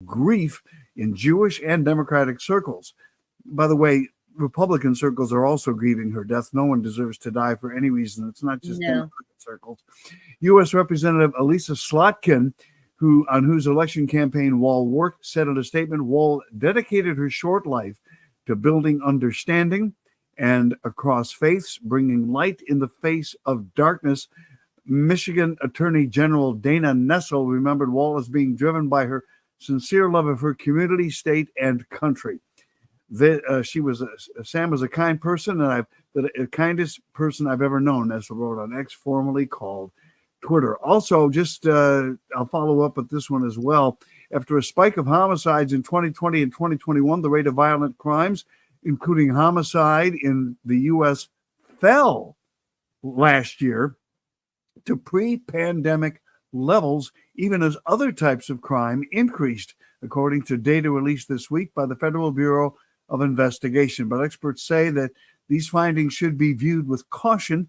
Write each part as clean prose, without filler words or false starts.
grief in Jewish and Democratic circles. By the way, Republican circles are also grieving her death. No one deserves to die for any reason. It's not just Democratic circles. U.S. Representative Elisa Slotkin, on whose election campaign Wall worked, said in a statement, Wall dedicated her short life to building understanding and across faiths, bringing light in the face of darkness. Michigan Attorney General Dana Nessel remembered Wall as being driven by her sincere love of her community, state, and country. Sam was a kind person, and the kindest person I've ever known, as wrote on X, formerly called Twitter. Also, I'll follow up with this one as well. After a spike of homicides in 2020 and 2021, the rate of violent crimes, including homicide in the U.S., fell last year to pre-pandemic levels, even as other types of crime increased, according to data released this week by the Federal Bureau of Investigation. But experts say that these findings should be viewed with caution,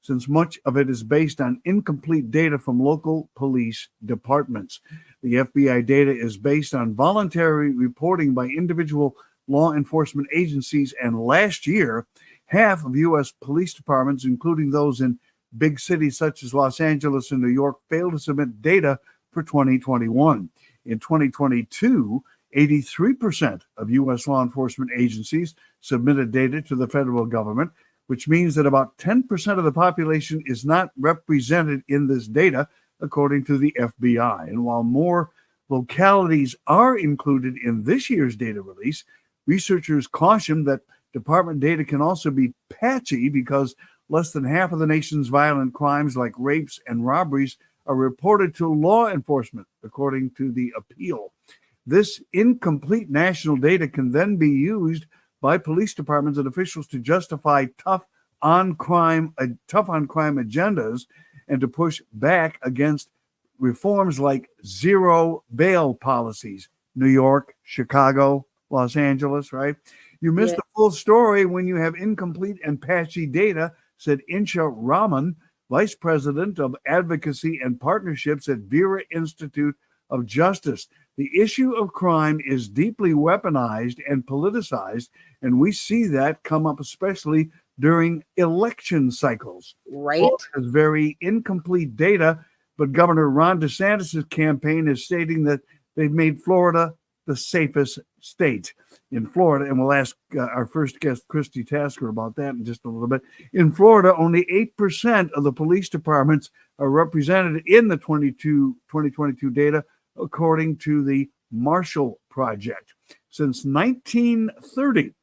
since much of it is based on incomplete data from local police departments. The FBI data is based on voluntary reporting by individual law enforcement agencies, and last year, half of U.S. police departments, including those in big cities such as Los Angeles and New York, failed to submit data for 2021. In 2022, 83% of U.S. law enforcement agencies submitted data to the federal government, which means that about 10% of the population is not represented in this data, according to the FBI. And while more localities are included in this year's data release, researchers caution that department data can also be patchy because less than half of the nation's violent crimes, like rapes and robberies, are reported to law enforcement, according to the appeal. This incomplete national data can then be used by police departments and officials to justify tough on crime agendas and to push back against reforms like zero bail policies. New York, Chicago, Los Angeles, right? You miss the full story when you have incomplete and patchy data, said Insha Rahman, Vice President of Advocacy and Partnerships at Vera Institute of Justice. The issue of crime is deeply weaponized and politicized, and we see that come up especially during election cycles. Right. Has very incomplete data, but Governor Ron DeSantis' campaign is stating that they've made Florida the safest state in Florida. And we'll ask our first guest, Christi Tasker, about that in just a little bit. In Florida, only 8% of the police departments are represented in the 2022 data, according to the Marshall Project. Since 1930,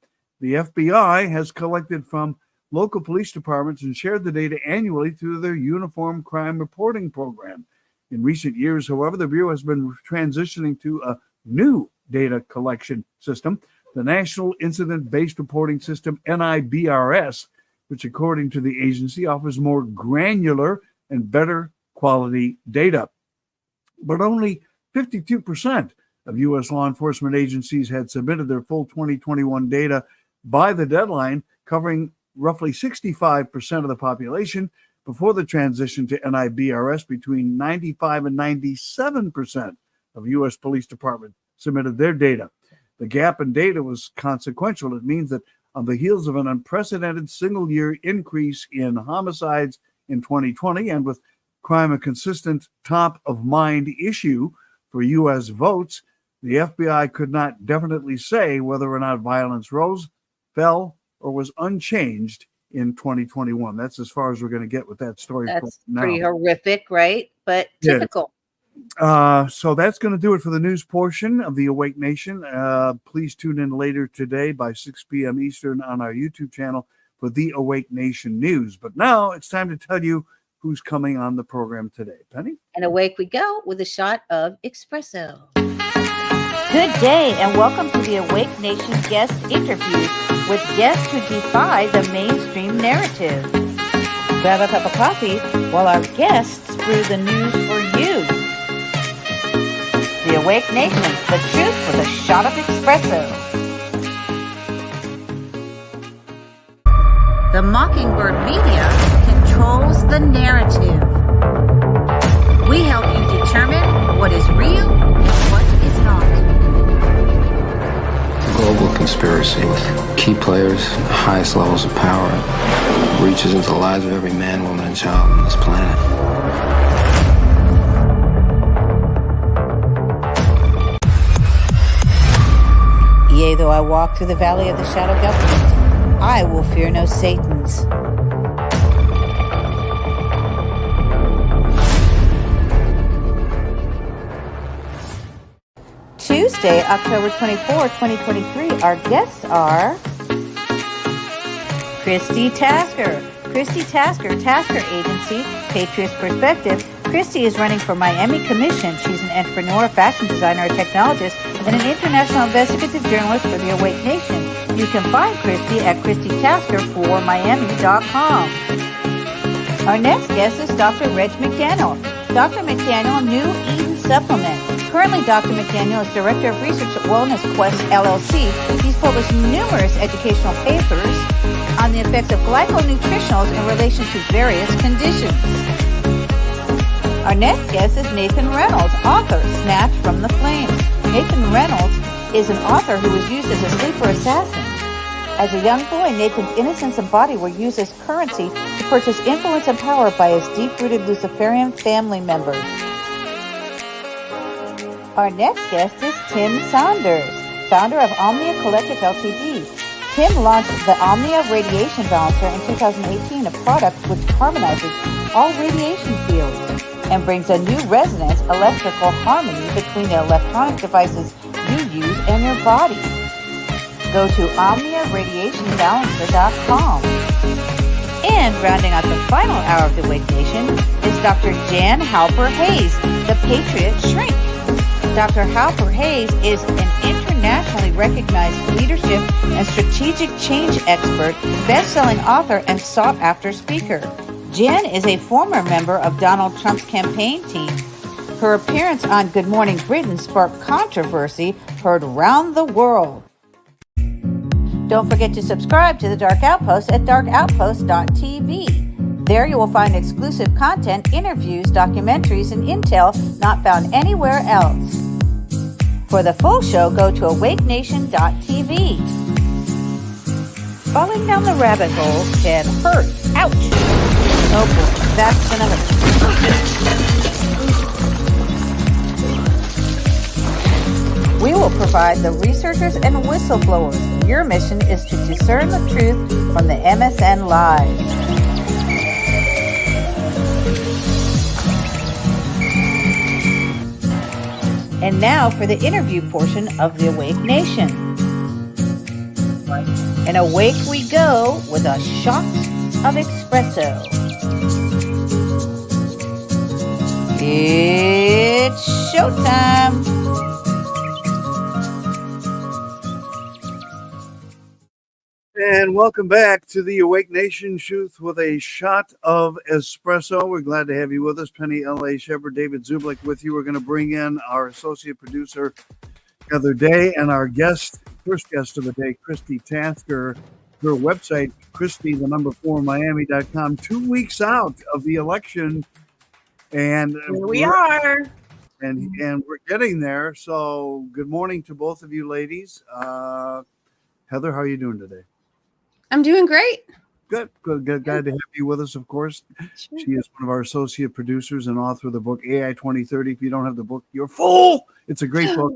the FBI has collected from local police departments and shared the data annually through their Uniform Crime Reporting Program. In recent years, however, the Bureau has been transitioning to a new data collection system, the National Incident-Based Reporting System, NIBRS, which, according to the agency, offers more granular and better quality data. But only 52% of U.S. law enforcement agencies had submitted their full 2021 data by the deadline, covering roughly 65% of the population. Before the transition to NIBRS, between 95 and 97% of U.S. police departments submitted their data. The gap in data was consequential. It means that on the heels of an unprecedented single-year increase in homicides in 2020, and with crime a consistent top-of-mind issue for U.S. votes, the FBI could not definitely say whether or not violence rose, fell, or was unchanged in 2021. That's as far as we're going to get with that story. That's pretty horrific, right? But typical. So that's going to do it for the news portion of the Awake Nation. Please tune in later today by 6 p.m. Eastern on our YouTube channel for the Awake Nation news. But now it's time to tell you who's coming on the program today. Penny? And awake we go with a shot of espresso. Good day and welcome to the Awake Nation guest interviews with guests who defy the mainstream narrative. Grab a cup of coffee while our guests brew the news for you. The Awake Nation, the truth with a shot of espresso. The Mockingbird Media controls the narrative. We help you determine what is real and what is not. conspiracy with key players at the highest levels of power. It reaches into the lives of every man, woman, and child on this planet. Yea, though I walk through the valley of the shadow of government, I will fear no Satans. Tuesday, October 24, 2023, our guests are Christi Tasker. Christi Tasker, Tasker Agency, Patriots Perspective. Christi is running for Miami Commission. She's an entrepreneur, fashion designer, a technologist, and an international investigative journalist for the Awake Nation. You can find Christi at ChristiTasker4Miami.com. Our next guest is Dr. Reg McDaniel. Dr. McDaniel, New Eden Supplement. Currently, Dr. McDaniel is Director of Research at Wellness Quest, LLC. He's published numerous educational papers on the effects of glyconutritionals in relation to various conditions. Our next guest is Nathan Reynolds, author, Snatched from the Flames. Nathan Reynolds is an author who was used as a sleeper assassin. As a young boy, Nathan's innocence and body were used as currency to purchase influence and power by his deep-rooted Luciferian family members. Our next guest is Tim Sandars, founder of Omnia Collective Ltd. Tim launched the Omnia Radiation Balancer in 2018, a product which harmonizes all radiation fields and brings a new resonance electrical harmony between the electronic devices you use and your body. Go to OmniaRadiationBalancer.com. And rounding out the final hour of the Awake Nation is Dr. Jan Halper-Hayes, the Patriot Shrink. Dr. Halper-Hayes is an internationally recognized leadership and strategic change expert, best-selling author, and sought-after speaker. Jen is a former member of Donald Trump's campaign team. Her appearance on Good Morning Britain sparked controversy heard around the world. Don't forget to subscribe to the Dark Outpost at darkoutpost.tv. There you will find exclusive content, interviews, documentaries, and intel not found anywhere else. For the full show, go to awakenation.tv. Falling down the rabbit hole can hurt. Ouch! Oh boy, that's another. We will provide the researchers and whistleblowers. Your mission is to discern the truth from the MSN lies. And now for the interview portion of the Awake Nation. And awake we go with a shot of espresso. It's showtime. And welcome back to the Awake Nation Truth with a shot of espresso. We're glad to have you with us. Penny L.A. Shepard, David Zublick with you. We're going to bring in our associate producer, Heather Day, and our first guest of the day, Christi Tasker. Her website, Christi4Miami.com, 2 weeks out of the election. And here we are. And we're getting there. So good morning to both of you ladies. Heather, how are you doing today? I'm doing great. Good. Glad to have you with us, of course. Sure. She is one of our associate producers and author of the book AI 2030. If you don't have the book, you're full. It's a great book.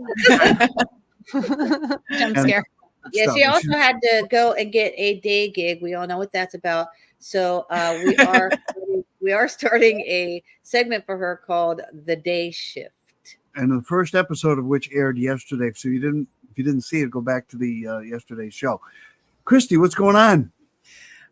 Jump scare. Yeah, she also had to go and get a day gig. We all know what that's about. So we are starting a segment for her called The Day Shift. And the first episode of which aired yesterday. So if you didn't see it, go back to the yesterday's show. Christi, what's going on?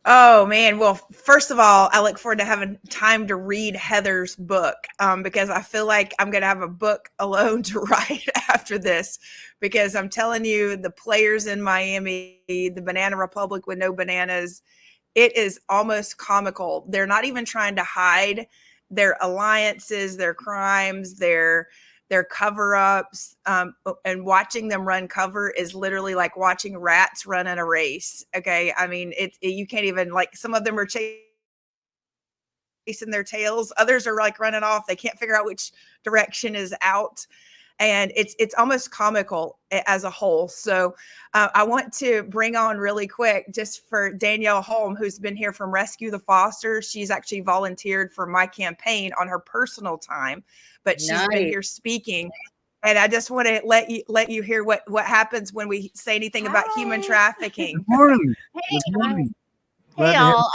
Oh, man. Well, first of all, I look forward to having time to read Heather's book because I feel like I'm going to have a book alone to write after this, because I'm telling you, the players in Miami, the Banana Republic with no bananas, it is almost comical. They're not even trying to hide their alliances, their crimes, their cover-ups, and watching them run cover is literally like watching rats run in a race. Okay. I mean, you can't even, like, some of them are chasing their tails. Others are like running off. They can't figure out which direction is out. and it's almost comical as a whole. So I want to bring on really quick just for Danielle Holm, who's been here from Rescue the Fosters. She's actually volunteered for my campaign on her personal time, but she's been here speaking. And I just want to let you hear what happens when we say anything about human trafficking. Good morning. Hey, Good morning. hey all.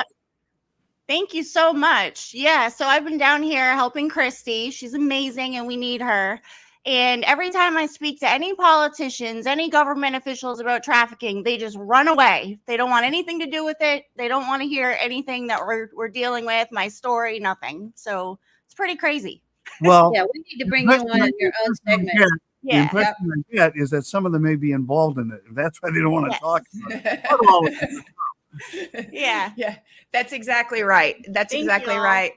Thank you so much. Yeah, so I've been down here helping Christi. She's amazing and we need her. And every time I speak to any politicians, any government officials about trafficking, they just run away. They don't want anything to do with it. They don't want to hear anything that we're dealing with, my story, nothing. So it's pretty crazy. Well, yeah, we need to bring you on in your own segment. The impression I get is that some of them may be involved in it. That's why they don't want to talk about it. Yeah, that's exactly right. That's exactly right.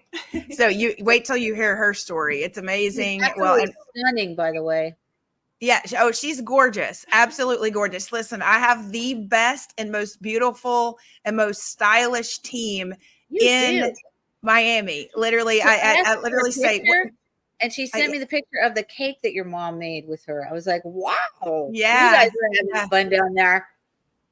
So you wait till you hear her story. It's amazing. Well, and stunning, by the way. Yeah. Oh, she's gorgeous. Absolutely gorgeous. Listen, I have the best and most beautiful and most stylish team in Miami. Literally, I literally say. And she sent me the picture of the cake that your mom made with her. I was like, wow. Yeah. You guys are having fun down there.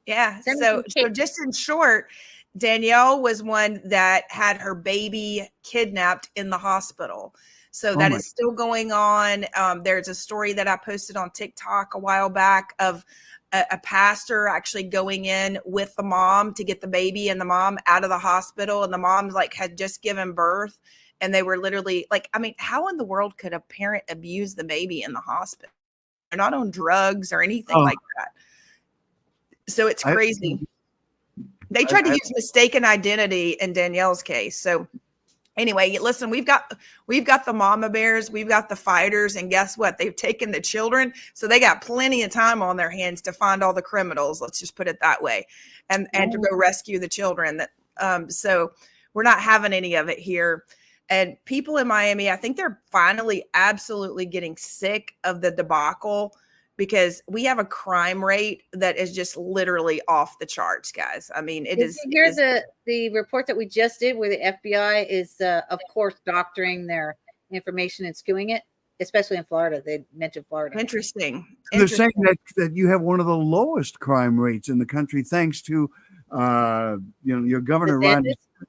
Yeah. So just in short, Danielle was one that had her baby kidnapped in the hospital. So that is still going on. There's a story that I posted on TikTok a while back of a pastor actually going in with the mom to get the baby and the mom out of the hospital. And the mom had just given birth. And they were literally I mean, how in the world could a parent abuse the baby in the hospital? They're not on drugs or anything like that. So it's crazy. They tried to use mistaken identity in Danielle's case. So anyway, listen, we've got the mama bears, we've got the fighters, and guess what? They've taken the children. So they got plenty of time on their hands to find all the criminals. Let's just put it that way. And to go rescue the children. So we're not having any of it here. And people in Miami, I think they're finally absolutely getting sick of the debacle because we have a crime rate that is just literally off the charts, guys. I mean, it is. Here's the report that we just did where the FBI is, of course, doctoring their information and skewing it, especially in Florida. They mentioned Florida. Interesting. They're saying that you have one of the lowest crime rates in the country, thanks to your governor, Ron.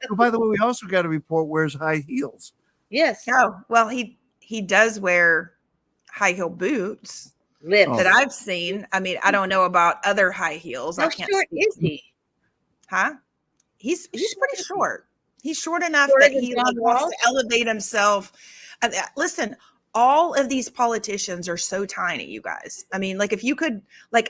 Oh, by the way, we also got a report wears high heels. Yes. Oh, well, he does wear high heel boots that I've seen. I mean, I don't know about other high heels. How short is he? Huh? He's pretty short. He's short enough that he wants to elevate himself. Listen, all of these politicians are so tiny, you guys. I mean, if you could,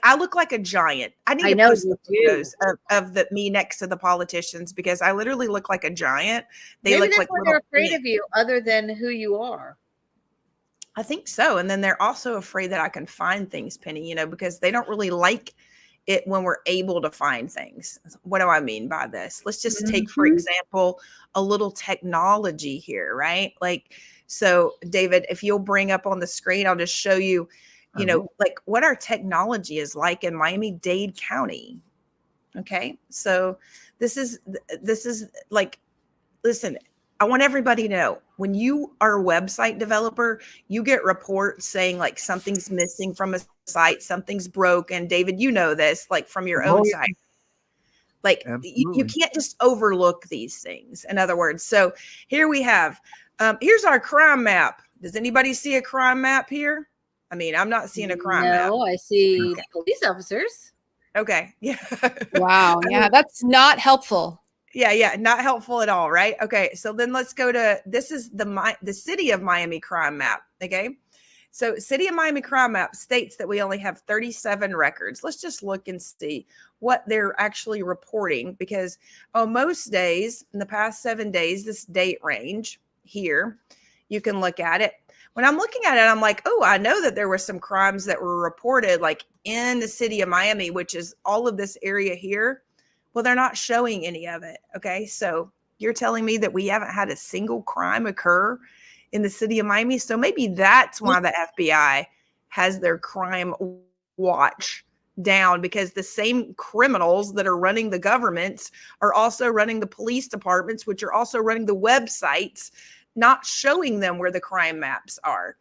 I look like a giant. I need to post the photos of me next to the politicians because I literally look like a giant. They Maybe look that's like why they're afraid of you, other than who you are. I think so. And then they're also afraid that I can find things, Penny, because they don't really like it when we're able to find things. What do I mean by this? Let's just take, for example, a little technology here, right? So, David, if you'll bring up on the screen, I'll just show you, what our technology is like in Miami-Dade County. Okay. So this is listen, I want everybody to know when you are a website developer, you get reports saying something's missing from a site, something's broken. David, you know this, from your own site. You can't just overlook these things. In other words, so here we have, here's our crime map. Does anybody see a crime map here? I mean, I'm not seeing a crime map. No, I see police officers. Okay. Yeah. Wow. Yeah, that's not helpful. Yeah, not helpful at all, right? Okay, so then let's go to, this is the city of Miami crime map, okay? So city of Miami crime map states that we only have 37 records. Let's just look and see what they're actually reporting because on most days, in the past 7 days, this date range here, you can look at it. When I'm looking at it, I'm like, oh, I know that there were some crimes that were reported in the city of Miami, which is all of this area here. Well, they're not showing any of it. Okay. So you're telling me that we haven't had a single crime occur in the city of Miami. So maybe that's why the FBI has their crime watch down because the same criminals that are running the governments are also running the police departments, which are also running the websites, not showing them where the crime maps are.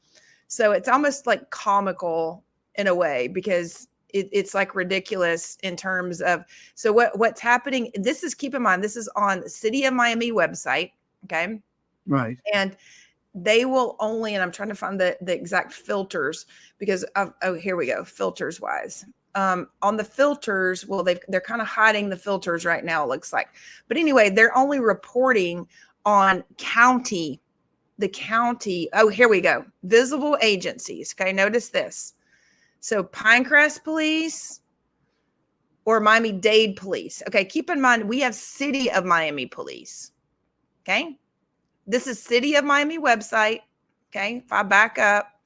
So it's almost like comical in a way, because it's like ridiculous in terms of, so what's happening. This is, keep in mind, this is on the City of Miami website. Okay. Right. And they will only, and I'm trying to find the exact filters because here we go. Filters wise. On the filters, well, they're kind of hiding the filters right now, it looks like. But anyway, they're only reporting on the county. Oh, here we go. Visible agencies. Okay, notice this. So Pinecrest Police or Miami-Dade Police. Okay, keep in mind, we have City of Miami Police. Okay, this is City of Miami website. Okay, if I back up,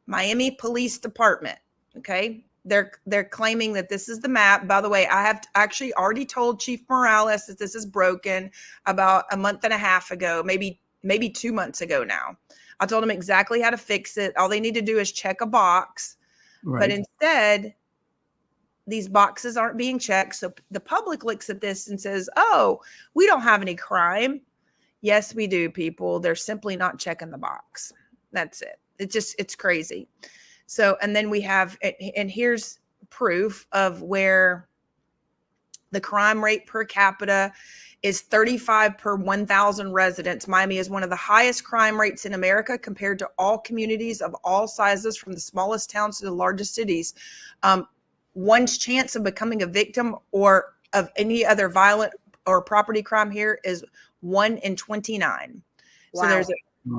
Miami Police Department. Okay, they're claiming that this is the map. By the way, I have actually already told Chief Morales that this is broken about a month and a half ago, maybe 2 months ago now. I told them exactly how to fix it. All they need to do is check a box. Right. But instead, these boxes aren't being checked. So the public looks at this and says, oh, we don't have any crime. Yes, we do, people. They're simply not checking the box. That's it. It's crazy. So, and then we have, and here's proof of where the crime rate per capita is 35 per 1,000 residents. Miami is one of the highest crime rates in America compared to all communities of all sizes, from the smallest towns to the largest cities. One's chance of becoming a victim or of any other violent or property crime here is 1 in 29. Wow. So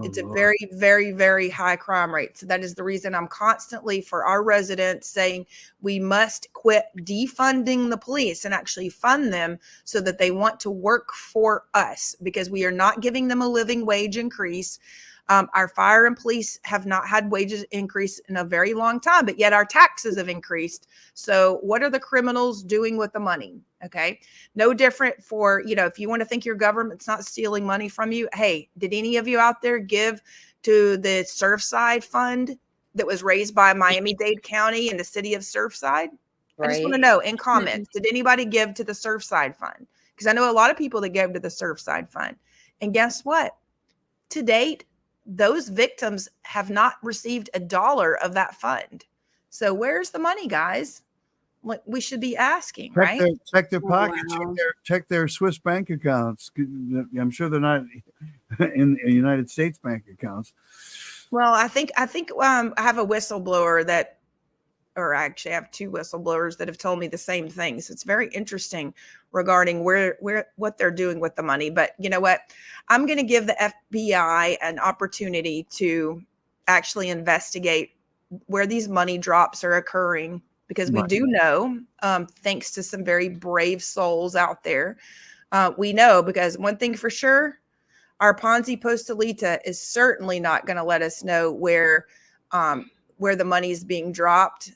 it's a very, very, very high crime rate. So that is the reason I'm constantly, for our residents, saying we must quit defunding the police and actually fund them so that they want to work for us, because we are not giving them a living wage increase. Our fire and police have not had wages increase in a very long time, but yet our taxes have increased. So what are the criminals doing with the money? Okay. No different for, if you want to think your government's not stealing money from you. Hey, did any of you out there give to the Surfside Fund that was raised by Miami-Dade County and the city of Surfside? Right. I just want to know in comments, did anybody give to the Surfside Fund? Because I know a lot of people that gave to the Surfside Fund. And guess what? To date, those victims have not received $1 of that fund. So where's the money, guys? What we should be asking, right? Check their pockets, check their Swiss bank accounts. I'm sure they're not in United States bank accounts. Well, I think I have a whistleblower that, or actually I have 2 whistleblowers that have told me the same thing. So it's very interesting regarding what they're doing with the money. But you know what? I'm going to give the FBI an opportunity to actually investigate where these money drops are occurring, because we do know, thanks to some very brave souls out there, we know, because one thing for sure, our Ponzi Postalita is certainly not going to let us know where the money is being dropped.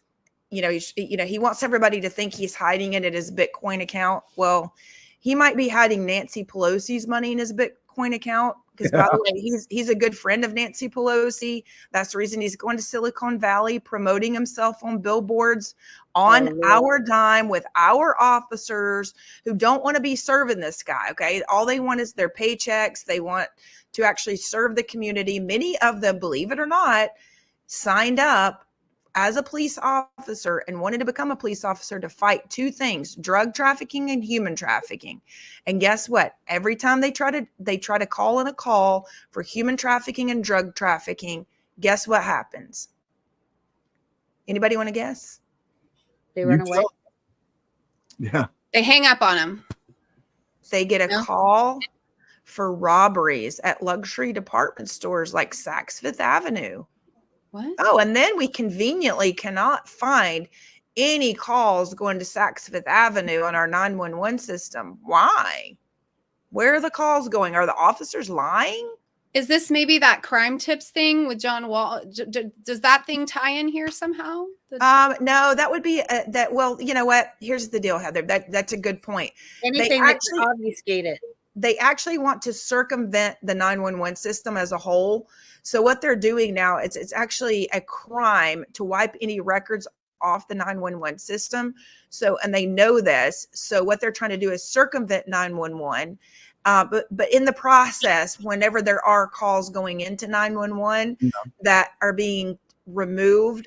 He wants everybody to think he's hiding it at his Bitcoin account. Well, he might be hiding Nancy Pelosi's money in his Bitcoin account, because by the way, he's a good friend of Nancy Pelosi. That's the reason he's going to Silicon Valley, promoting himself on billboards on our dime with our officers who don't want to be serving this guy. Okay. All they want is their paychecks. They want to actually serve the community. Many of them, believe it or not, signed up as a police officer and wanted to become a police officer to fight 2 things: drug trafficking and human trafficking. And guess what? Every time they try to call in a call for human trafficking and drug trafficking, guess what happens? Anybody want to guess? They run away. Yeah. They hang up on them. They get a call for robberies at luxury department stores like Saks Fifth Avenue. What? Oh, and then we conveniently cannot find any calls going to Saks Fifth Avenue on our 911 system. Why? Where are the calls going? Are the officers lying? Is this maybe that crime tips thing with John Wall? Does that thing tie in here somehow? No, that would be that. Well, you know what? Here's the deal, Heather. That's a good point. Anything that's obfuscated. They actually want to circumvent the 911 system as a whole. So what they're doing now, it's actually a crime to wipe any records off the 911 system. So, and they know this. So what they're trying to do is circumvent 911. But in the process, whenever there are calls going into 911 that are being removed,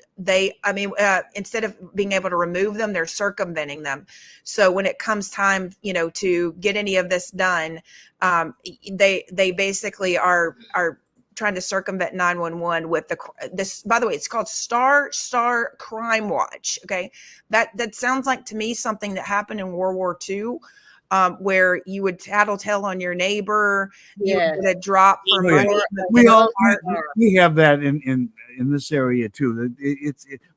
instead of being able to remove them, they're circumventing them. So when it comes time, to get any of this done, they basically are trying to circumvent 911 with this. By the way, it's called Star Crime Watch. Okay, that sounds like to me something that happened in World War II. Where you would tattletale on your neighbor, you would get a drop for money. We have that in this area too.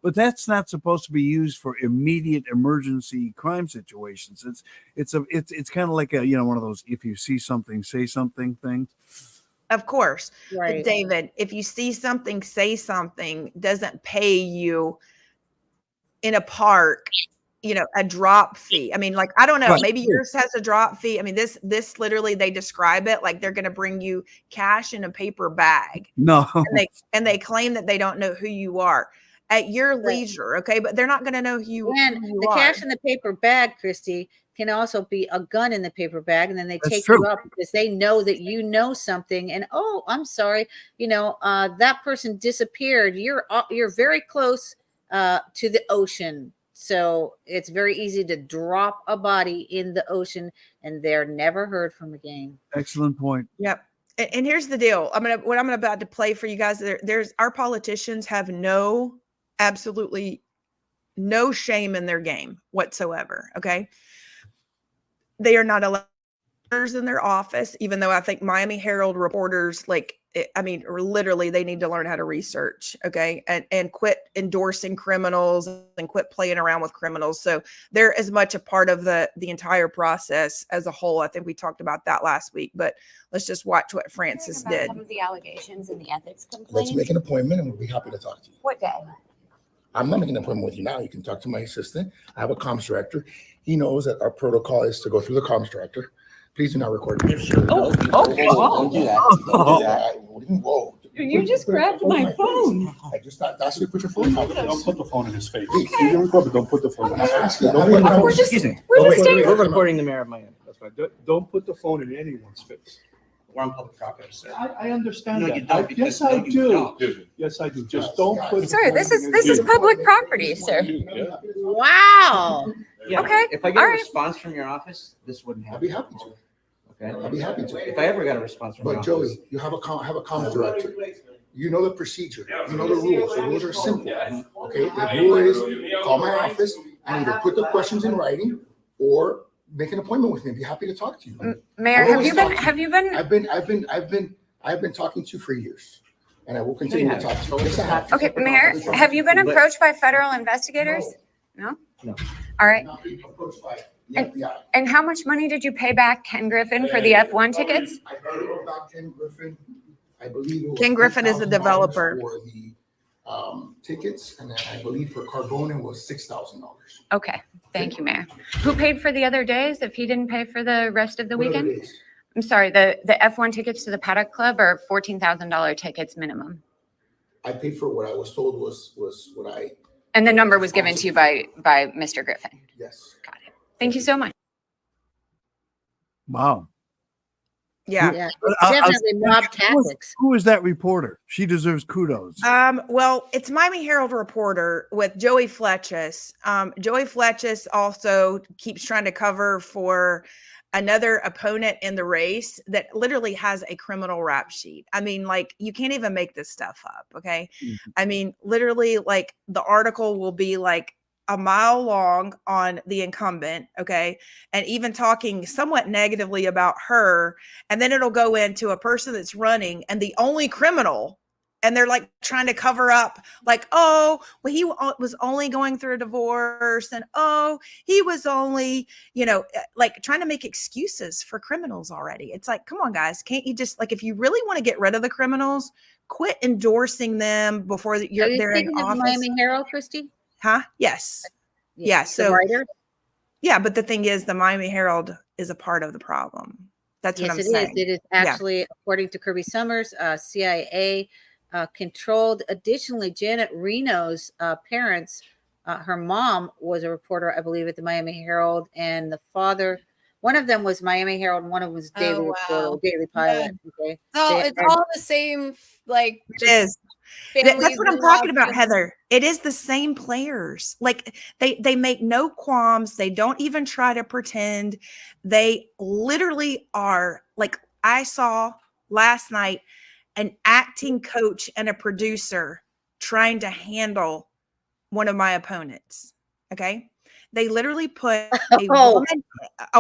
But that's not supposed to be used for immediate emergency crime situations. It's kind of like one of those if you see something, say something things. Of course, right. But David, if you see something, say something doesn't pay you in a park. A drop fee. I mean, like, I don't know, maybe yours has a drop fee. I mean, this literally, they describe it like they're going to bring you cash in a paper bag. No. And they claim that they don't know who you are at your leisure. Okay. But they're not going to know who you are. Cash in the paper bag, Christy, can also be a gun in the paper bag. And then they take you up because they know that you know something. And, oh, I'm sorry. That person disappeared. You're very close to the ocean. So it's very easy to drop a body in the ocean and they're never heard from again. Excellent point. Yep. And here's the deal. What I'm about to play for you guys. There's our politicians have absolutely no shame in their game whatsoever. Okay. They are not allowed in their office, even though I think Miami Herald reporters, literally they need to learn how to research, okay, and quit endorsing criminals and quit playing around with criminals. So they're as much a part of the entire process as a whole. I think we talked about that last week, but let's just watch what Francis did. Some of the allegations in the ethics complaint. Let's make an appointment and we'll be happy to talk to you. What day? I'm not making an appointment with you now. You can talk to my assistant. I have a comms director. He knows that our protocol is to go through the comms director. Please do not record me. Okay. Don't do that. Don't do that. Whoa. You just grabbed my phone. I just thought that's where you put your phone. Don't put the phone in his face. You don't record, but don't put the phone in his face. We're recording the mayor of Miami. That's right. Don't put the phone in anyone's face. We're on public property, sir. I understand No, that. you don't, Yes, because- I no, you do. don't. Yes, I do. Just don't put. Sir, this is public property, sir. Wow. Yeah. Okay. If I get All a right. response from your office, this wouldn't I'll be happen. happy to. Okay. I'll be happy to. If I ever got a response from your But office. Joey, you have a comms director. You know the procedure. You know the rules. The rules are simple. Okay. The rule is call my office and either put the questions in writing or make an appointment with me. I'd be happy to talk to you. Mayor, I've been talking to you for years, and I will continue to talk to you. Yes, I have. Okay, Mayor, have you been approached by federal investigators? No? No. All right. Not being approached by the FBI. And how much money did you pay back Ken Griffin for the F1 tickets? I paid back Ken Griffin. I believe it was Ken Griffin is the $10,000 developer. for the tickets, and then I believe for Carbone was $6,000. Okay, thank you, Mayor. Who paid for the other days if he didn't pay for the rest of the Whatever weekend? it is. I'm sorry, the F1 tickets to the Paddock Club are $14,000 tickets minimum. I paid for what I was told was what I, And the number was given to you by Mr. Griffin. yes. Got it. Thank you so much. Wow. Yeah. Yeah. I'll- Definitely mob tactics. Who is that reporter? She deserves kudos. Well, it's Miami Herald reporter with Joey Fletchis. Joey Fletchis also keeps trying to cover for another opponent in the race that literally has a criminal rap sheet. I mean, like, you can't even make this stuff up. Okay. Mm-hmm. I mean, literally, like, the article will be like a mile long on the incumbent. Okay. And even talking somewhat negatively about her. And then it'll go into a person that's running and the only criminal. And they're like trying to cover up, like, oh, well, he was only going through a divorce. And, oh, he was only, like trying to make excuses for criminals already. It's like, come on, guys. Can't you just, like, if you really want to get rid of the criminals, quit endorsing them before they're in office. Miami Herald, Christy? Huh? Yes. Yeah. The So, writer? yeah. But the thing is, the Miami Herald is a part of the problem. That's what I'm saying. It is actually, according to Kirby Summers, CIA controlled. Additionally, Janet Reno's parents, her mom was a reporter, I believe, at the Miami Herald, and the father One of them was Miami Herald, and one of them was Daily Report or Daily Pilot. Okay, So it's all the same, like It is. families. That's what I'm talking about, Heather. It is the same players. Like they make no qualms. They don't even try to pretend. They literally are. Like I saw last night an acting coach and a producer trying to handle one of my opponents. Okay. They literally put a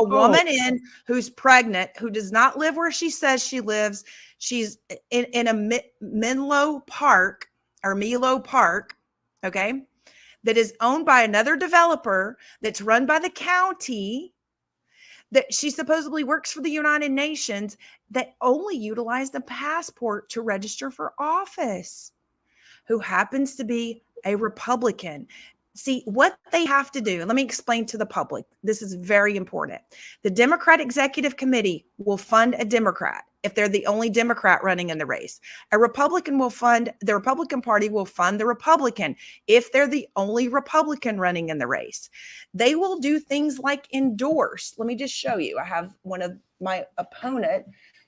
woman in who's pregnant, who does not live where she says she lives. She's in a Menlo Park or Milo Park, okay, that is owned by another developer that's run by the county, that she supposedly works for the United Nations, that only utilized a passport to register for office, who happens to be a Republican. See, what they have to do, let me explain to the public. This is very important. The Democrat Executive Committee will fund a Democrat if they're the only Democrat running in the race. A Republican will fund, the Republican Party will fund the Republican if they're the only Republican running in the race. They will do things like endorse. Let me just show you. I have one of my opponent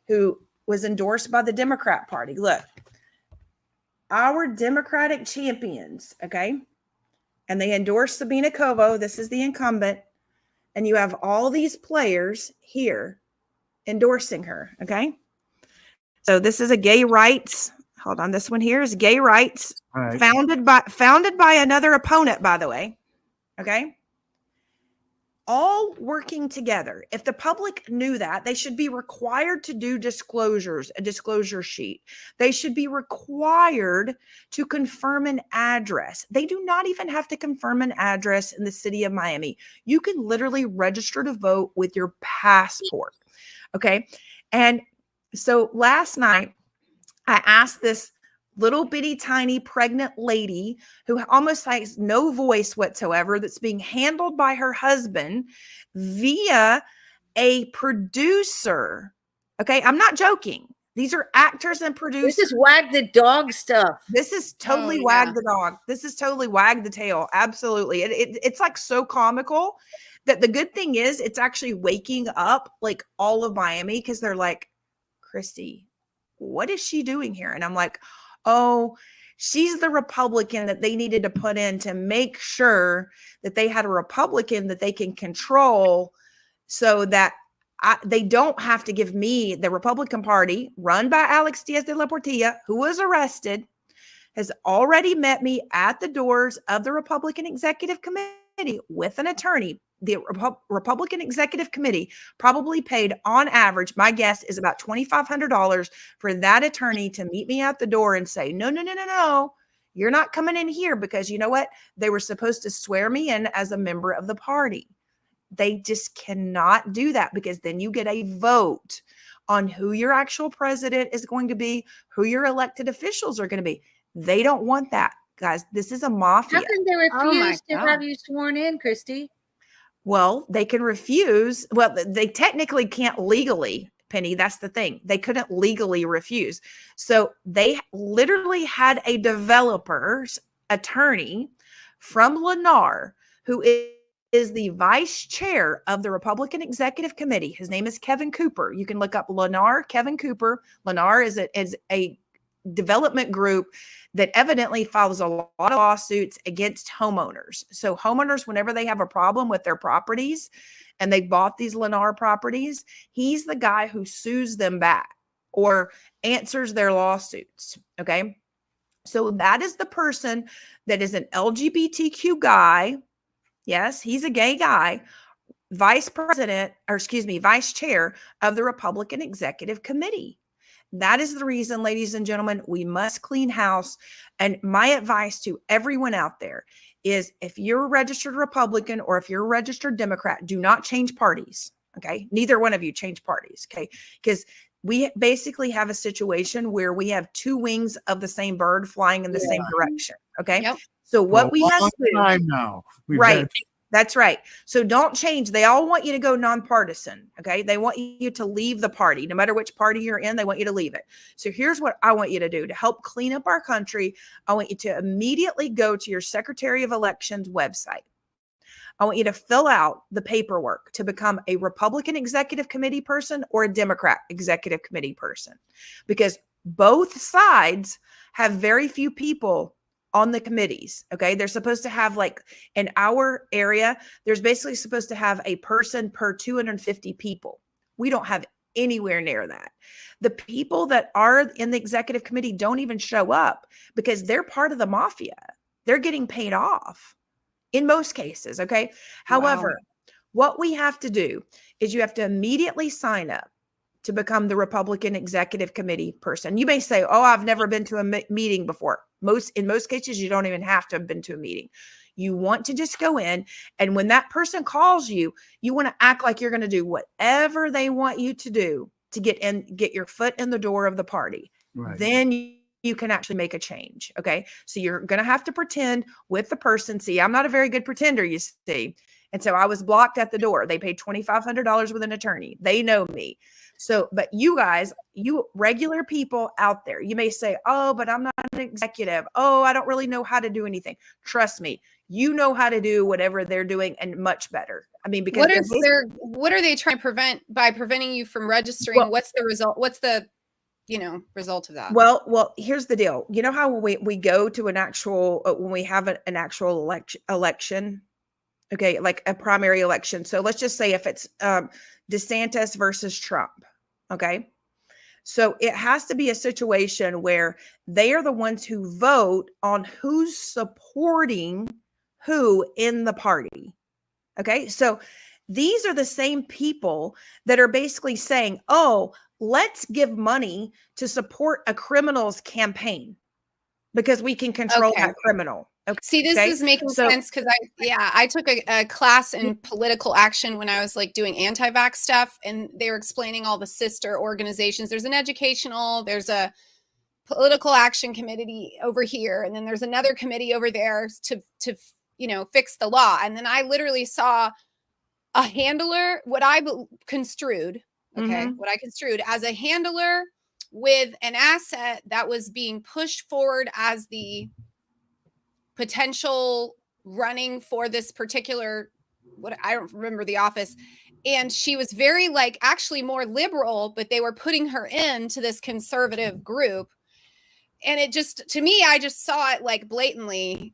who was endorsed by the Democrat Party. Look, our Democratic champions, okay? And they endorse Sabina Covo. This is the incumbent. And you have all these players here endorsing her. Okay. So this is a gay rights. Hold on. This one here is gay rights, right, founded by another opponent, by the way. Okay. All working together. If the public knew that, they should be required to do disclosures, a disclosure sheet. They should be required to confirm an address. They do not even have to confirm an address in the city of Miami. You can literally register to vote with your passport. Okay. And so last night, I asked this little bitty tiny pregnant lady who almost has no voice whatsoever, that's being handled by her husband via a producer. Okay. I'm not joking. These are actors and producers. This is wag the dog stuff. This is totally wag the dog. This is totally wag the tail. Absolutely. It's like so comical that the good thing is it's actually waking up like all of Miami, because they're like, Christi, what is she doing here? And I'm like, oh, she's the Republican that they needed to put in to make sure that they had a Republican that they can control, so that they don't have to give me the Republican Party run by Alex Diaz de la Portilla, who was arrested, has already met me at the doors of the Republican Executive Committee with an attorney. The Republican Executive Committee probably paid, on average, my guess is about $2,500 for that attorney to meet me at the door and say, no, you're not coming in here, because you know what? They were supposed to swear me in as a member of the party. They just cannot do that, because then you get a vote on who your actual president is going to be, who your elected officials are going to be. They don't want that, guys. This is a mafia. How can they refuse to have you sworn in, Christi? Well, they can refuse. Well, they technically can't legally, Penny. That's the thing. They couldn't legally refuse. So they literally had a developer's attorney from Lennar, who is the vice chair of the Republican Executive Committee. His name is Kevin Cooper. You can look up Lennar, Kevin Cooper. Lennar is a development group that evidently files a lot of lawsuits against homeowners. So homeowners, whenever they have a problem with their properties and they bought these Lennar properties, he's the guy who sues them back or answers their lawsuits. Okay. So that is the person that is an LGBTQ guy. Yes, he's a gay guy, vice chair of the Republican Executive Committee. That is the reason, ladies and gentlemen, we must clean house. And my advice to everyone out there is, if you're a registered Republican or if you're a registered Democrat, do not change parties. Okay. Neither one of you change parties. Okay. Because we basically have a situation where we have two wings of the same bird flying in the same direction. Okay. Yep. So what we have to do now. Right. That's right. So don't change. They all want you to go nonpartisan. Okay. They want you to leave the party. No matter which party you're in, they want you to leave it. So here's what I want you to do to help clean up our country. I want you to immediately go to your Secretary of Elections website. I want you to fill out the paperwork to become a Republican executive committee person or a Democrat executive committee person, because both sides have very few people on the committees. Okay. They're supposed to have, like, in our area, there's basically supposed to have a person per 250 people. We don't have anywhere near that. The people that are in the executive committee don't even show up because they're part of the mafia. They're getting paid off in most cases. Okay. However, what we have to do is you have to immediately sign up to become the Republican executive committee person. You may say, oh, I've never been to a meeting before. In most cases, you don't even have to have been to a meeting. You want to just go in, and when that person calls you, you want to act like you're going to do whatever they want you to do to get your foot in the door of the party. Right. Then you can actually make a change. Okay. So you're going to have to pretend with the person. See, I'm not a very good pretender, you see. And so I was blocked at the door. They paid $2,500 with an attorney. They know me. So, but you guys, you regular people out there, you may say, oh, but I'm not an executive. Oh, I don't really know how to do anything. Trust me, you know how to do whatever they're doing and much better. I mean, because what are they trying to prevent by preventing you from registering? Well, what's the result? What's the, result of that? Well, here's the deal. You know how we go to an actual, when we have an actual election, okay, like a primary election. So let's just say if it's DeSantis versus Trump, okay? So it has to be a situation where they are the ones who vote on who's supporting who in the party, okay? So these are the same people that are basically saying, oh, let's give money to support a criminal's campaign because we can control that criminal. Okay. See, this is making sense because I took a class in political action when I was like doing anti-vax stuff, and they were explaining all the sister organizations. There's an educational, there's a political action committee over here, and then there's another committee over there to fix the law. And then I literally saw a handler, what I construed as a handler with an asset that was being pushed forward as the potential running for this particular, I don't remember the office. And she was very actually more liberal, but they were putting her into this conservative group. And it just, to me, I just saw it blatantly.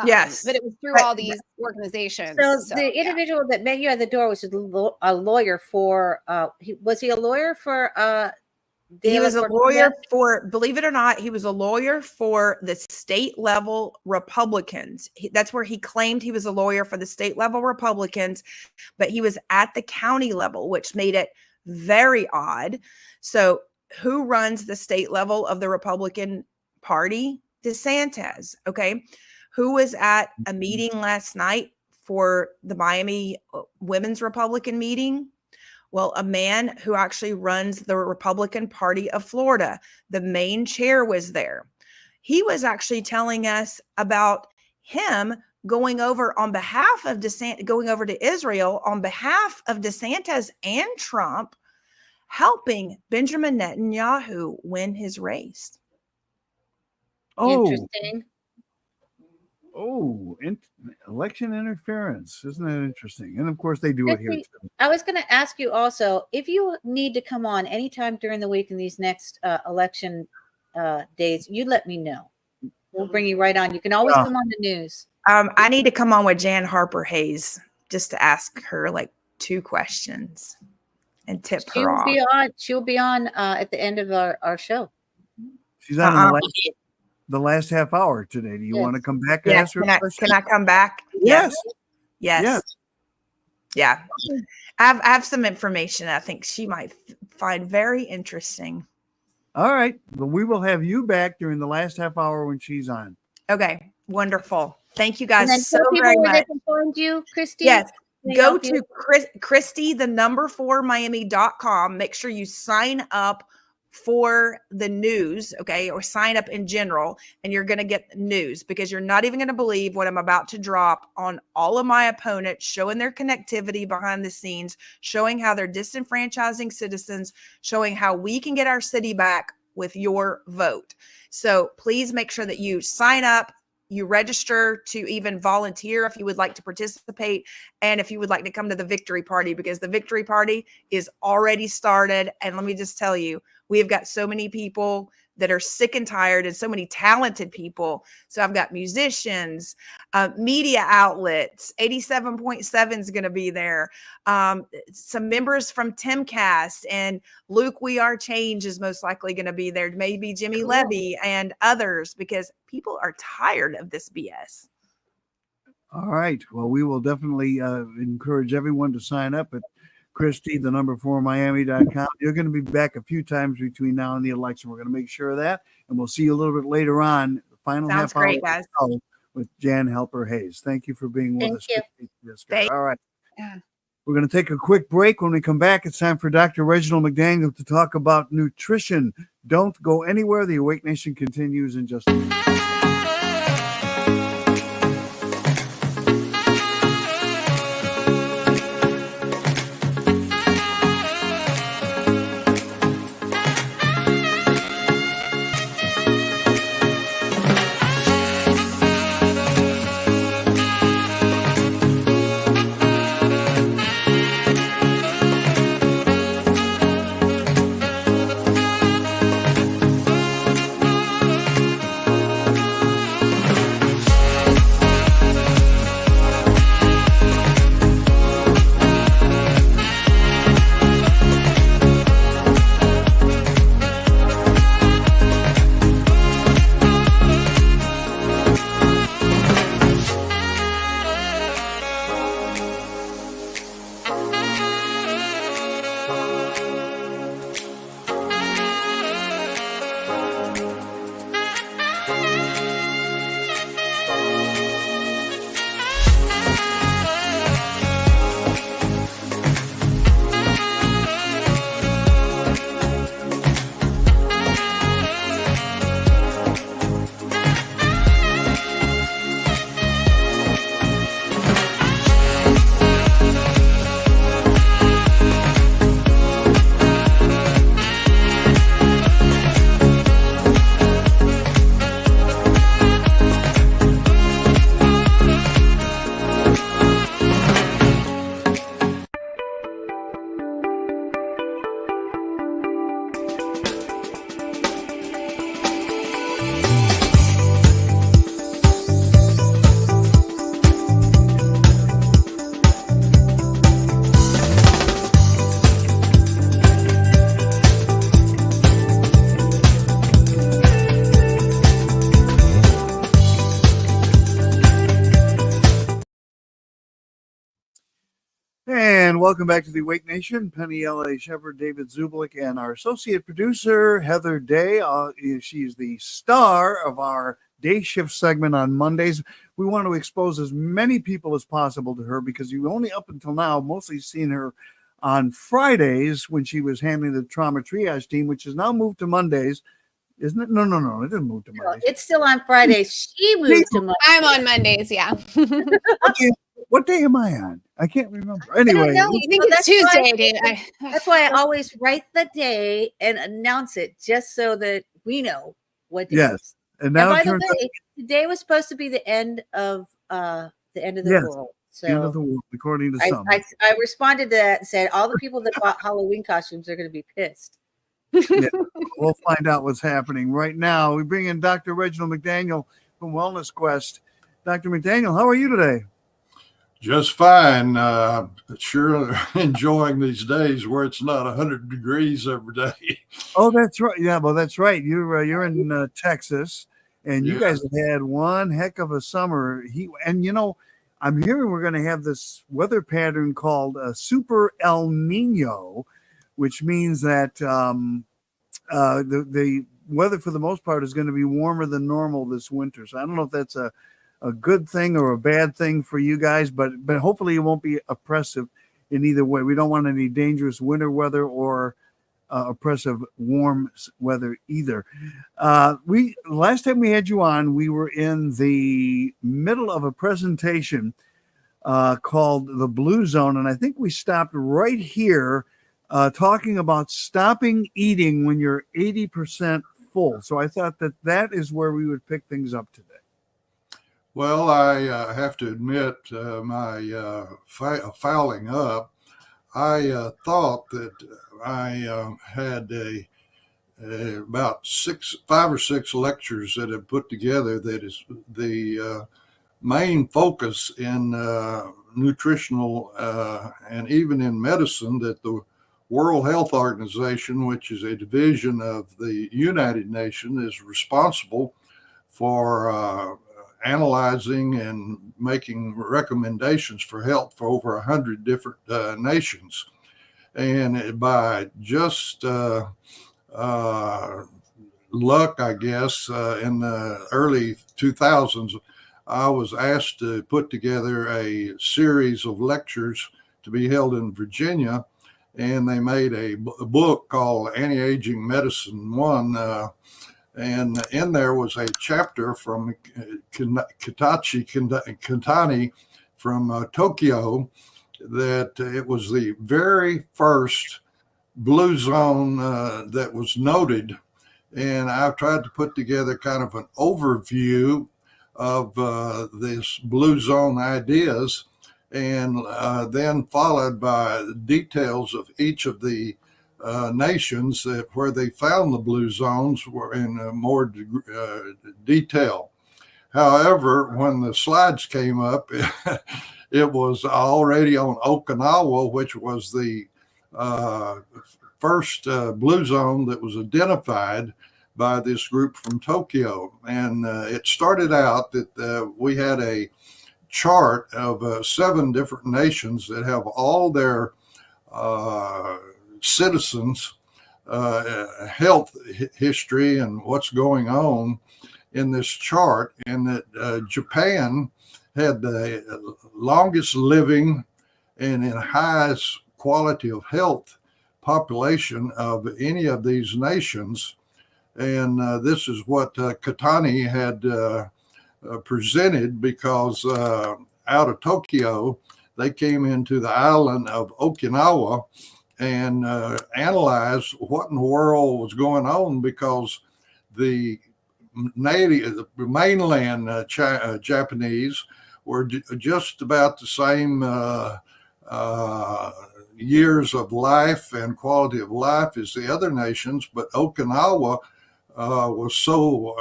Yes. But it was through all these organizations. So the individual that met you at the door was a lawyer for, was he a lawyer for, he was a lawyer for, believe it or not, he was a lawyer for the state level Republicans. That's where he claimed he was a lawyer for the state level Republicans, but he was at the county level, which made it very odd. So who runs the state level of the Republican Party? DeSantis. Okay. Who was at a meeting last night for the Miami Women's Republican meeting? Well, a man who actually runs the Republican Party of Florida, the main chair, was there. He was actually telling us about him going over on behalf of going over to Israel on behalf of DeSantis and Trump, helping Benjamin Netanyahu win his race. Oh, interesting. Oh, election interference. Isn't that interesting? And of course they do it here too. I was going to ask you also, if you need to come on anytime during the week in these next election days, you let me know. We'll bring you right on. You can always come on the news. I need to come on with Jan Harper-Hayes just to ask her 2 questions and tip her off. She'll be on at the end of our show. She's on the last half hour today. Do you want to come back and ask her a question? Can I come back? Yes. Yeah. I have some information I think she might find very interesting. All right. Well, we will have you back during the last half hour when she's on. Okay. Wonderful. Thank you guys and so very much. They can find you, Christi? Yes. Go to Christi, the number 4 Miami.com. Make sure you sign up for the news, okay, or sign up in general, and you're going to get news, because you're not even going to believe what I'm about to drop on all of my opponents, showing their connectivity behind the scenes, showing how they're disenfranchising citizens, showing how we can get our city back with your vote. So please make sure that you sign up you register to even volunteer if you would like to participate, and if you would like to come to the victory party, because the victory party is already started. And let me just tell you, we have got so many people that are sick and tired, and so many talented people. So I've got musicians, media outlets, 87.7 is going to be there. Some members from Timcast, and Luke We Are Change is most likely going to be there. Maybe Jimmy Levy and others, because people are tired of this BS. All right. Well, we will definitely encourage everyone to sign up at Christi, the number 4 Miami.com. You're going to be back a few times between now and the election. We're going to make sure of that. And we'll see you a little bit later on, the final Sounds half hour great, guys. with Jan Halper-Hayes. Thank you for being with us. Thank All right. Yeah. We're going to take a quick break. When we come back, it's time for Dr. Reginald McDaniel to talk about nutrition. Don't go anywhere. The Awake Nation continues in just a minute. And welcome back to the Awake Nation. Penny L.A. Shepard, David Zublick, and our associate producer, Heather Day. She's the star of our day shift segment on Mondays. We want to expose as many people as possible to her because you've only up until now mostly seen her on Fridays when she was handling the trauma triage team, which has now moved to Mondays. Isn't it? No, it didn't move to Mondays. It's still on Fridays. She moved to Mondays. I'm on Mondays, yeah. What day am I on? I can't remember. Anyway, I think it's Tuesday, Dave. That's why I always write the day and announce it just so that we know what day. Yes. And now by the way, today was supposed to be the end of the world. So the end of the world, according to some. I responded to that and said all the people that bought Halloween costumes are going to be pissed. Yeah, we'll find out what's happening right now. We bring in Dr. Reginald McDaniel from Wellness Quest. Dr. McDaniel, how are you today? Just fine. Sure enjoying these days where it's not 100 degrees every day. Oh, that's right. Yeah, well, that's right. You're in Texas, and you guys have had one heck of a summer. And I'm hearing we're going to have this weather pattern called Super El Nino, which means that the weather for the most part is going to be warmer than normal this winter. So I don't know if that's a good thing or a bad thing for you guys, but hopefully it won't be oppressive in either way. We don't want any dangerous winter weather or oppressive warm weather either. Last time we had you on, we were in the middle of a presentation called The Blue Zone, and I think we stopped right here talking about stopping eating when you're 80% full. So I thought that is where we would pick things up today. Well, I have to admit my fouling up. I thought that I had about 5 or 6 lectures that have put together that is the main focus in nutritional and even in medicine, that the World Health Organization, which is a division of the United Nations, is responsible for analyzing and making recommendations for health for over 100 different nations. And by just luck, I guess, in the early 2000s, I was asked to put together a series of lectures to be held in Virginia, and they made a book called Anti-Aging Medicine 1, and in there was a chapter from Kitachi Kantani from Tokyo, that it was the very first blue zone that was noted. And I've tried to put together kind of an overview of this blue zone ideas, and then followed by details of each of the nations that where they found the blue zones were in more detail. However, when the slides came up, it was already on Okinawa, which was the first blue zone that was identified by this group from Tokyo. And it started out that we had a chart of 7 different nations that have all their citizens' health history and what's going on in this chart, and that Japan had the longest living and in highest quality of health population of any of these nations. And this is what Katani had presented, because out of Tokyo, they came into the island of Okinawa and analyzed what in the world was going on, because the mainland Japanese were just about the same years of life and quality of life as the other nations, but Okinawa was so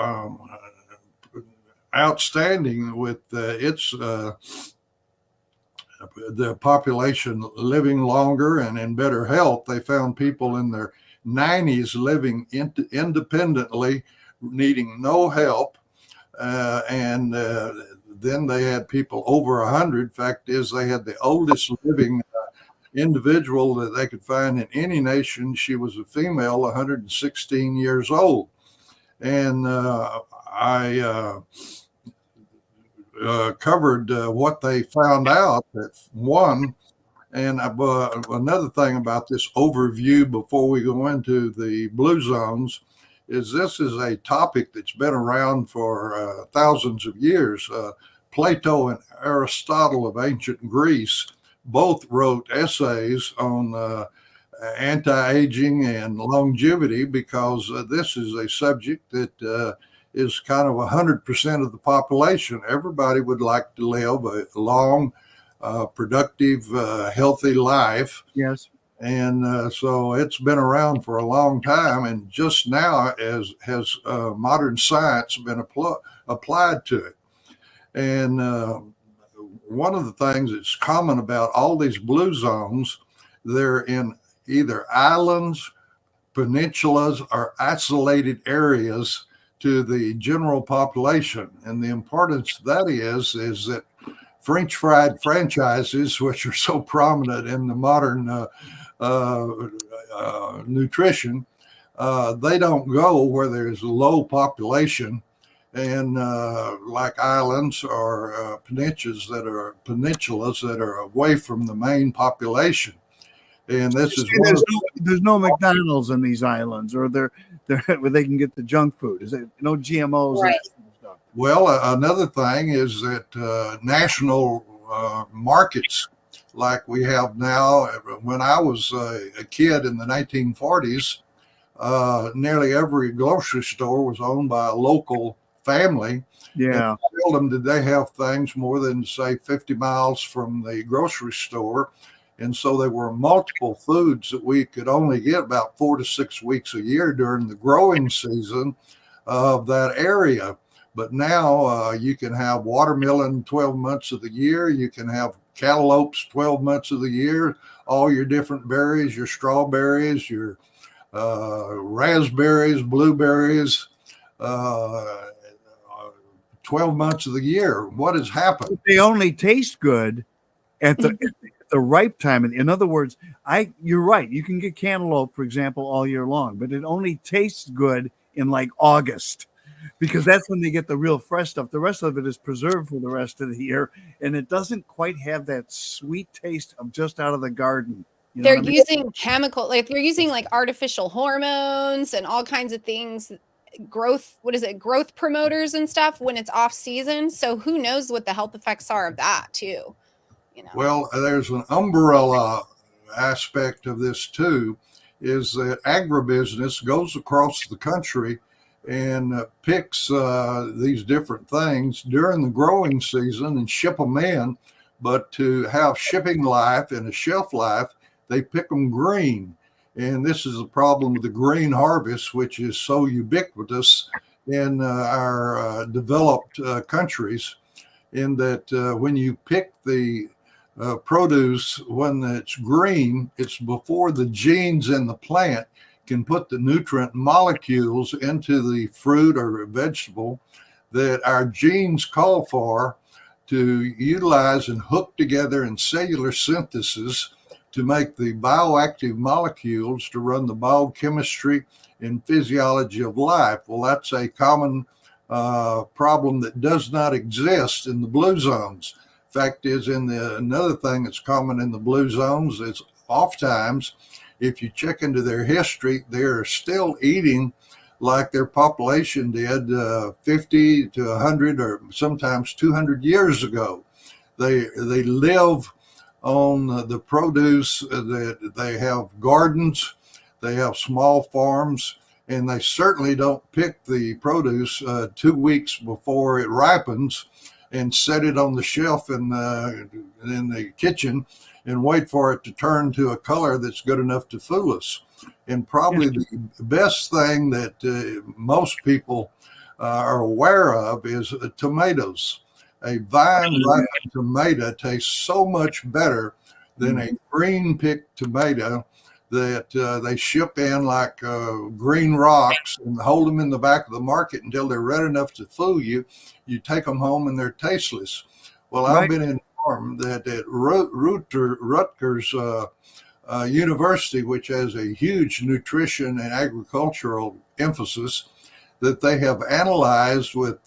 outstanding with its the population living longer and in better health. They found people in their 90s living independently, needing no help, and then they had people over 100. Fact is, they had the oldest living individual that they could find in any nation. She was a female, 116 years old. And I covered what they found out. That one, and another thing about this overview before we go into the blue zones, is this is a topic that's been around for thousands of years. Plato and Aristotle of ancient Greece both wrote essays on anti-aging and longevity, because this is a subject that is kind of 100% of the population. Everybody would like to live a long, productive, healthy life. Yes. And so it's been around for a long time, and just now has modern science been applied to it. And one of the things that's common about all these blue zones, they're in either islands, peninsulas, or isolated areas to the general population. And the importance of that is that French fried franchises, which are so prominent in the modern nutrition, they don't go where there's a low population, and like islands or peninsulas that are away from the main population. And this is there's no McDonald's in these islands, or they're where they can get the junk food. Is there no GMOs? Right. Well, another thing is that national markets like we have now. When I was a kid in the 1940s, nearly every grocery store was owned by a local family, Yeah. And seldom did they have things more than, say, 50 miles from the grocery store. And so there were multiple foods that we could only get about 4 to 6 weeks a year during the growing season of that area. But now you can have watermelon 12 months of the year. You can have cantaloupes 12 months of the year, all your different berries, your strawberries, your raspberries, blueberries, 12 months of the year. What has happened? They only taste good at the ripe time. In other words, you're right. You can get cantaloupe, for example, all year long, but it only tastes good in like August, because that's when they get the real fresh stuff. The rest of it is preserved for the rest of the year, and it doesn't quite have that sweet taste of just out of the garden. You know they're what I mean? using chemical, like they're using like artificial hormones and all kinds of things, growth promoters and stuff when it's off season. So who knows what the health effects are of that too. Well, there's an umbrella aspect of this too, is that agribusiness goes across the country and picks these different things during the growing season and ship them in. But to have shipping life and a shelf life, they pick them green. And this is the problem with the green harvest, which is so ubiquitous in our developed countries, in that when you pick the produce when it's green, it's before the genes in the plant can put the nutrient molecules into the fruit or vegetable that our genes call for to utilize and hook together in cellular synthesis to make the bioactive molecules to run the biochemistry and physiology of life. Well, that's a common problem that does not exist in the blue zones. Fact is, another thing that's common in the blue zones is oftentimes, if you check into their history, they're still eating like their population did 50 to 100 or sometimes 200 years ago. They live on the produce, that they have gardens, they have small farms, and they certainly don't pick the produce 2 weeks before it ripens and set it on the shelf in the kitchen and wait for it to turn to a color that's good enough to fool us. And probably the best thing that most people are aware of is tomatoes. A vine-ripened tomato tastes so much better than a green-picked tomato that they ship in like green rocks and hold them in the back of the market until they're red enough to fool you. You take them home and they're tasteless. Well, I've been informed that at Rutgers University, which has a huge nutrition and agricultural emphasis, that they have analyzed with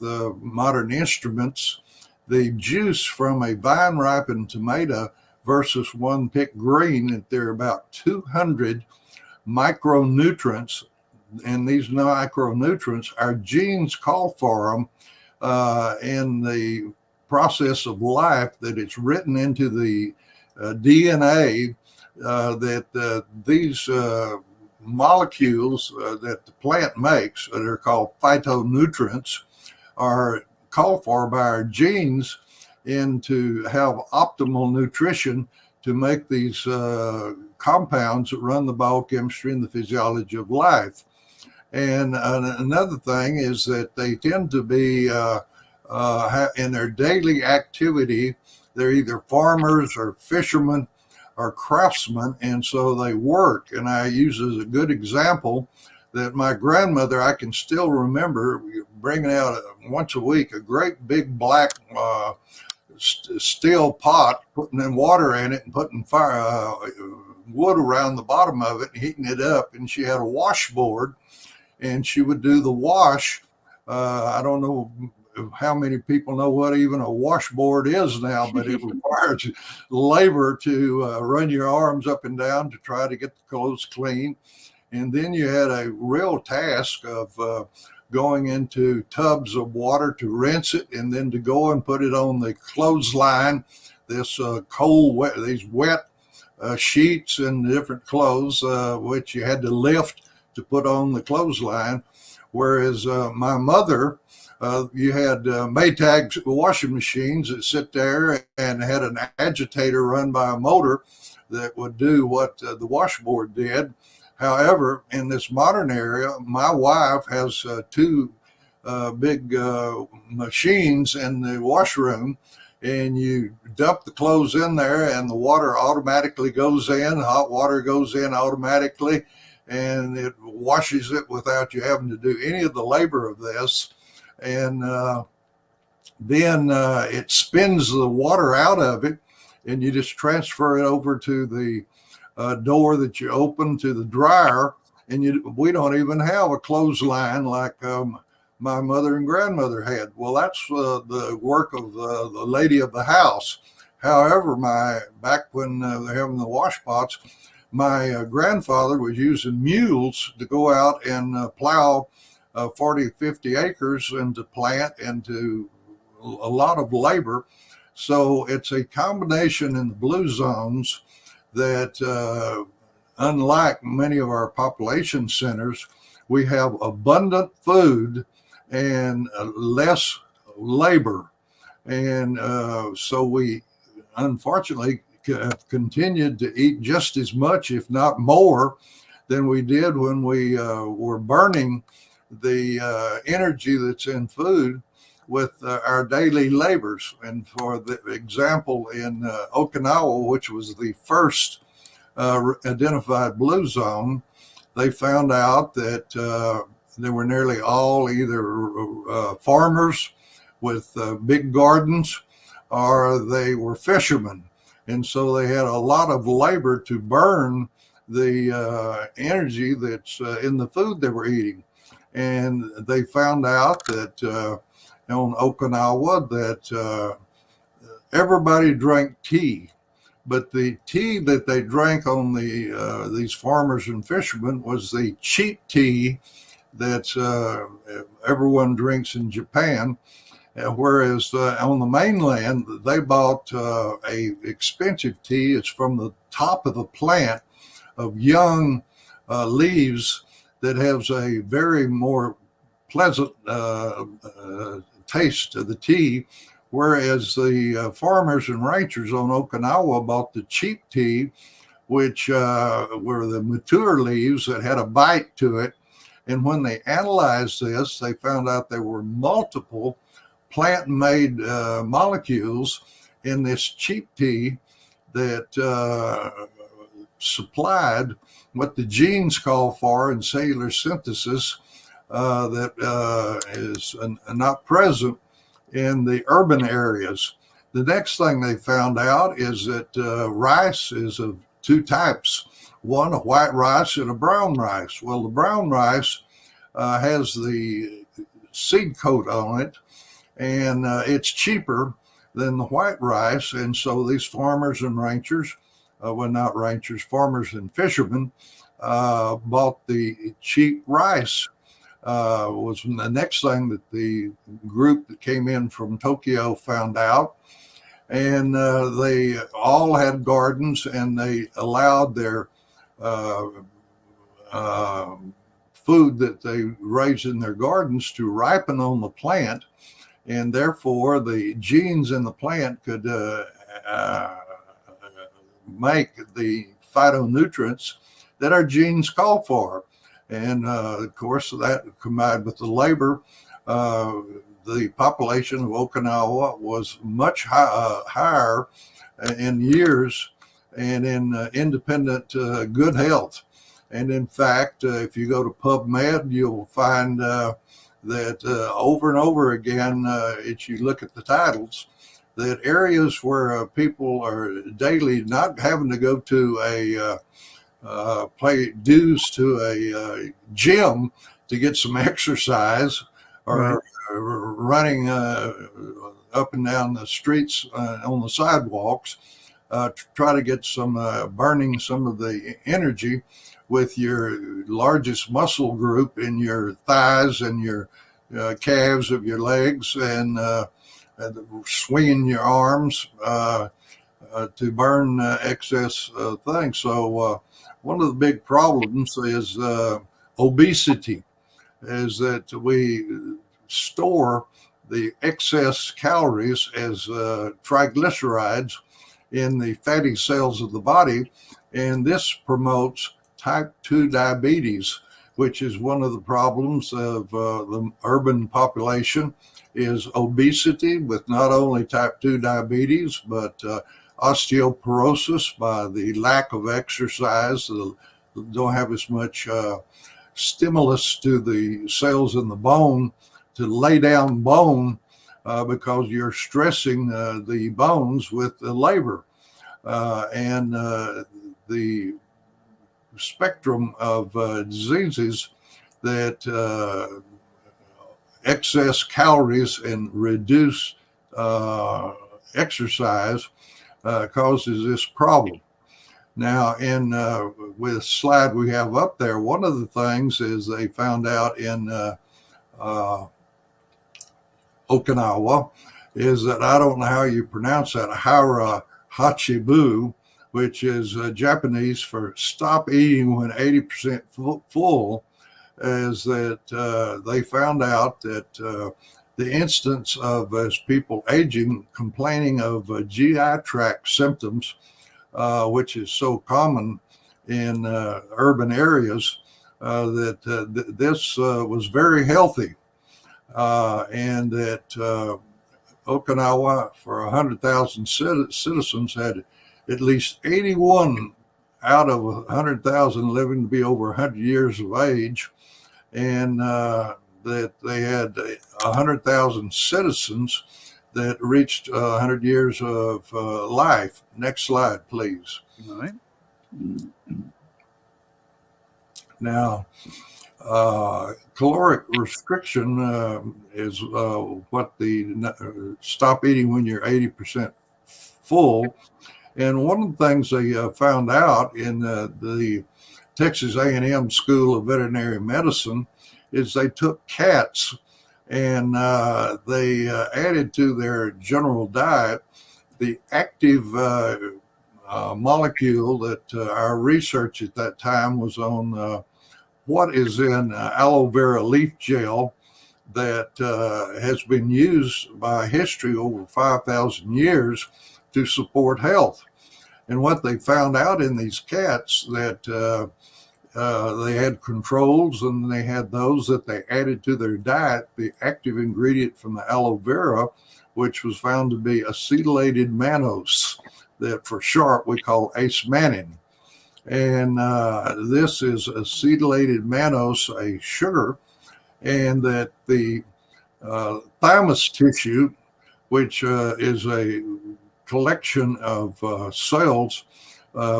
modern instruments the juice from a vine-ripened tomato versus one picked green, that there are about 200 micronutrients, and these micronutrients, our genes call for them in the process of life, that it's written into the DNA that these molecules that the plant makes, that are called phytonutrients, are called for by our genes, and to have optimal nutrition to make these compounds that run the biochemistry and the physiology of life. And another thing is that they tend to be in their daily activity, they're either farmers or fishermen or craftsmen, and so they work. And I use as a good example that my grandmother, I can still remember bringing out once a week a great big black steel pot, putting in water in it and putting fire wood around the bottom of it and heating it up. And she had a washboard, and she would do the wash. I don't know how many people know what even a washboard is now, but it requires labor to run your arms up and down to try to get the clothes clean. And then you had a real task of going into tubs of water to rinse it, and then to go and put it on the clothesline, this these wet sheets and different clothes, which you had to lift to put on the clothesline. Whereas my mother You had Maytag washing machines that sit there and had an agitator run by a motor that would do what the washboard did. However, in this modern area, my wife has two big machines in the washroom, and you dump the clothes in there and the water automatically goes in, hot water goes in automatically, and it washes it without you having to do any of the labor of this. And then it spins the water out of it, and you just transfer it over to the door that you open to the dryer. And we don't even have a clothesline like my mother and grandmother had. Well, that's the work of the lady of the house. However, back when they're having the wash pots, my grandfather was using mules to go out and plow 40, 50 acres and to plant and to a lot of labor. So it's a combination in the blue zones that, unlike many of our population centers, we have abundant food and less labor. And so we unfortunately have continued to eat just as much, if not more, than we did when we were burning the energy that's in food with our daily labors. And for the example, in Okinawa, which was the first identified blue zone, they found out that they were nearly all either farmers with big gardens, or they were fishermen. And so they had a lot of labor to burn the energy that's in the food they were eating. And they found out that on Okinawa that everybody drank tea, but the tea that they drank on these farmers and fishermen was the cheap tea that everyone drinks in Japan. Whereas on the mainland, they bought a expensive tea. It's from the top of the plant of young leaves that has a very more pleasant taste of the tea, whereas the farmers and ranchers on Okinawa bought the cheap tea, which were the mature leaves that had a bite to it. And when they analyzed this, they found out there were multiple plant-made molecules in this cheap tea that supplied what the genes call for in cellular synthesis that is not present in the urban areas. The next thing they found out is that rice is of two types, one a white rice and a brown rice. Well, the brown rice has the seed coat on it, and it's cheaper than the white rice. And so these farmers and ranchers, well, not ranchers, farmers and fishermen, bought the cheap rice. Was the next thing that the group that came in from Tokyo found out. And they all had gardens, and they allowed their food that they raised in their gardens to ripen on the plant. And therefore, the genes in the plant could make the phytonutrients that our genes call for. And of course, that combined with the labor, the population of Okinawa was much higher in years and in independent good health. And in fact, if you go to PubMed, you'll find that over and over again, if you look at the titles, that areas where people are daily not having to go to pay dues to a gym to get some exercise, or running up and down the streets on the sidewalks, try to get some burning some of the energy with your largest muscle group in your thighs and your calves of your legs, and swinging your arms to burn excess things. So one of the big problems is obesity, is that we store the excess calories as triglycerides in the fatty cells of the body. And this promotes type 2 diabetes, which is one of the problems of the urban population, is obesity with not only type 2 diabetes, but osteoporosis by the lack of exercise. Don't have as much stimulus to the cells in the bone to lay down bone because you're stressing the bones with the labor. And the spectrum of diseases that excess calories and reduced exercise causes this problem. Now, with the slide we have up there, one of the things is they found out in Okinawa is that, I don't know how you pronounce that, Hara Hachibu, which is Japanese for stop eating when 80% full, is that they found out that the instance of, as people aging, complaining of GI tract symptoms, which is so common in urban areas, that this was very healthy, and that Okinawa, for 100,000 citizens, had at least 81 out of 100,000 living to be over 100 years of age, and that they had 100,000 citizens that reached 100 years of life. Next slide, please. All right. Now, caloric restriction is what the stop eating when you're 80% full. And one of the things they found out in the Texas A&M School of Veterinary Medicine is they took cats and they added to their general diet the active molecule that our research at that time was on what is in aloe vera leaf gel that has been used by history over 5,000 years to support health. And what they found out in these cats that they had controls and they had those that they added to their diet, the active ingredient from the aloe vera, which was found to be acetylated mannose, that for short we call acemannan. And this is acetylated mannose, a sugar, and that the thymus tissue, which is a collection of cells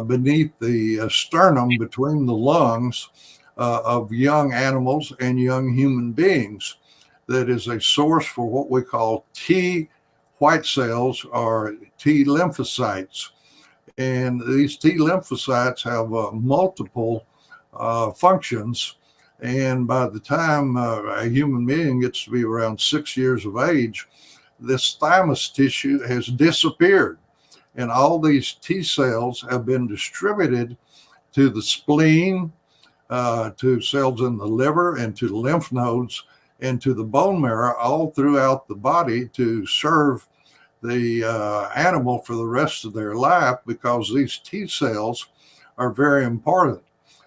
beneath the sternum between the lungs of young animals and young human beings, that is a source for what we call T white cells or T lymphocytes. And these T lymphocytes have multiple functions. And by the time a human being gets to be around 6 years of age, this thymus tissue has disappeared. And all these T cells have been distributed to the spleen, to cells in the liver, and to the lymph nodes, and to the bone marrow, all throughout the body to serve the animal for the rest of their life, because these T cells are very important.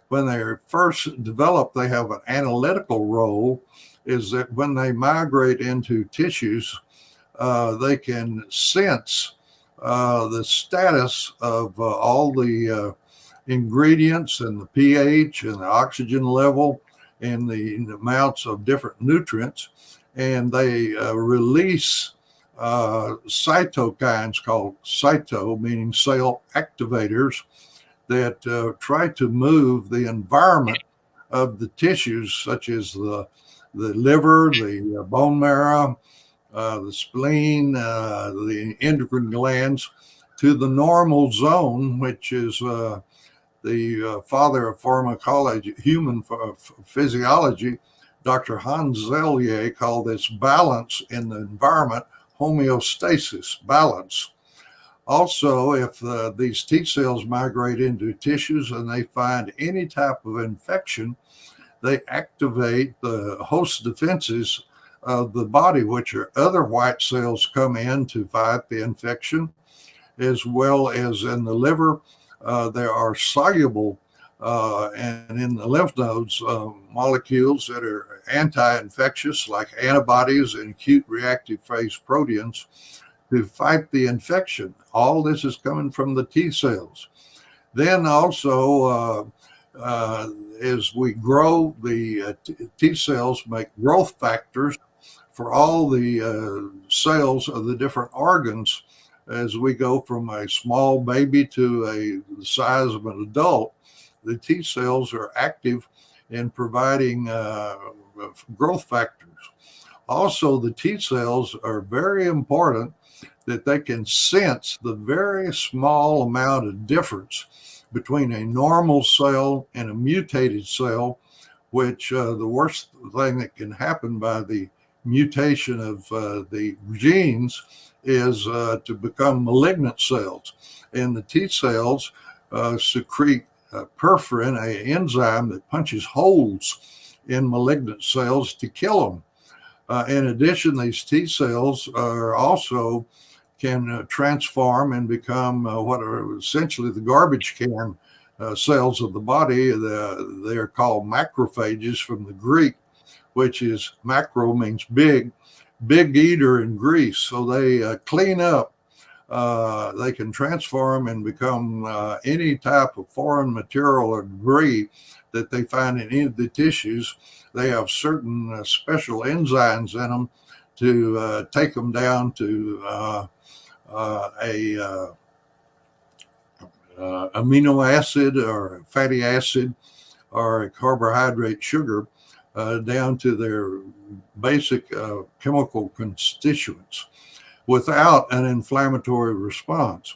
When they're first developed, they have an analytical role, is that when they migrate into tissues, they can sense the status of all the ingredients and the pH and the oxygen level and the amounts of different nutrients. And they release cytokines called cyto, meaning cell activators, that try to move the environment of the tissues, such as the liver, the bone marrow, the spleen, the endocrine glands, to the normal zone, which is the father of pharmacology, human physiology, Dr. Hans Zellier, called this balance in the environment, homeostasis, balance. Also, if these T cells migrate into tissues and they find any type of infection, they activate the host defenses of the body, which are other white cells, come in to fight the infection, as well as in the liver. There are soluble and in the lymph nodes molecules that are anti-infectious, like antibodies and acute reactive phase proteins, to fight the infection. All this is coming from the T cells. Then also, as we grow, the T cells make growth factors for all the cells of the different organs. As we go from a small baby to the size of an adult, the T cells are active in providing growth factors. Also, the T cells are very important that they can sense the very small amount of difference between a normal cell and a mutated cell, which the worst thing that can happen by the mutation of the genes is to become malignant cells. And the T cells secrete perforin, an enzyme that punches holes in malignant cells to kill them. In addition, these T cells are also can transform and become what are essentially the garbage can cells of the body. They're called macrophages from the Greek, which is macro means big eater in grease. So they clean up. They can transform and become any type of foreign material or debris that they find in any of the tissues. They have certain special enzymes in them to take them down to amino acid or fatty acid or a carbohydrate sugar down to their basic chemical constituents without an inflammatory response.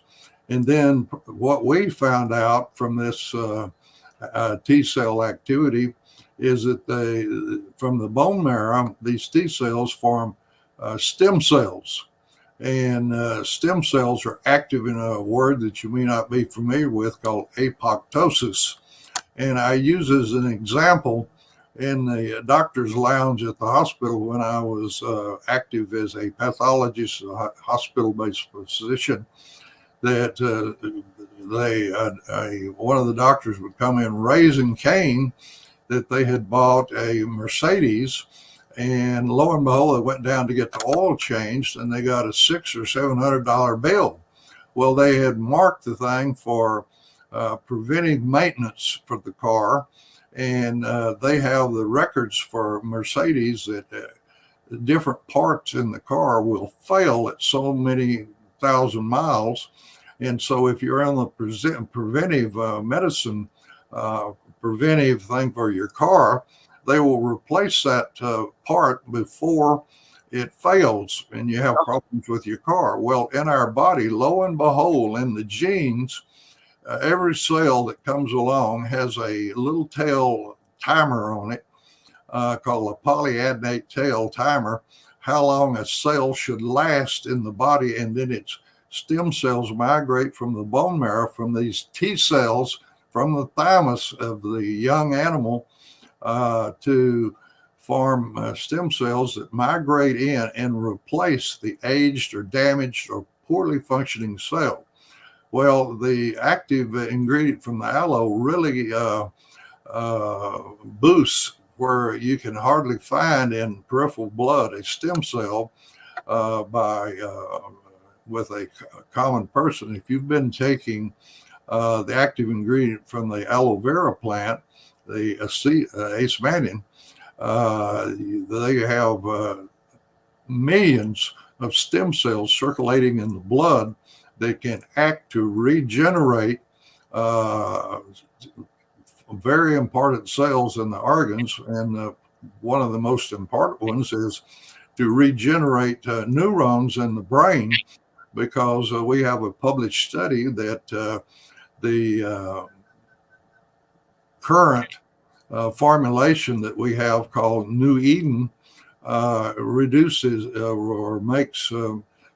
And then what we found out from this T cell activity is that from the bone marrow, these T cells form stem cells. And stem cells are active in a word that you may not be familiar with called apoptosis. And I use as an example in the doctor's lounge at the hospital when I was active as a pathologist, a hospital-based physician, that one of the doctors would come in raising Cain that they had bought a Mercedes. And lo and behold, they went down to get the oil changed, and they got a $600 or $700 bill. Well, they had marked the thing for preventive maintenance for the car, and they have the records for Mercedes that different parts in the car will fail at so many thousand miles. And so, if you're on the preventive medicine, preventive thing for your car, they will replace that part before it fails and you have problems with your car. Well, in our body, lo and behold, in the genes, every cell that comes along has a little tail timer on it called a polyadenate tail timer, how long a cell should last in the body. And then its stem cells migrate from the bone marrow, from these T cells, from the thymus of the young animal, to form stem cells that migrate in and replace the aged or damaged or poorly functioning cell. Well, the active ingredient from the aloe really boosts where you can hardly find in peripheral blood a stem cell with a common person. If you've been taking the active ingredient from the aloe vera plant, the acemannan, they have millions of stem cells circulating in the blood that can act to regenerate very important cells in the organs. And one of the most important ones is to regenerate neurons in the brain, because we have a published study that the current formulation that we have called New Eden reduces or makes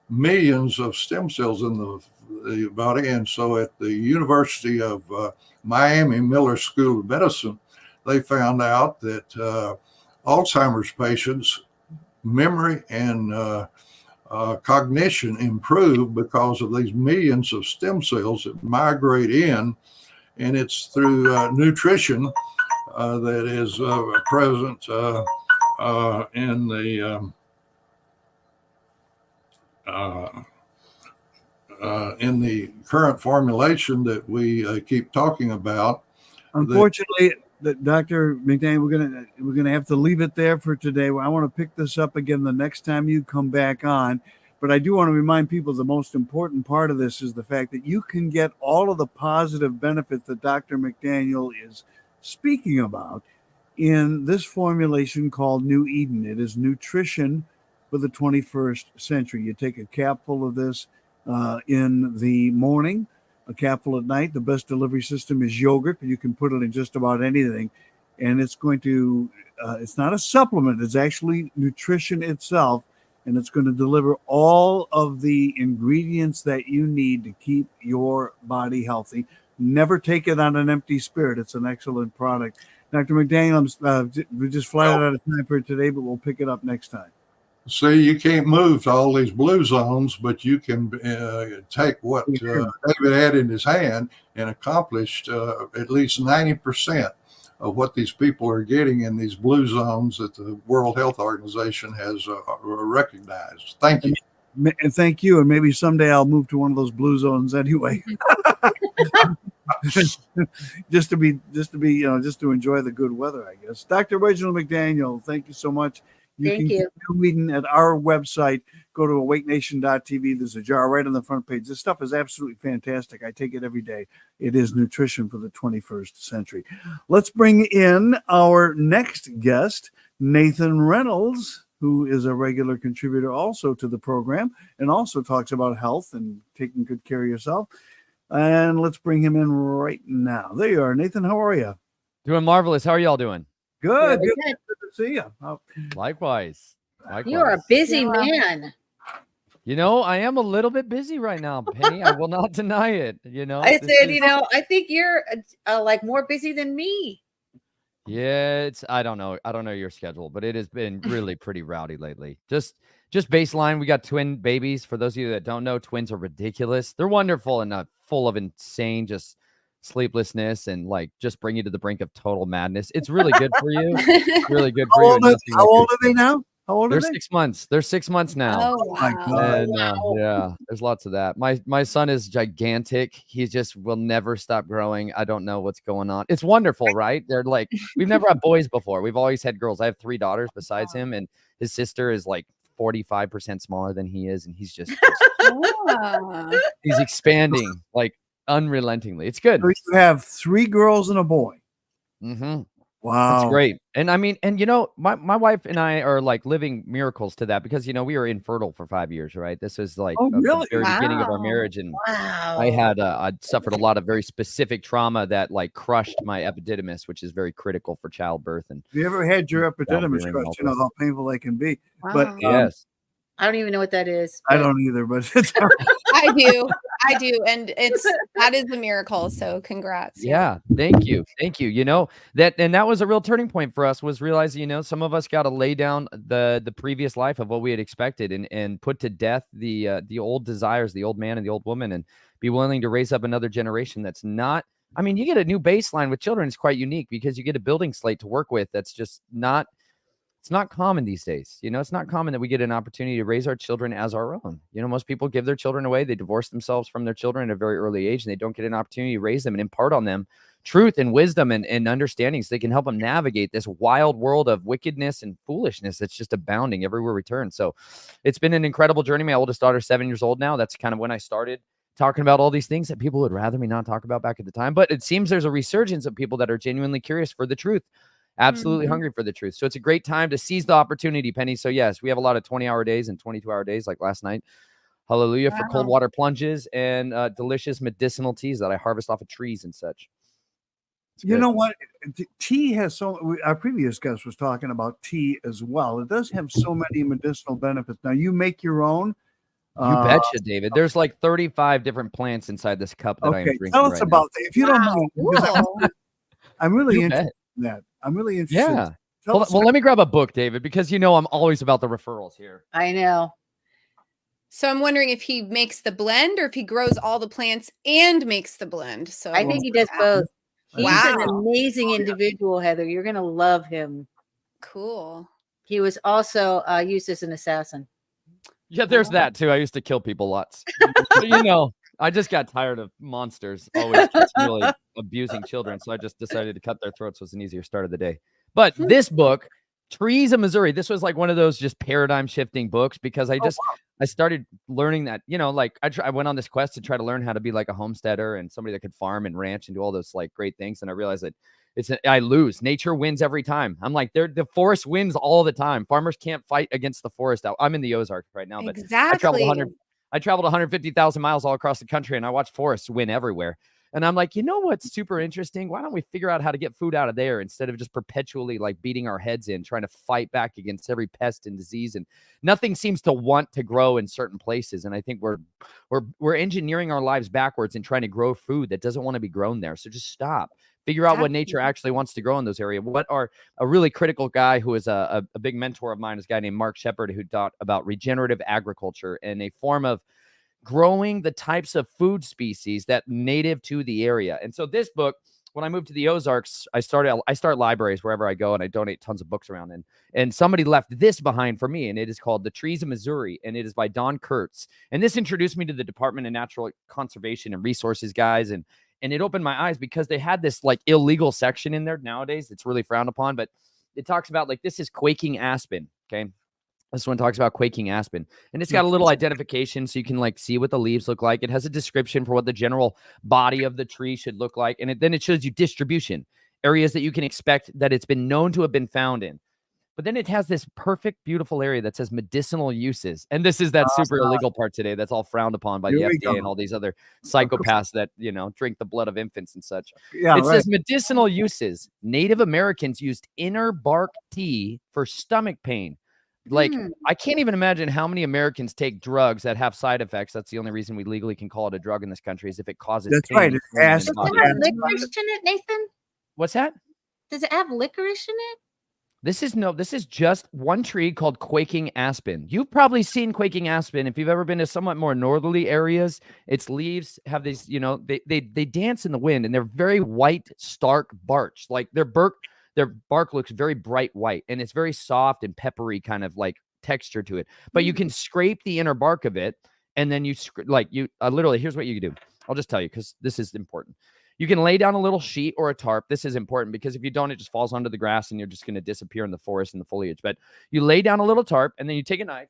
millions of stem cells in the body. And so at the University of Miami Miller School of Medicine, they found out that Alzheimer's patients memory and cognition improve because of these millions of stem cells that migrate in, and it's through nutrition that is present in the current formulation that we keep talking about. Unfortunately, Dr. McDaniel, we're gonna have to leave it there for today. I want to pick this up again the next time you come back on. But I do want to remind people the most important part of this is the fact that you can get all of the positive benefits that Dr. McDaniel is speaking about in this formulation called New Eden. It is nutrition for the 21st century. You take a capful of this in the morning, a capful at night. The best delivery system is yogurt. You can put it in just about anything. And it's going to, it's not a supplement, it's actually nutrition itself. And it's going to deliver all of the ingredients that you need to keep your body healthy. Never take it on an empty spirit. It's an excellent product. Dr. McDaniel, we're just flat out of time for today, but we'll pick it up next time. See, you can't move to all these blue zones, but you can take what David had in his hand and accomplished at least 90% of what these people are getting in these blue zones that the World Health Organization has recognized. Thank you. And thank you. And maybe someday I'll move to one of those blue zones anyway. just to enjoy the good weather, I guess. Dr. Reginald McDaniel, thank you so much. Thank you. New Eden at our website. Go to awakenation.tv. There's a jar right on the front page. This stuff is absolutely fantastic. I take it every day. It is nutrition for the 21st century. Let's bring in our next guest, Nathan Reynolds, who is a regular contributor also to the program and also talks about health and taking good care of yourself. And let's bring him in right now. There you are. Nathan, how are you? Doing marvelous. How are y'all doing? Good. Good to see you. Likewise. You are a busy man. You know, I am a little bit busy right now, Penny. I will not deny it. You know, I said, I think you're like more busy than me. Yeah, I don't know your schedule, but it has been really pretty rowdy lately. Just baseline, we got twin babies. For those of you that don't know, twins are ridiculous. They're wonderful and not full of insane just sleeplessness and like just bring you to the brink of total madness. It's really good for you. Really good for you. How old are they now? How old are They're they? 6 months. They're 6 months now. Oh, wow. And yeah, there's lots of that. My son is gigantic. He just will never stop growing. I don't know what's going on. It's wonderful, right? They're like, we've never had boys before. We've always had girls. I have 3 daughters besides him, and his sister is like 45% smaller than he is, and he's just he's expanding like unrelentingly. It's good. So you have 3 girls and a boy. Mm-hmm. Wow. That's great. And I mean, and you know, my wife and I are like living miracles to that because, you know, we were infertile for 5 years, right? This is like the very beginning of our marriage. And I suffered a lot of very specific trauma that like crushed my epididymis, which is very critical for childbirth. And if you ever had your epididymis crushed, you know how painful they can be. Wow. But yes. I don't even know what that is. I don't either, but it's I do. And that is a miracle. So congrats. Yeah. Thank you. You know, that was a real turning point for us, was realizing, you know, some of us got to lay down the previous life of what we had expected and put to death the old desires, the old man and the old woman, and be willing to raise up another generation that's not, I mean, you get a new baseline with children. It's quite unique because you get a building slate to work with. That's just not, it's not common these days. You know, it's not common that we get an opportunity to raise our children as our own. You know, most people give their children away. They divorce themselves from their children at a very early age, and they don't get an opportunity to raise them and impart on them truth and wisdom and understanding so they can help them navigate this wild world of wickedness and foolishness that's just abounding everywhere we turn. So it's been an incredible journey. My oldest daughter is 7 years old now. That's kind of when I started talking about all these things that people would rather me not talk about back at the time. But it seems there's a resurgence of people that are genuinely curious for the truth. Absolutely hungry for the truth. So it's a great time to seize the opportunity, Penny. So yes, we have a lot of 20-hour days and 22-hour days like last night. Hallelujah. For cold water plunges and delicious medicinal teas that I harvest off of trees and such. You know what? Tea has our previous guest was talking about tea as well. It does have so many medicinal benefits. Now you make your own. You betcha, David. There's like 35 different plants inside this cup that I am drinking. Tell us about that. If you don't mind, I'm really interested in that. I'm really interested. Yeah. Well, let me grab a book, David, because I'm always about the referrals here. I know. So I'm wondering if he makes the blend or if he grows all the plants and makes the blend. So I think he does both. He's Wow. an amazing individual, Heather. You're going to love him. Cool. He was also used as an assassin. Yeah, there's that too. I used to kill people lots. But, I just got tired of monsters always continually abusing children, so I just decided to cut their throats. Was an easier start of the day. But this book, Trees of Missouri, this was like one of those just paradigm shifting books because I started learning that, I went on this quest to try to learn how to be like a homesteader and somebody that could farm and ranch and do all those like great things. And I realized that I lose. Nature wins every time. I'm like, the forest wins all the time. Farmers can't fight against the forest. I'm in the Ozarks right now, but exactly. I traveled 150,000 miles all across the country and I watched forests win everywhere. And I'm like, what's super interesting? Why don't we figure out how to get food out of there instead of just perpetually like beating our heads in, trying to fight back against every pest and disease? And nothing seems to want to grow in certain places. And I think we're engineering our lives backwards and trying to grow food that doesn't want to be grown there. So just stop. Figure out what nature actually wants to grow in those areas. A really critical guy who is a big mentor of mine is a guy named Mark Shepard, who taught about regenerative agriculture and a form of growing the types of food species that native to the area. And so this book, when I moved to the Ozarks, I start libraries wherever I go, and I donate tons of books around. And somebody left this behind for me, and it is called The Trees of Missouri, and it is by Don Kurtz. And this introduced me to the Department of Natural Conservation and Resources guys, and it opened my eyes because they had this like illegal section in there nowadays. It's really frowned upon, but it talks about like, this is quaking aspen. Okay. This one talks about quaking aspen, and it's got a little identification so you can like see what the leaves look like. It has a description for what the general body of the tree should look like. And then it shows you distribution, areas that you can expect that it's been known to have been found in. But then it has this perfect, beautiful area that says medicinal uses. And this is that super illegal part today that's all frowned upon by the FDA and all these other psychopaths that, drink the blood of infants and such. Yeah, it says medicinal uses. Native Americans used inner bark tea for stomach pain. Like, I can't even imagine how many Americans take drugs that have side effects. That's the only reason we legally can call it a drug in this country, is if it causes That's pain. right. Does it have licorice in it, Nathan? What's that? Does it have licorice in it? This is just one tree called quaking aspen. You've probably seen quaking aspen if you've ever been to somewhat more northerly areas. Its leaves have these, they dance in the wind, and they're very white, stark bark. Like their bark looks very bright white, and it's very soft and peppery kind of like texture to it. But you can scrape the inner bark of it, and then literally, here's what you do. I'll just tell you because this is important. You can lay down a little sheet or a tarp. This is important because if you don't, it just falls onto the grass and you're just going to disappear in the forest and the foliage. But you lay down a little tarp, and then you take a knife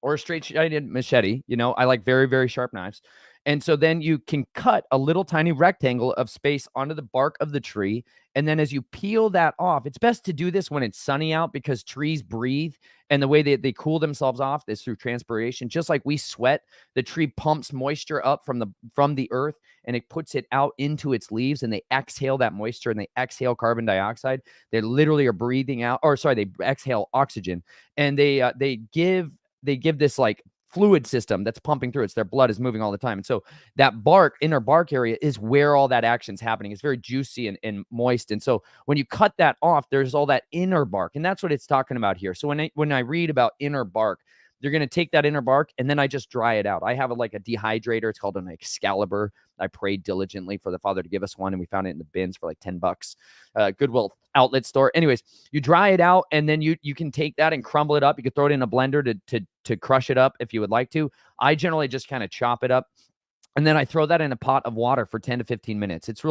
or a straight-sided machete. I like very, very sharp knives. And so then you can cut a little tiny rectangle of space onto the bark of the tree. And then as you peel that off, it's best to do this when it's sunny out because trees breathe. And the way they cool themselves off is through transpiration. Just like we sweat, the tree pumps moisture up from the earth, and it puts it out into its leaves, and they exhale that moisture and they exhale carbon dioxide. They literally are breathing out, they exhale oxygen, and they give this like fluid system that's pumping through it. So their blood is moving all the time. And so that inner bark area is where all that action's happening. It's very juicy and moist. And so when you cut that off, there's all that inner bark. And that's what it's talking about here. So when I read about inner bark, you're going to take that inner bark, and then I just dry it out. I have a dehydrator. It's called an Excalibur. I prayed diligently for the Father to give us one, and we found it in the bins for like $10. Goodwill outlet store. Anyways, you dry it out, and then you can take that and crumble it up. You could throw it in a blender to crush it up if you would like to. I generally just kind of chop it up, and then I throw that in a pot of water for 10 to 15 minutes. It's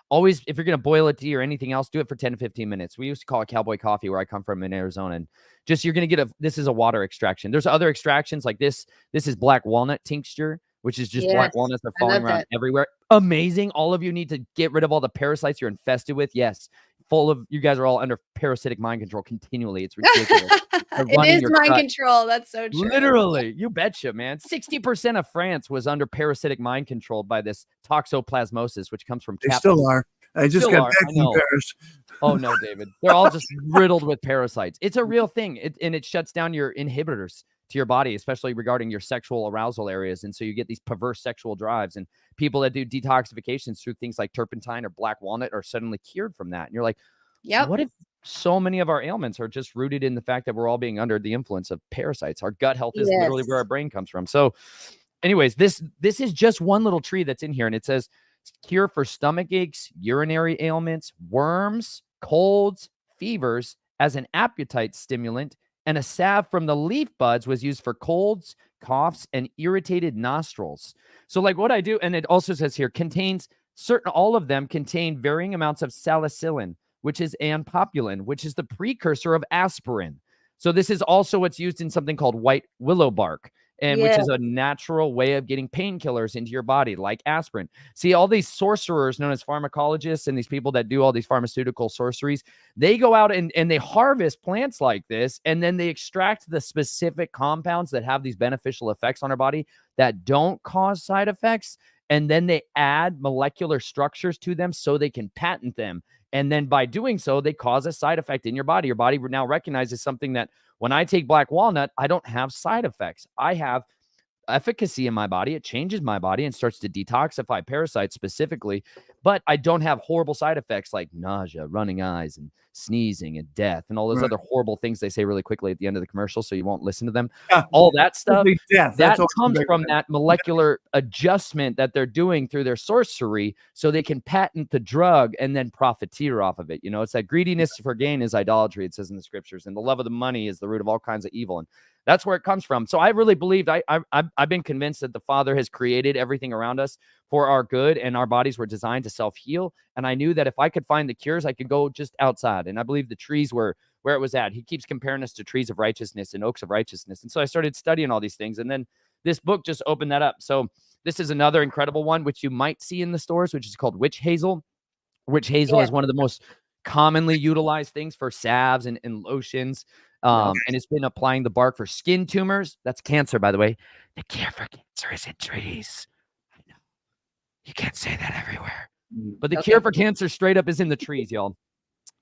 always, if you're going to boil a tea or anything else, do it for 10 to 15 minutes. We used to call it cowboy coffee where I come from in Arizona. And just, you're going to get this is a water extraction. There's other extractions like this. This is black walnut tincture, which is just black walnuts that are falling around everywhere. Amazing. All of you need to get rid of all the parasites you're infested with. Yes. You guys are all under parasitic mind control continually. It's ridiculous. It is mind control. That's so true. Literally. You betcha, man. 60% of France was under parasitic mind control by this toxoplasmosis, which comes from They still are. I just got back from Paris. Oh, no, David. They're all just riddled with parasites. It's a real thing. It shuts down your inhibitors to your body, especially regarding your sexual arousal areas. And so you get these perverse sexual drives, and people that do detoxifications through things like turpentine or black walnut are suddenly cured from that. And you're like, yep. so many of our ailments are just rooted in the fact that we're all being under the influence of parasites. Our gut health is literally where our brain comes from. So anyways, this is just one little tree that's in here, and it says cure for stomach aches, urinary ailments, worms, colds, fevers, as an appetite stimulant, and a salve from the leaf buds was used for colds, coughs, and irritated nostrils. So like what I do, and it also says here, all of them contain varying amounts of salicylin, which is anpopulin, which is the precursor of aspirin. So this is also what's used in something called white willow bark, and which is a natural way of getting painkillers into your body, like aspirin. See, all these sorcerers known as pharmacologists and these people that do all these pharmaceutical sorceries, they go out and they harvest plants like this, and then they extract the specific compounds that have these beneficial effects on our body that don't cause side effects, and then they add molecular structures to them so they can patent them. And then by doing so, they cause a side effect in your body. Your body now recognizes something that when I take black walnut, I don't have side effects. I have efficacy in my body. It changes my body and starts to detoxify parasites specifically, but I don't have horrible side effects like nausea, running eyes, and sneezing, and death, and all those other horrible things they say really quickly at the end of the commercial so you won't listen to them. All that stuff, that comes from that molecular adjustment that they're doing through their sorcery so they can patent the drug and then profiteer off of it. You know, it's that greediness for gain is idolatry, it says in the scriptures, and the love of the money is the root of all kinds of evil. And that's where it comes from. So I really believed, I've been convinced that the Father has created everything around us for our good, and our bodies were designed to self-heal. And I knew that if I could find the cures, I could go just outside. And I believe the trees were where it was at. He keeps comparing us to trees of righteousness and oaks of righteousness. And so I started studying all these things. And then this book just opened that up. So this is another incredible one, which you might see in the stores, which is called witch hazel. Witch hazel is one of the most commonly utilized things for salves and lotions. And it's been applying the bark for skin tumors. That's cancer, by the way. The cure for cancer is in trees. I know. You can't say that everywhere. But the cure for cancer straight up is in the trees, y'all.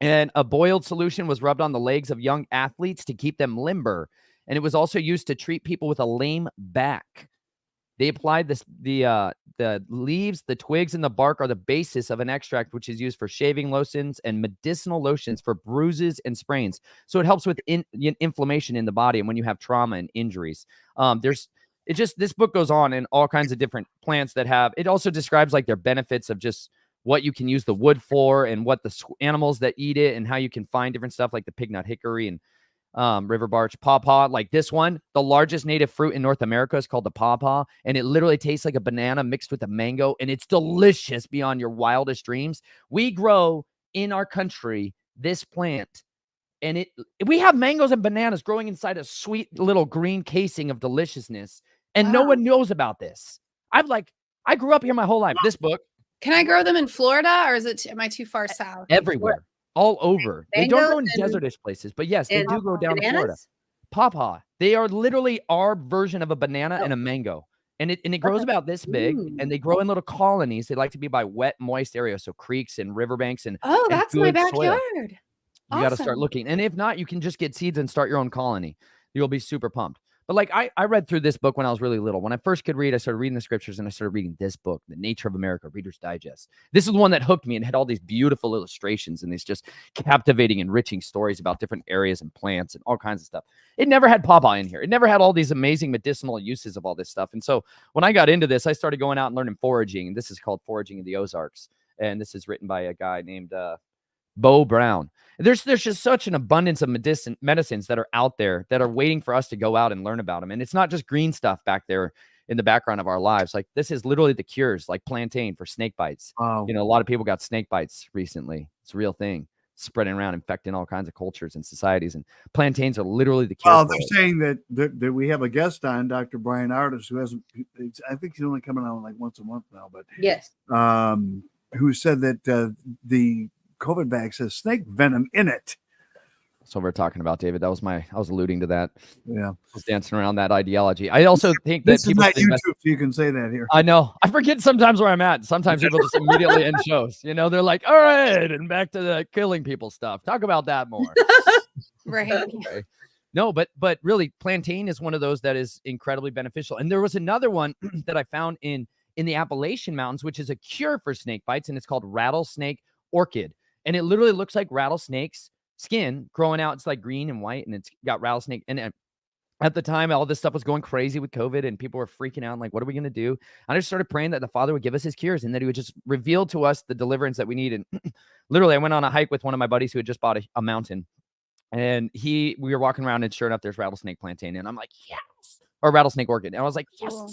And a boiled solution was rubbed on the legs of young athletes to keep them limber. And it was also used to treat people with a lame back. They applied the leaves, the twigs, and the bark are the basis of an extract, which is used for shaving lotions and medicinal lotions for bruises and sprains. So it helps with inflammation in the body and when you have trauma and injuries. This book goes on in all kinds of different plants that have, it also describes like their benefits of just what you can use the wood for and what the animals that eat it and how you can find different stuff like the pignut hickory and river barch, pawpaw. Like this one, the largest native fruit in North America is called the pawpaw, and it literally tastes like a banana mixed with a mango, and it's delicious beyond your wildest dreams. We grow in our country this plant, and we have mangoes and bananas growing inside a sweet little green casing of deliciousness, and no one knows about this. I grew up here my whole life. This book. Can I grow them in Florida, or am I too far south? Everywhere. All over. They don't grow in desertish places, but yes, they do grow down in Florida. Pawpaw. They are literally our version of a banana and a mango. And it grows about this big, and they grow in little colonies. They like to be by wet, moist areas, so creeks and riverbanks. That's my backyard. You got to start looking. And if not, you can just get seeds and start your own colony. You'll be super pumped. But like I read through this book when I was really little. When I first could read, I started reading the scriptures, and I started reading this book, The Nature of America, Reader's Digest. This is the one that hooked me and had all these beautiful illustrations and these just captivating, enriching stories about different areas and plants and all kinds of stuff. It never had pawpaw in here. It never had all these amazing medicinal uses of all this stuff. And so when I got into this, I started going out and learning foraging. And this is called Foraging in the Ozarks. And this is written by a guy named Bo Brown. There's just such an abundance of medicines that are out there that are waiting for us to go out and learn about them. And it's not just green stuff back there in the background of our lives. Like this is literally the cures, like plantain for snake bites. Wow. You know, a lot of people got snake bites recently. It's a real thing, spreading around, infecting all kinds of cultures and societies. And plantains are literally the cure. Well, they're saying that we have a guest on, Dr. Brian Artis, who hasn't. I think he's only coming on like once a month now, but yes, who said that the COVID vax has snake venom in it. That's what we're talking about, David. I was alluding to that. Yeah. I was dancing around that ideology. I also think that this is not YouTube, so you can say that here. I know. I forget sometimes where I'm at. Sometimes people just immediately end shows. You know, they're like, all right, and back to the killing people stuff. Talk about that more. Right. Okay. No, but really, plantain is one of those that is incredibly beneficial. And there was another one that I found in the Appalachian Mountains, which is a cure for snake bites, and it's called rattlesnake orchid. And it literally looks like rattlesnakes skin growing out. It's like green and white, and it's got rattlesnake. And at the time, all this stuff was going crazy with COVID, and people were freaking out. Like, what are we going to do? I just started praying that the Father would give us his cures and that he would just reveal to us the deliverance that we need. And literally, I went on a hike with one of my buddies who had just bought a mountain. And we were walking around, and sure enough, there's rattlesnake plantain. And I'm like, yes. Or rattlesnake orchid. And I was like, yes. Cool.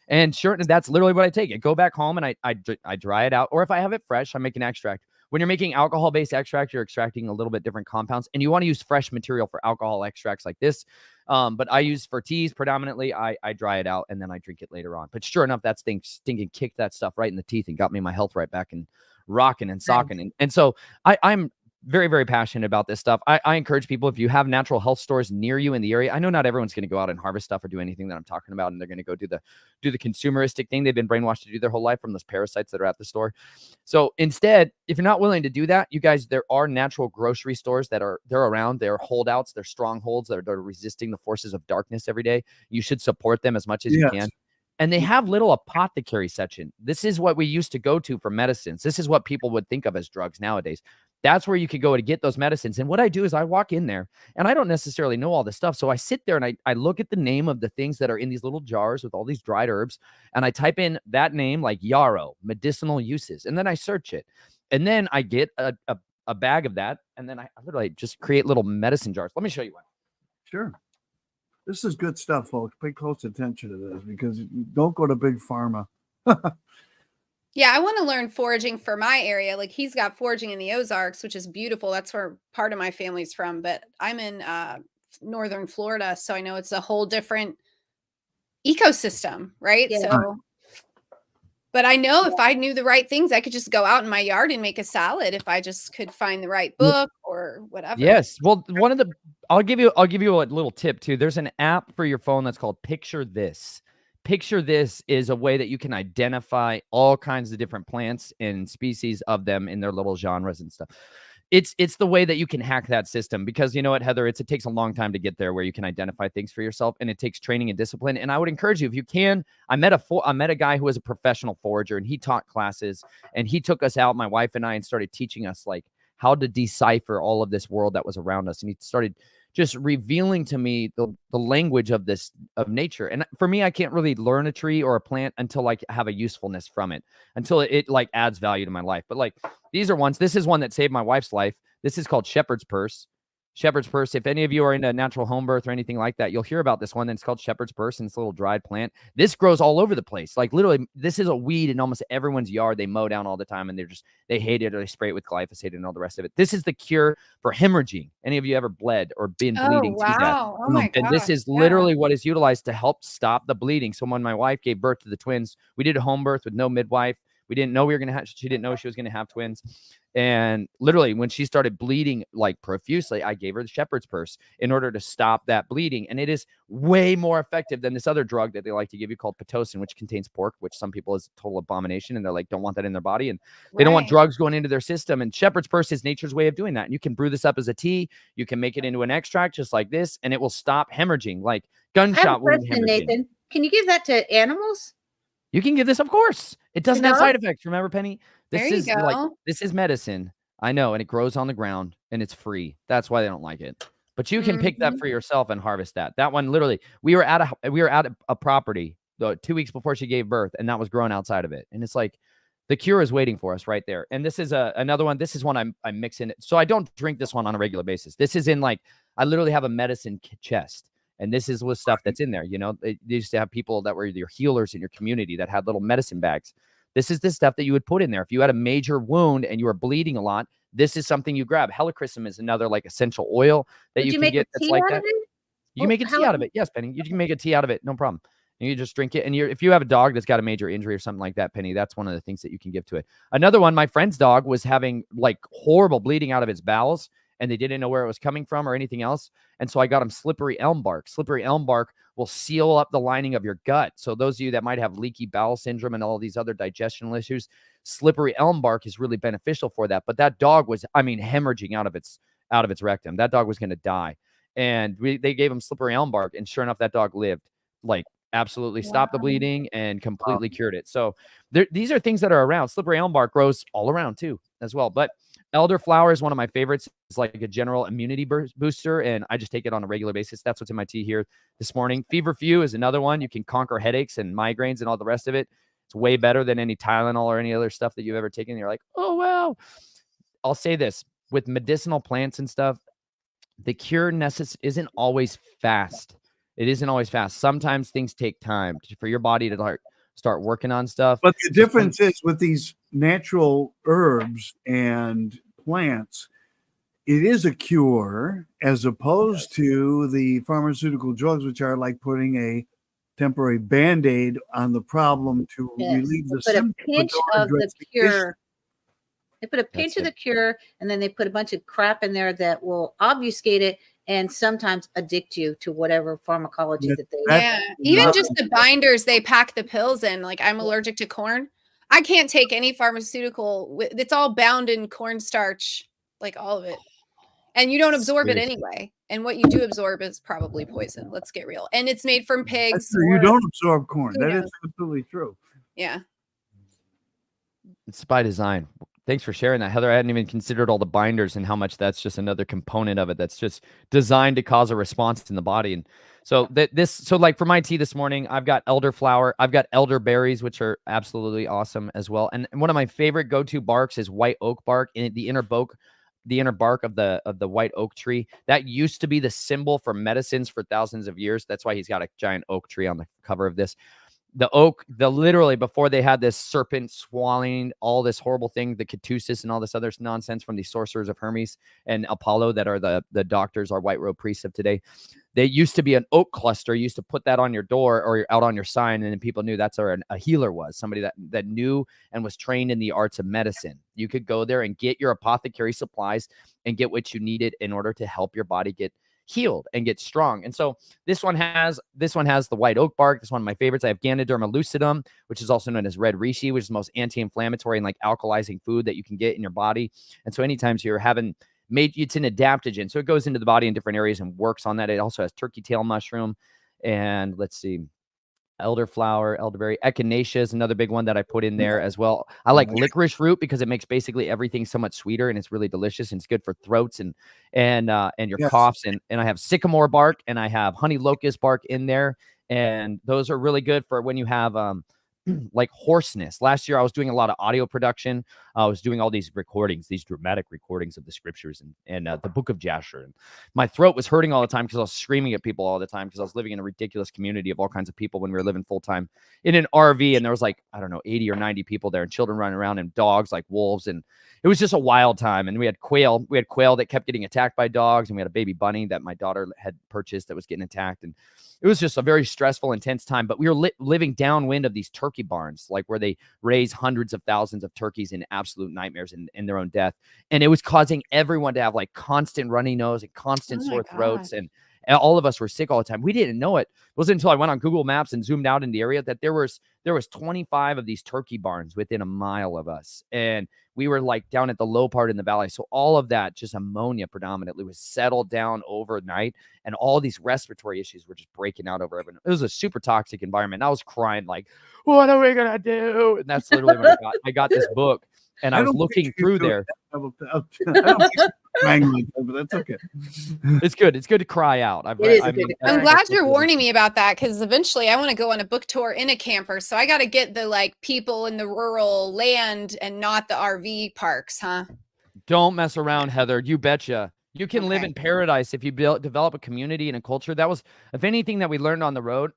And sure, that's literally what I take. I go back home and I dry it out. Or if I have it fresh, I make an extract. When you're making alcohol-based extract, you're extracting a little bit different compounds, and you want to use fresh material for alcohol extracts like this. But I use for teas predominantly. I dry it out and then I drink it later on. But sure enough, that stinking kicked that stuff right in the teeth and got me my health right back and rocking and socking. And so I'm very, very passionate about this stuff. I encourage people, if you have natural health stores near you in the area, I know not everyone's going to go out and harvest stuff or do anything that I'm talking about, and they're going to go do the consumeristic thing they've been brainwashed to do their whole life from those parasites that are at the store. So instead, if you're not willing to do that, you guys, there are natural grocery stores they're around. They're holdouts. They're strongholds. They're resisting the forces of darkness every day. You should support them as much as you can. And they have little apothecary section. This is what we used to go to for medicines. This is what people would think of as drugs nowadays. That's where you could go to get those medicines. And what I do is I walk in there, and I don't necessarily know all this stuff. So I sit there and I look at the name of the things that are in these little jars with all these dried herbs. And I type in that name, like yarrow, medicinal uses. And then I search it. And then I get a bag of that. And then I literally just create little medicine jars. Let me show you one. Sure. This is good stuff, folks. Pay close attention to this, because you don't go to big pharma. Yeah, I want to learn foraging for my area. Like, he's got foraging in the Ozarks, which is beautiful. That's where part of my family's from. But I'm in northern Florida, so I know it's a whole different ecosystem, right? Yeah. So, but I know if I knew the right things, I could just go out in my yard and make a salad if I just could find the right book or whatever. Yes. Well, I'll give you a little tip too. There's an app for your phone that's called Picture This. Picture This is a way that you can identify all kinds of different plants and species of them in their little genres and stuff. It's the way that you can hack that system, because you know what, Heather, it takes a long time to get there where you can identify things for yourself, and it takes training and discipline. And I would encourage you, if you can, I met a guy who was a professional forager, and he taught classes, and he took us out, my wife and I, and started teaching us like how to decipher all of this world that was around us. And he started just revealing to me the language of nature. And for me, I can't really learn a tree or a plant until I have a usefulness from it, until it like adds value to my life. But like, these are ones. This is one that saved my wife's life. This is called shepherd's purse. Shepherd's purse. If any of you are into natural home birth or anything like that, you'll hear about this one. And it's called shepherd's purse, and it's a little dried plant. This grows all over the place. Like, literally, this is a weed in almost everyone's yard. They mow down all the time, and they hate it, or they spray it with glyphosate and all the rest of it. This is the cure for hemorrhaging. Any of you ever bled or been bleeding to death? Oh my And God. this is literally what is utilized to help stop the bleeding. So when my wife gave birth to the twins, we did a home birth with no midwife. We didn't know she didn't know she was going to have twins. And literally, when she started bleeding like profusely, I gave her the shepherd's purse in order to stop that bleeding. And it is way more effective than this other drug that they like to give you called Pitocin, which contains pork, which some people is a total abomination. And they're like, don't want that in their body. And they don't want drugs going into their system. And shepherd's purse is nature's way of doing that. And you can brew this up as a tea. You can make it into an extract just like this, and it will stop hemorrhaging, like gunshot wound hemorrhaging. Nathan, can you give that to animals? You can give this, of course. It doesn't have side effects. Remember, Penny? There you go. This is medicine. I know, and it grows on the ground, and it's free. That's why they don't like it. But you can pick that for yourself and harvest that. That one, literally, we were at a property 2 weeks before she gave birth, and that was grown outside of it. And it's like the cure is waiting for us right there. And this is another one. This is one I'm mixing it. So I don't drink this one on a regular basis. This is in like, I literally have a medicine chest. And this is with stuff that's in there. You know, they used to have people that were your healers in your community that had little medicine bags. This is the stuff that you would put in there. If you had a major wound and you were bleeding a lot, this is something you grab. Helichrysum is another like essential oil that you can get that's like that. You can make a tea out of it. Yes, Penny. You can make a tea out of it. No problem. And you just drink it. And if you have a dog that's got a major injury or something like that, Penny, that's one of the things that you can give to it. Another one, my friend's dog was having like horrible bleeding out of its bowels, and they didn't know where it was coming from or anything else. And so I got him slippery elm bark. Slippery elm bark will seal up the lining of your gut. So those of you that might have leaky bowel syndrome and all these other digestional issues, slippery elm bark is really beneficial for that. But that dog was, hemorrhaging out of its rectum. That dog was going to die. And they gave him slippery elm bark. And sure enough, that dog lived, like absolutely stopped the bleeding and completely cured it. So these are things that are around. Slippery elm bark grows all around too, as well. But Elderflower is one of my favorites. It's like a general immunity booster, and I just take it on a regular basis. That's what's in my tea here this morning. Feverfew is another one. You can conquer headaches and migraines and all the rest of it. It's way better than any Tylenol or any other stuff that you've ever taken. You're like, oh, wow. I'll say this. With medicinal plants and stuff, the cure isn't always fast. It isn't always fast. Sometimes things take time for your body to start working on stuff. But the difference is with these natural herbs and plants, it is a cure as opposed to the pharmaceutical drugs, which are like putting a temporary Band-Aid on the problem to relieve the symptoms. Put a pinch of the cure. They put a pinch of the cure, and then they put a bunch of crap in there that will obfuscate it and sometimes addict you to whatever pharmacology that they even just the binders they pack the pills in. Like, I'm allergic to corn. I can't take any pharmaceutical. It's all bound in cornstarch, like all of it. And you don't absorb it anyway. And what you do absorb is probably poison. Let's get real. And it's made from pigs. You don't absorb corn. That is absolutely true. Yeah. It's by design. Thanks for sharing that, Heather. I hadn't even considered all the binders and how much that's just another component of it that's just designed to cause a response in the body. And so like for my tea this morning, I've got elderflower, I've got elderberries, which are absolutely awesome as well. And one of my favorite go-to barks is white oak bark. In the inner bark of the white oak tree. That used to be the symbol for medicines for thousands of years. That's why he's got a giant oak tree on the cover of this. The oak, literally before they had this serpent swallowing all this horrible thing, the caduceus and all this other nonsense from the sorcerers of Hermes and Apollo that are the doctors, our white robe priests of today. They used to be an oak cluster. You used to put that on your door or out on your sign, and then people knew that's where a healer was, somebody that knew and was trained in the arts of medicine. You could go there and get your apothecary supplies and get what you needed in order to help your body get healed and get strong. And so this one has the white oak bark. This is one of my favorites. I have Ganoderma lucidum, which is also known as red reishi, which is the most anti-inflammatory and like alkalizing food that you can get in your body. And so anytime you're having it's an adaptogen, so it goes into the body in different areas and works on that. It also has turkey tail mushroom, and let's see, elderflower, elderberry, echinacea is another big one that I put in there as well. I like licorice root because it makes basically everything so much sweeter, and it's really delicious, and it's good for throats and your coughs. And I have sycamore bark, and I have honey locust bark in there, and those are really good for when you have like hoarseness. Last year I was doing a lot of audio production. I was doing all these recordings, these dramatic recordings of the scriptures and the book of Jasher. And my throat was hurting all the time because I was screaming at people all the time because I was living in a ridiculous community of all kinds of people when we were living full time in an RV. And there was like, I don't know, 80 or 90 people there and children running around and dogs like wolves. And it was just a wild time. And we had quail. We had quail that kept getting attacked by dogs. And we had a baby bunny that my daughter had purchased that was getting attacked. And it was just a very stressful, intense time. But we were living downwind of these turkey barns, like where they raise hundreds of thousands of turkeys in absolute nightmares in their own death. And it was causing everyone to have like constant runny nose and constant sore throats. And all of us were sick all the time. We didn't know it. It wasn't until I went on Google Maps and zoomed out in the area that there was 25 of these turkey barns within a mile of us. And we were like down at the low part in the valley. So all of that, just ammonia predominantly, was settled down overnight. And all these respiratory issues were just breaking out over everyone. It was a super toxic environment. I was crying like, what are we going to do? And that's literally when I got this book. And I was looking through there. I don't think but that's okay. It's good. It's good to cry out. I'm glad you're warning me about that, because eventually I want to go on a book tour in a camper. So I got to get the like people in the rural land and not the RV parks, huh? Don't mess around, Heather. You betcha. You can live in paradise if you develop a community and a culture. That was, if anything, that we learned on the road.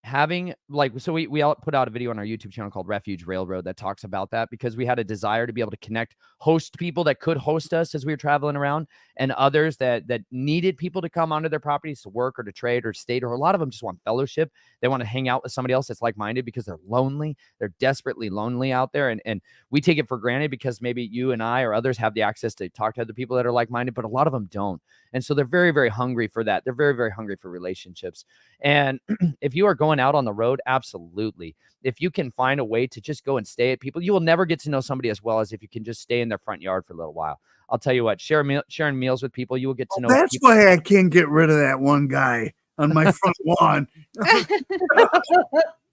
having like, so we all put out a video on our YouTube channel called Refuge Railroad that talks about that, because we had a desire to be able to host people that could host us as we were traveling around, and others that needed people to come onto their properties to work or to trade or state, or a lot of them just want fellowship. They want to hang out with somebody else that's like-minded because they're lonely. They're desperately lonely out there. And we take it for granted because maybe you and I or others have the access to talk to other people that are like-minded, but a lot of them don't. And so they're very, very hungry for that. They're very, very hungry for relationships. And if you are going out on the road, absolutely. If you can find a way to just go and stay at people, you will never get to know somebody as well as if you can just stay in their front yard for a little while. I'll tell you what, sharing meals with people, you will get to know. That's why I can't get rid of that one guy on my front lawn.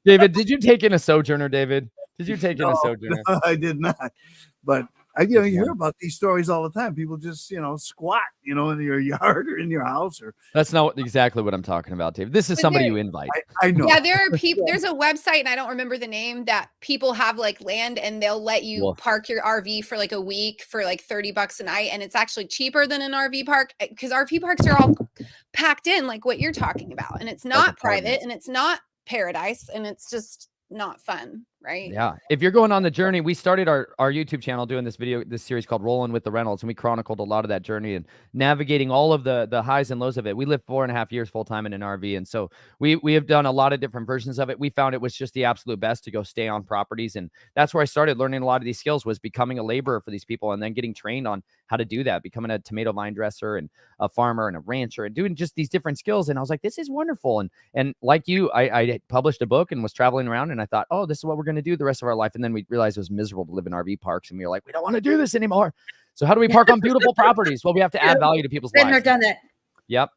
David, did you take in a sojourner, David? Did you take in a sojourner? No, I did not. But You hear about these stories all the time. People just, squat, in your yard or in your house. Or That's not exactly what I'm talking about, Dave. This is somebody you invite. I know. Yeah, there are people. There's a website, and I don't remember the name, that people have like land, and they'll let you park your RV for like a week for like $30 a night, and it's actually cheaper than an RV park, because RV parks are all packed in, like what you're talking about, and it's not private, and it's not paradise, and it's just not fun, right? Yeah. If you're going on the journey, we started our YouTube channel doing this series called Rolling with the Reynolds, and we chronicled a lot of that journey and navigating all of the highs and lows of it. We lived 4.5 years full time in an RV, and so we have done a lot of different versions of it. We found it was just the absolute best to go stay on properties, and that's where I started learning a lot of these skills, was becoming a laborer for these people and then getting trained on how to do that, becoming a tomato vine dresser and a farmer and a rancher and doing just these different skills. And I was like, this is wonderful. And like you, I published a book and was traveling around, and I thought, oh, this is what we're going to do the rest of our life. And then we realized it was miserable to live in RV parks, and we were like, we don't want to do this anymore. So how do we park on beautiful properties? Well, we have to add value to people's lives. Been there, done that. Yep.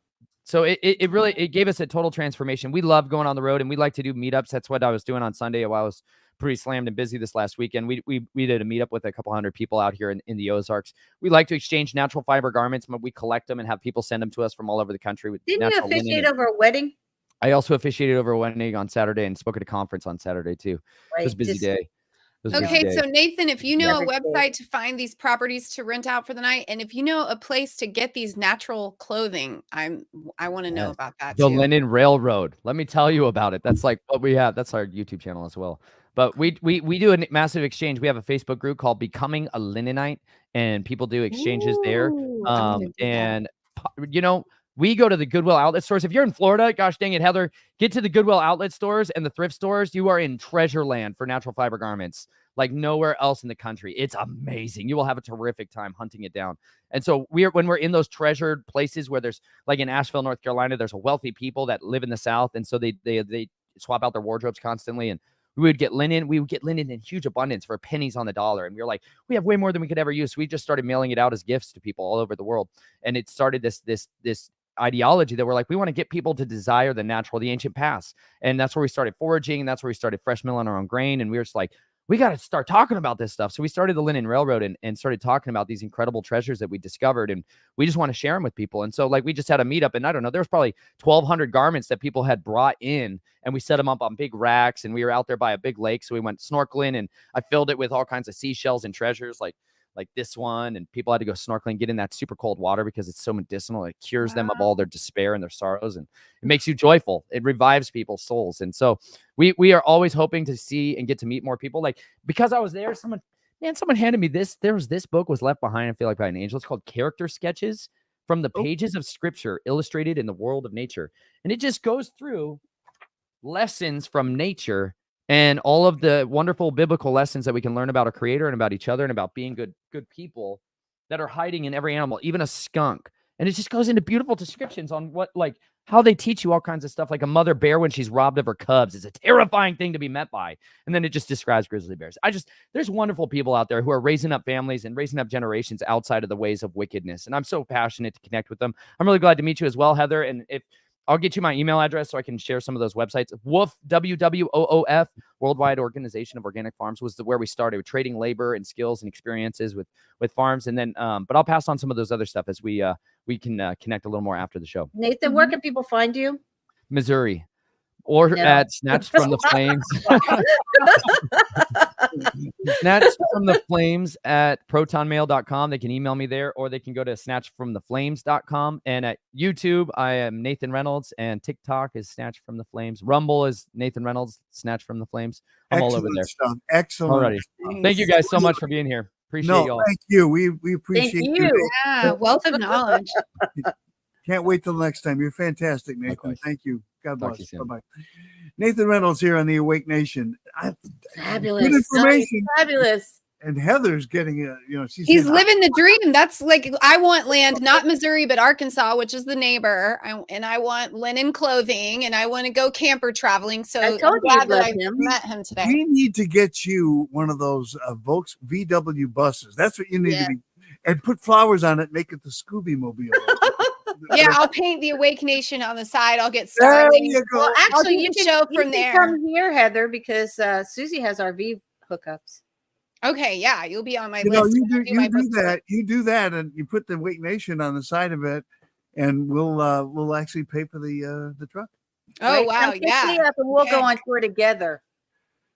So it really gave us a total transformation. We love going on the road, and we like to do meetups. That's what I was doing on Sunday while I was pretty slammed and busy this last weekend. We did a meetup with a couple hundred people out here in the Ozarks. We like to exchange natural fiber garments, but we collect them and have people send them to us from all over the country. Didn't you officiate over a wedding? I also officiated over a wedding on Saturday and spoke at a conference on Saturday too. It was a busy day. Okay, so Nathan, if you know a website to find these properties to rent out for the night, and if you know a place to get these natural clothing, I want to know about that. The Linen Railroad. Let me tell you about it. That's like what we have. That's our YouTube channel as well. But we do a massive exchange. We have a Facebook group called Becoming a Linenite, and people do exchanges there. And we go to the Goodwill outlet stores. If you're in Florida, gosh dang it, Heather, get to the Goodwill outlet stores and the thrift stores. You are in treasure land for natural fiber garments, like nowhere else in the country. It's amazing. You will have a terrific time hunting it down. And so when we're in those treasured places where there's, like in Asheville, North Carolina, there's a wealthy people that live in the South. And so they swap out their wardrobes constantly. And we would get linen. We would get linen in huge abundance for pennies on the dollar. And we were like, we have way more than we could ever use. So we just started mailing it out as gifts to people all over the world. And it started this ideology that we're like, we want to get people to desire the natural, the ancient past. And that's where we started foraging, and that's where we started fresh milling our own grain. And we were just like, we got to start talking about this stuff. So we started the Linen Railroad and started talking about these incredible treasures that we discovered. And we just want to share them with people. And so like, we just had a meetup, and I don't know, there was probably 1,200 garments that people had brought in, and we set them up on big racks, and we were out there by a big lake. So we went snorkeling, and I filled it with all kinds of seashells and treasures like this one, and people had to go snorkeling, get in that super cold water because it's so medicinal. It cures them of all their despair and their sorrows, and it makes you joyful. It revives people's souls. And so we are always hoping to see and get to meet more people. Like, because I was there, someone handed me this. This book was left behind, I feel like, by an angel. It's called Character Sketches from the Pages of Scripture, Illustrated in the World of Nature. And it just goes through lessons from nature and all of the wonderful biblical lessons that we can learn about our creator and about each other and about being good people that are hiding in every animal, even a skunk. And it just goes into beautiful descriptions on how they teach you all kinds of stuff, like a mother bear when she's robbed of her cubs is a terrifying thing to be met by. And then it just describes grizzly bears. There's wonderful people out there who are raising up families and raising up generations outside of the ways of wickedness. And I'm so passionate to connect with them. I'm really glad to meet you as well, Heather. And I'll get you my email address so I can share some of those websites. WWOOF, WWOOF, Worldwide Organization of Organic Farms, was where we started with trading labor and skills and experiences with farms. And then, but I'll pass on some of those other stuff as we can connect a little more after the show. Nathan, where can people find you? Missouri, or at Snatched from the Flames. Snatched from the Flames at protonmail.com. They can email me there, or they can go to snatchedfromtheflames.com. And at YouTube, I am Nathan Reynolds, and TikTok is Snatched from the Flames. Rumble is Nathan Reynolds, Snatched from the Flames. I'm all over there. Stuff. Excellent. Alrighty. Thank you guys so much for being here. Appreciate y'all. Thank you. We appreciate you. Yeah, wealth of knowledge. Can't wait till next time. You're fantastic, Nathan. Likewise. Thank you. God bless. Bye Bye. Nathan Reynolds here on the Awake Nation. Fabulous. Good information. Fabulous. And Heather's getting he's living the dream. That's like, I want land, not Missouri, but Arkansas, which is the neighbor. And I want linen clothing, and I want to go camper traveling. So I told you glad that I him. met him today. We need to get you one of those Volks VW buses. That's what you need to be. And put flowers on it. Make it the Scooby Mobile. Yeah, I'll paint the Awake Nation on the side. I'll get started. There you go. Well, actually, you show can from there. come here, Heather, because Susie has RV hookups. Okay, yeah, you'll be on my You know, list. you when I do my book tour. you do that, and you put the Wake Nation on the side of it, and we'll actually pay for the truck. Oh, Wait, wow, pick yeah. me up and we'll go Okay. on tour together.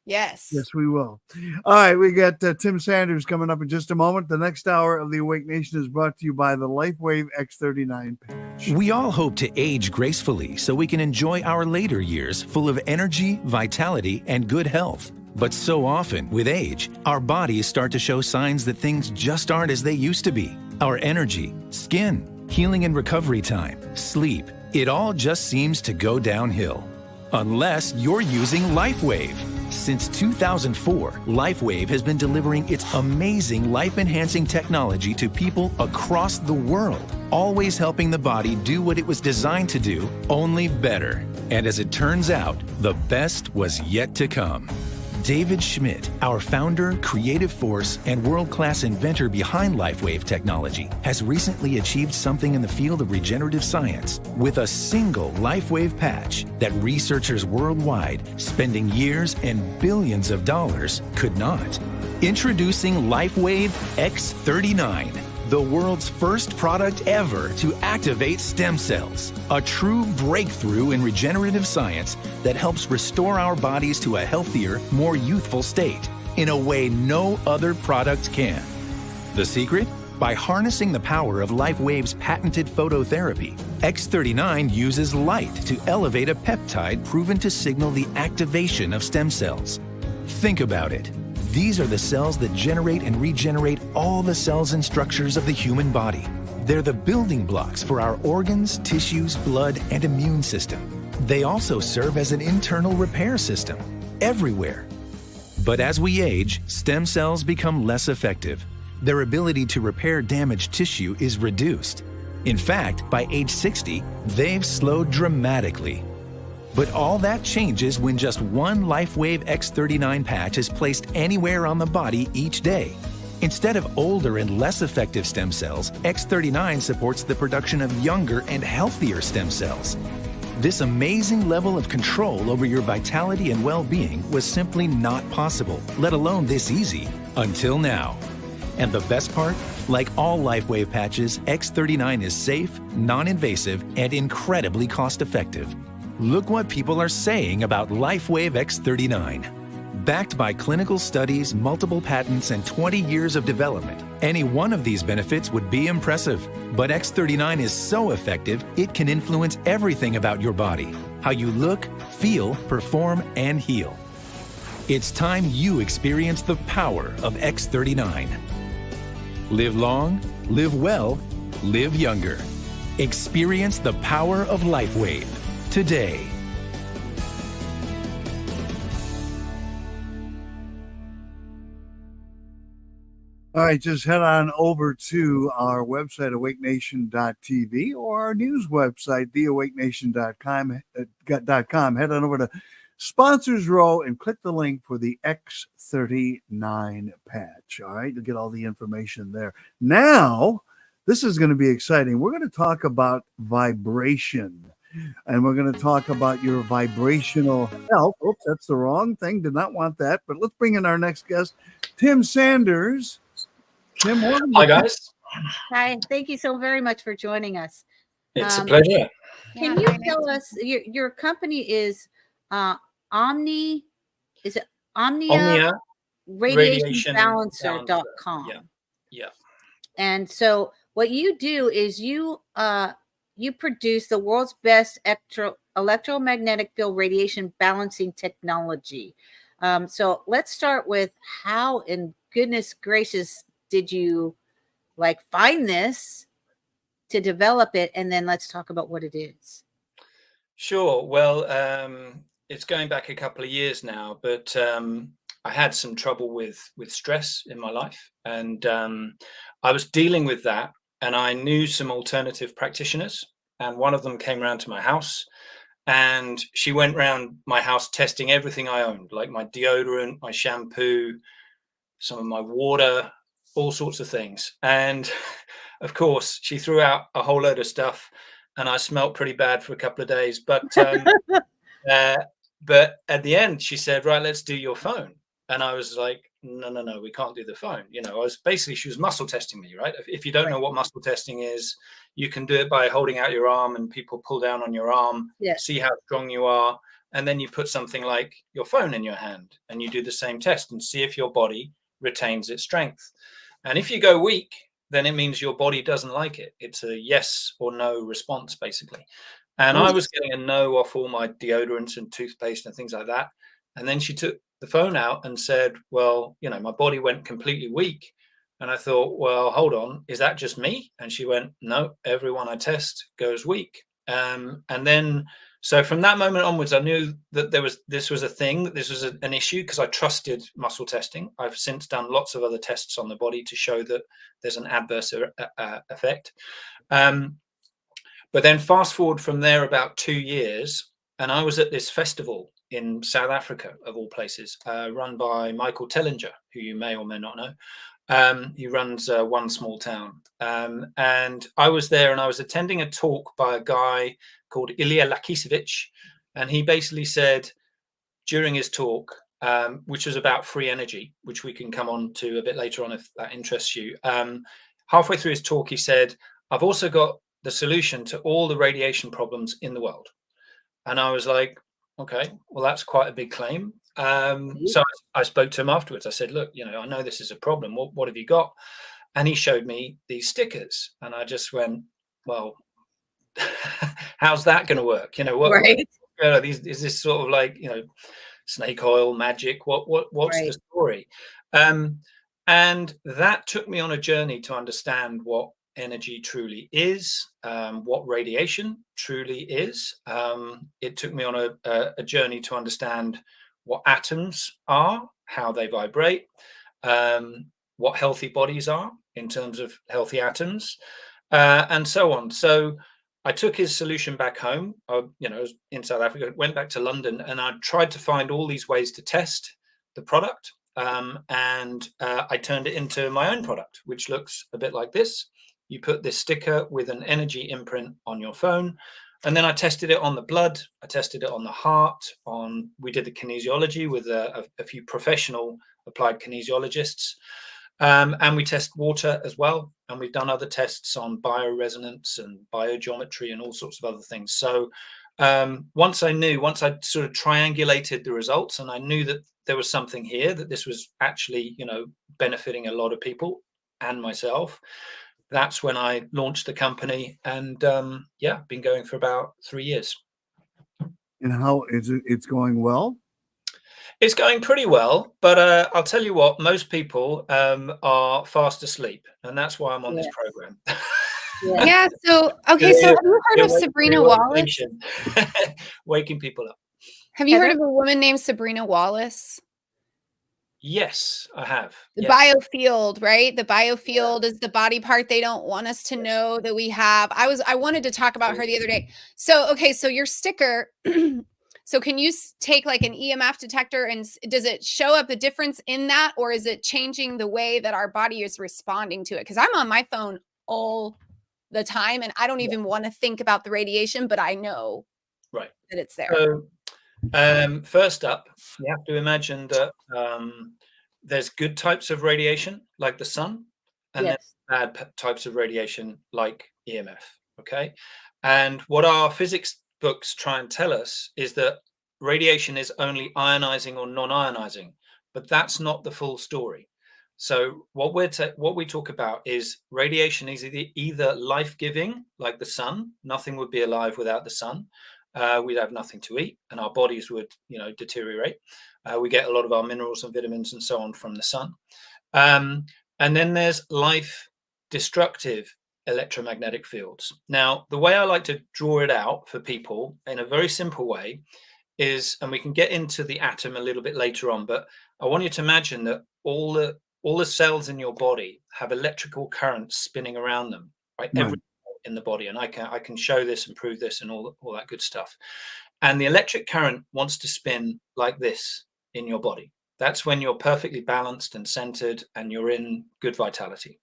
Yes. Yes, we will. All right, we got Tim Sanders coming up in just a moment. The next hour of the Awake Nation is brought to you by the LifeWave X39 patch. We all hope to age gracefully so we can enjoy our later years full of energy, vitality, and good health. But so often, with age, our bodies start to show signs that things just aren't as they used to be. Our energy, skin, healing and recovery time, sleep, it all just seems to go downhill. Unless you're using LifeWave. Since 2004, LifeWave has been delivering its amazing life-enhancing technology to people across the world, always helping the body do what it was designed to do, only better. And as it turns out, the best was yet to come. David Schmidt, our founder, creative force, and world-class inventor behind LifeWave technology, has recently achieved something in the field of regenerative science with a single LifeWave patch that researchers worldwide, spending years and billions of dollars, could not. Introducing LifeWave X39, the world's first product ever to activate stem cells. A true breakthrough in regenerative science that helps restore our bodies to a healthier, more youthful state in a way no other product can. The secret? By harnessing the power of LifeWave's patented phototherapy, X39 uses light to elevate a peptide proven to signal the activation of stem cells. Think about it. These are the cells that generate and regenerate all the cells and structures of the human body. They're the building blocks for our organs, tissues, blood, and immune system. They also serve as an internal repair system everywhere. But as we age, stem cells become less effective. Their ability to repair damaged tissue is reduced. In fact, by age 60, they've slowed dramatically. But all that changes when just one LifeWave X39 patch is placed anywhere on the body each day. Instead of older and less effective stem cells, X39 supports the production of younger and healthier stem cells. This amazing level of control over your vitality and well-being was simply not possible, let alone this easy, until now. And the best part? Like all LifeWave patches, X39 is safe, non-invasive, and incredibly cost-effective. Look what people are saying about LifeWave X39. Backed by clinical studies, multiple patents, and 20 years of development, any one of these benefits would be impressive. But X39 is so effective, it can influence everything about your body, how you look, feel, perform, and heal. It's time you experience the power of X39. Live long, live well, live younger. Experience the power of LifeWave today. All right, just head on over to our website, awakenation.tv, or our news website, theawakenation.com. Head on over to Sponsors Row and click the link for the X39 patch. All right, you'll get all the information there. Now, this is going to be exciting. We're going to talk about vibration, and we're going to talk about your vibrational health. Oops, that's the wrong thing. Did not want that. But let's bring in our next guest, Tim Sanders. Tim, hi guys. Hi, thank you so very much for joining us. It's a pleasure. Can you tell us your company is Omnia radiationbalancer.com. Yeah. And so what you do is you produce the world's best electromagnetic field radiation balancing technology. So let's start with how in goodness gracious did you find this to develop it, and then let's talk about what it is. Sure. Well, it's going back a couple of years now, but I had some trouble with stress in my life, and I was dealing with that, and I knew some alternative practitioners, and one of them came around to my house, and she went around my house testing everything I owned, like my deodorant, my shampoo, some of my water, all sorts of things. And of course, she threw out a whole load of stuff, and I smelled pretty bad for a couple of days. But at the end, she said, right, let's do your phone. And I was like, no, we can't do the phone. You know, she was muscle testing me, right? If you don't know what muscle testing is, you can do it by holding out your arm and people pull down on your arm, see how strong you are. And then you put something like your phone in your hand and you do the same test and see if your body retains its strength. And if you go weak, then it means your body doesn't like it. It's a yes or no response, basically. And I was getting a no off all my deodorants and toothpaste and things like that. And then she took the phone out and said, well, you know, my body went completely weak. And I thought, well, hold on, is that just me? And she went, no, everyone I test goes weak. And then, so from that moment onwards, I knew that this was a thing, that this was an issue, because I trusted muscle testing. I've since done lots of other tests on the body to show that there's an adverse effect. But then fast forward from there about 2 years, and I was at this festival in South Africa, of all places, run by Michael Tellinger, who you may or may not know. He runs One Small Town. And I was there and I was attending a talk by a guy called Ilya Lakisevich. And he basically said during his talk, which was about free energy, which we can come on to a bit later on if that interests you. Halfway through his talk, he said, I've also got the solution to all the radiation problems in the world. And I was like, okay, well, that's quite a big claim. So I spoke to him afterwards. I said, look, you know, I know this is a problem. What have you got? And he showed me these stickers. And I just went, well, how's that going to work? You know, is this sort of like, you know, snake oil magic? What's the story? And that took me on a journey to understand what energy truly is, what radiation truly is. It took me on a journey to understand what atoms are, how they vibrate, what healthy bodies are in terms of healthy atoms, and so on. So I took his solution back home. I was in South Africa, went back to London, and I tried to find all these ways to test the product. And I turned it into my own product, which looks a bit like this. You put this sticker with an energy imprint on your phone. And then I tested it on the blood. I tested it on the heart. We did the kinesiology with a few professional applied kinesiologists. And we test water as well. And we've done other tests on bioresonance and biogeometry and all sorts of other things. So once I sort of triangulated the results and I knew that there was something here, that this was actually, you know, benefiting a lot of people and myself, that's when I launched the company, and been going for about 3 years. And how is it? It's going well? It's going pretty well, but I'll tell you what, most people are fast asleep, and that's why I'm on this program. Yeah. So, okay. So have you heard of Sabrina Wallace? Waking people up. Have you heard of a woman named Sabrina Wallace? Yes, I have. The biofield, right? The biofield is the body part they don't want us to know that we have. I wanted to talk about her the other day. So, okay, so your sticker, so can you take like an EMF detector and does it show up the difference in that, or is it changing the way that our body is responding to it? Because I'm on my phone all the time and I don't even want to think about the radiation, but I know that it's there. So, first up, you have to imagine that there's good types of radiation like the sun, and then bad types of radiation like EMF. Okay, and what our physics books try and tell us is that radiation is only ionizing or non-ionizing, but that's not the full story. So what we talk about is radiation is either life-giving like the sun. Nothing would be alive without the sun. We'd have nothing to eat and our bodies would, you know, deteriorate. We get a lot of our minerals and vitamins and so on from the sun. And then there's life destructive electromagnetic fields. Now, the way I like to draw it out for people in a very simple way is, and we can get into the atom a little bit later on, but I want you to imagine that all the cells in your body have electrical currents spinning around them, right? Every in the body, and I can show this and prove this and all that good stuff. And the electric current wants to spin like this in your body. That's when you're perfectly balanced and centered and you're in good vitality.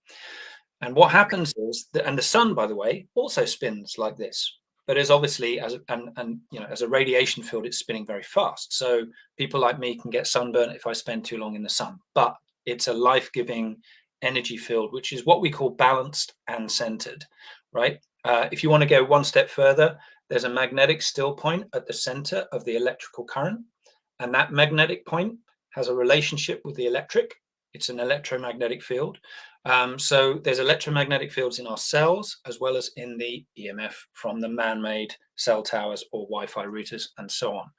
And what happens is that, and the sun, by the way, also spins like this. but as obviously as as a radiation field, it's spinning very fast. So people like me can get sunburnt if I spend too long in the sun, but it's a life-giving energy field, which is what we call balanced and centered, right? If you want to go one step further, there's a magnetic still point at the center of the electrical current, and that magnetic point has a relationship with the electric. It's an electromagnetic field. So there's electromagnetic fields in our cells as well as in the EMF from the man-made cell towers or Wi-Fi routers and so on.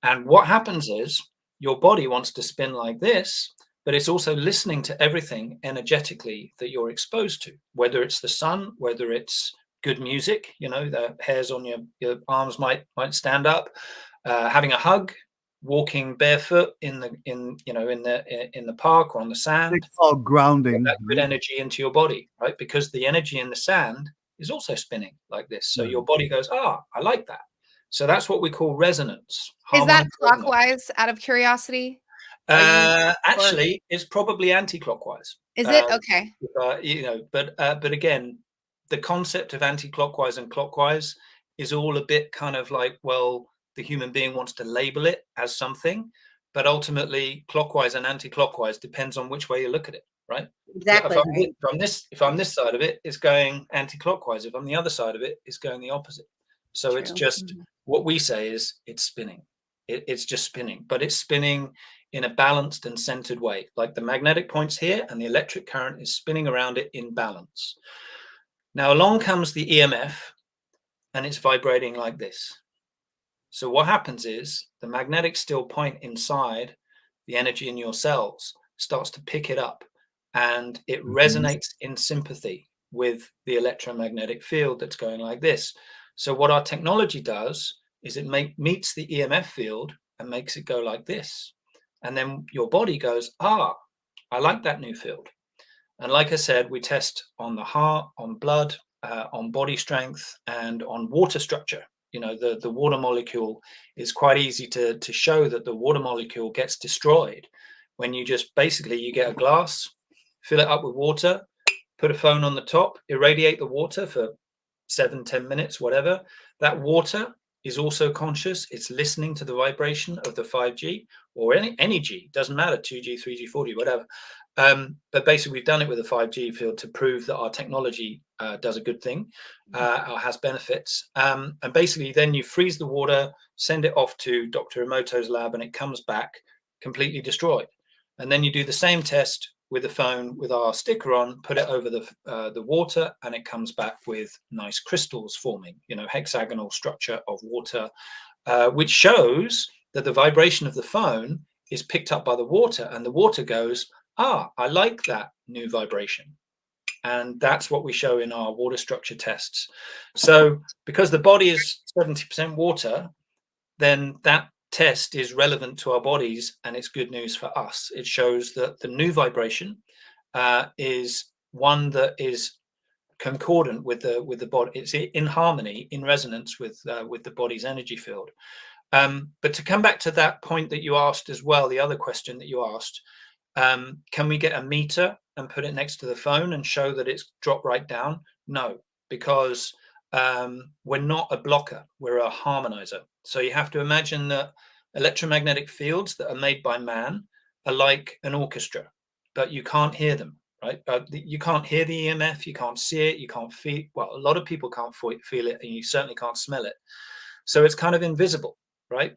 And what happens is your body wants to spin like this, but it's also listening to everything energetically that you're exposed to, whether it's the sun, whether it's good music, the hairs on your arms might stand up, having a hug, walking barefoot in the park or on the sand. It's called grounding. That good energy into your body, right? Because the energy in the sand is also spinning like this. So your body goes, I like that. So that's what we call resonance. Is that clockwise, out of curiosity? Actually, it's probably anti-clockwise. Is it? Okay. But again, the concept of anti-clockwise and clockwise is all a bit kind of like, well, the human being wants to label it as something, but ultimately clockwise and anti-clockwise depends on which way you look at it, right? Exactly. If I'm this side of it, it's going anti-clockwise. If I'm the other side of it, it's going the opposite. So it's just what we say is it's spinning. It's just spinning, but it's spinning in a balanced and centered way. Like the magnetic point's here and the electric current is spinning around it in balance. Now along comes the EMF and it's vibrating like this. So what happens is the magnetic still point inside the energy in your cells starts to pick it up and it resonates in sympathy with the electromagnetic field that's going like this. So what our technology does is it meets the EMF field and makes it go like this. And then your body goes, I like that new field. And like I said, we test on the heart, on blood, on body strength, and on water structure. The water molecule is quite easy to show that the water molecule gets destroyed when you just basically you get a glass, fill it up with water, put a phone on the top, irradiate the water for 7-10 minutes, whatever. That water is also conscious. It's listening to the vibration of the 5G or any G, doesn't matter, 2G, 3G, 4G, whatever. But basically, we've done it with a 5G field to prove that our technology does a good thing, or has benefits. And basically, then you freeze the water, send it off to Dr. Emoto's lab, and it comes back completely destroyed. And then you do the same test with the phone with our sticker on, put it over the water, and it comes back with nice crystals forming, hexagonal structure of water, which shows that the vibration of the phone is picked up by the water, and the water goes, I like that new vibration. And that's what we show in our water structure tests. So because the body is 70% water, then that test is relevant to our bodies and it's good news for us. It shows that the new vibration is one that is concordant with the body. It's in harmony, in resonance with the body's energy field. But to come back to that point that you asked as well, the other question that you asked, can we get a meter and put it next to the phone and show that it's dropped right down? No, because we're not a blocker, we're a harmonizer. So you have to imagine that electromagnetic fields that are made by man are like an orchestra, but you can't hear them, right? You can't hear the EMF, you can't see it, you can't feel, well, a lot of people can't feel it, and you certainly can't smell it. So it's kind of invisible, right?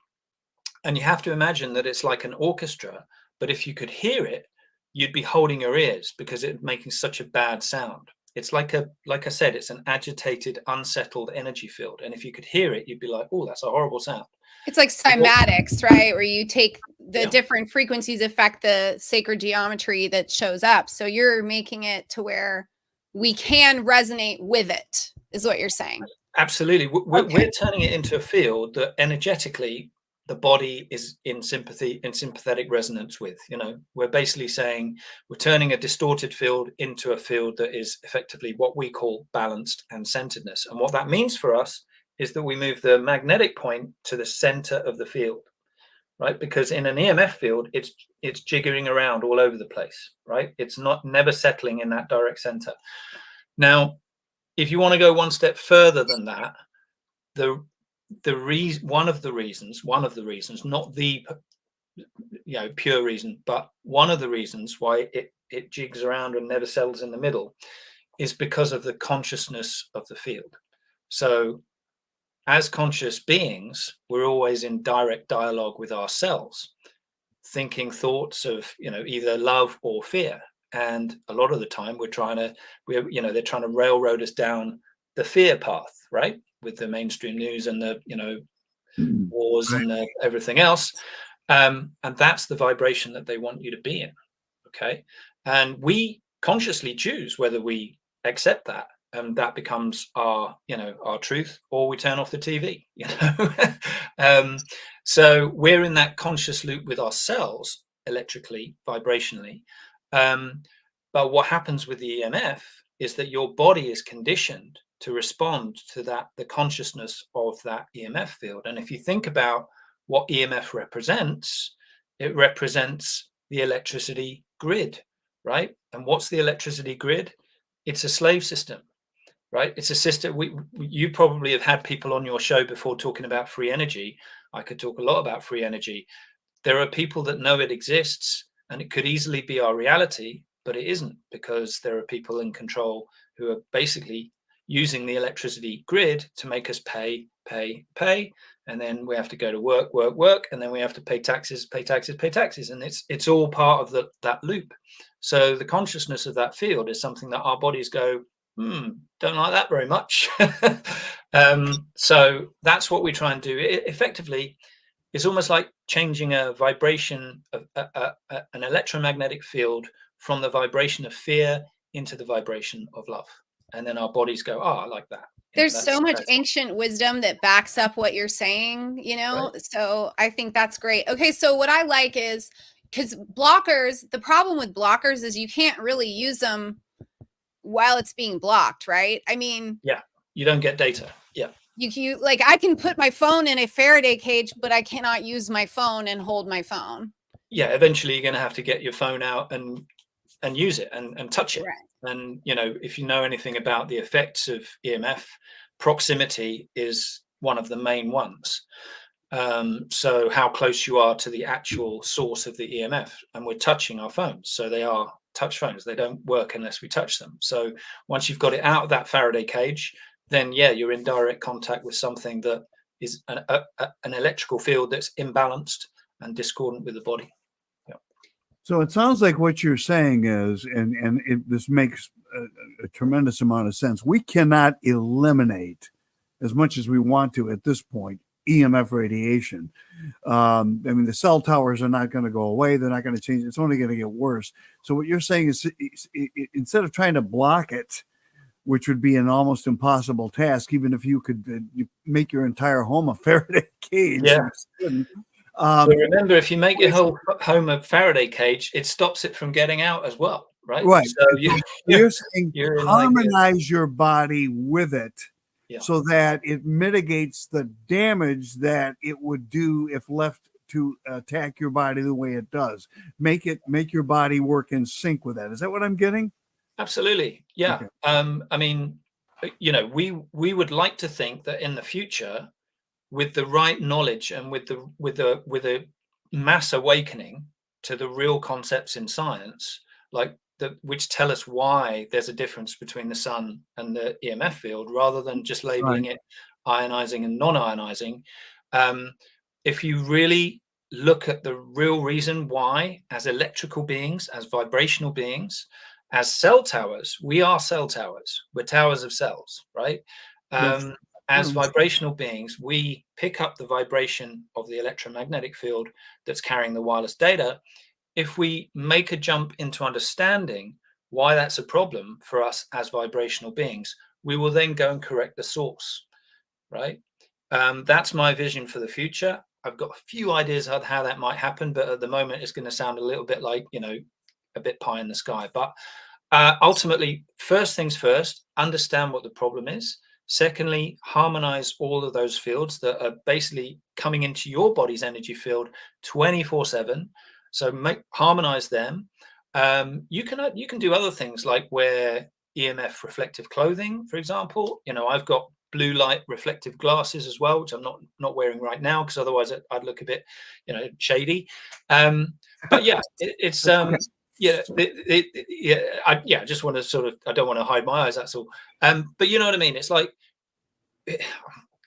And you have to imagine that it's like an orchestra, but if you could hear it, you'd be holding your ears because it's making such a bad sound. It's like I said, it's an agitated, unsettled energy field. And if you could hear it, you'd be like, oh, that's a horrible sound. It's like cymatics, right? Where you take the different frequencies affect the sacred geometry that shows up. So you're making it to where we can resonate with it, is what you're saying. Absolutely. We're turning it into a field that energetically the body is in sympathetic resonance with. We're basically saying we're turning a distorted field into a field that is effectively what we call balanced and centeredness. And what that means for us is that we move the magnetic point to the center of the field, right? Because in an EMF field, it's jiggering around all over the place, right? It's never settling in that direct center. Now, if you want to go one step further than that, one of the reasons, not the pure reason, but one of the reasons why it jigs around and never settles in the middle is because of the consciousness of the field. So as conscious beings, we're always in direct dialogue with ourselves, thinking thoughts of either love or fear. And a lot of the time they're trying to railroad us down the fear path, right, with the mainstream news and the wars and everything else. And that's the vibration that they want you to be in. Okay. And we consciously choose whether we accept that, and that becomes our truth, or we turn off the TV. So we're in that conscious loop with ourselves, electrically, vibrationally. But what happens with the EMF is that your body is conditioned to respond to the consciousness of that EMF field. And if you think about what EMF represents, it represents the electricity grid, right? And what's the electricity grid? It's a slave system, right? It's a system. You probably have had people on your show before talking about free energy. I could talk a lot about free energy. There are people that know it exists, and it could easily be our reality, but it isn't, because there are people in control who are basically using the electricity grid to make us pay, and then we have to go to work, and then we have to pay taxes, and it's all part of that loop. So the consciousness of that field is something that our bodies go, don't like that very much. So that's what we try and do. It effectively, it's almost like changing a vibration of an electromagnetic field from the vibration of fear into the vibration of love. And then our bodies go, I like that. There's so much ancient wisdom that backs up what you're saying, Right. So I think that's great. Okay, so what I like is, because blockers, the problem with blockers is you can't really use them while it's being blocked, right? I mean, yeah, you don't get data. Yeah. You like, I can put my phone in a Faraday cage, but I cannot use my phone and hold my phone. Yeah, eventually you're going to have to get your phone out and use it and touch it. Right. And if you know anything about the effects of EMF, proximity is one of the main ones. So how close you are to the actual source of the EMF, and we're touching our phones, so they are touch phones. They don't work unless we touch them. So once you've got it out of that Faraday cage, then you're in direct contact with something that is an electrical field that's imbalanced and discordant with the body. So it sounds like what you're saying is, this makes a tremendous amount of sense. We cannot eliminate, as much as we want to at this point, EMF radiation. I mean, the cell towers are not going to go away. They're not going to change. It's only going to get worse. So what you're saying is, instead of trying to block it, which would be an almost impossible task, even if you could you make your entire home a Faraday cage. Yeah. So remember, if you make your whole home a Faraday cage, it stops it from getting out as well, right? Right. So you're saying harmonize your body with it, so that it mitigates the damage that it would do if left to attack your body the way it does. Make your body work in sync with that. Is that what I'm getting? Absolutely. Yeah. Okay. I mean, we would like to think that in the future, with the right knowledge and with a mass awakening to the real concepts in science, which tell us why there's a difference between the sun and the EMF field, rather than just labeling it ionizing and non-ionizing. If you really look at the real reason why, as electrical beings, as vibrational beings, as cell towers, we are cell towers. We're towers of cells, right? As vibrational beings, we pick up the vibration of the electromagnetic field that's carrying the wireless data. If we make a jump into understanding why that's a problem for us as vibrational beings, we will then go and correct the source, right? That's my vision for the future. I've got a few ideas of how that might happen, but at the moment it's going to sound a little bit like, a bit pie in the sky. But ultimately, first things first, understand what the problem is. Secondly, harmonize all of those fields that are basically coming into your body's energy field 24/7. So harmonize them. You can do other things like wear EMF reflective clothing, for example. I've got blue light reflective glasses as well, which I'm not wearing right now because otherwise I'd look a bit, shady. But yeah, it's yeah, I just want to I don't want to hide my eyes. That's all. But you know what I mean? It's like,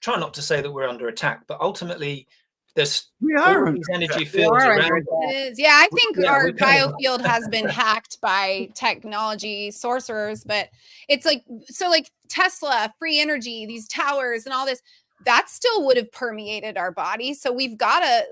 try not to say that we're under attack, but ultimately there's all these energy fields around. Yeah, I think our biofield has been hacked by technology sorcerers, but it's like, so like Tesla, free energy, these towers and all this, that still would have permeated our body. So we've got to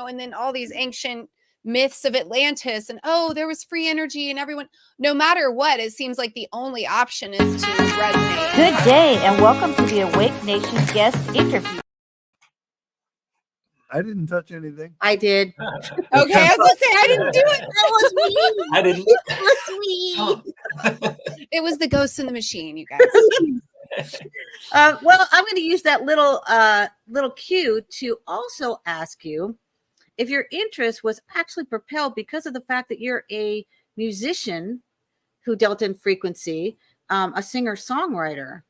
and then all these ancient myths of Atlantis and there was free energy and everyone, no matter what, it seems like the only option is to resonate. Good day and welcome to the Awake Nation guest interview. I didn't touch anything. I did. Okay, I was gonna say I didn't do it. That was me. I didn't. It was me. It was the ghost in the machine, you guys. Well, I'm going to use that little cue to also ask you if your interest was actually propelled because of the fact that you're a musician who dealt in frequency, a singer-songwriter.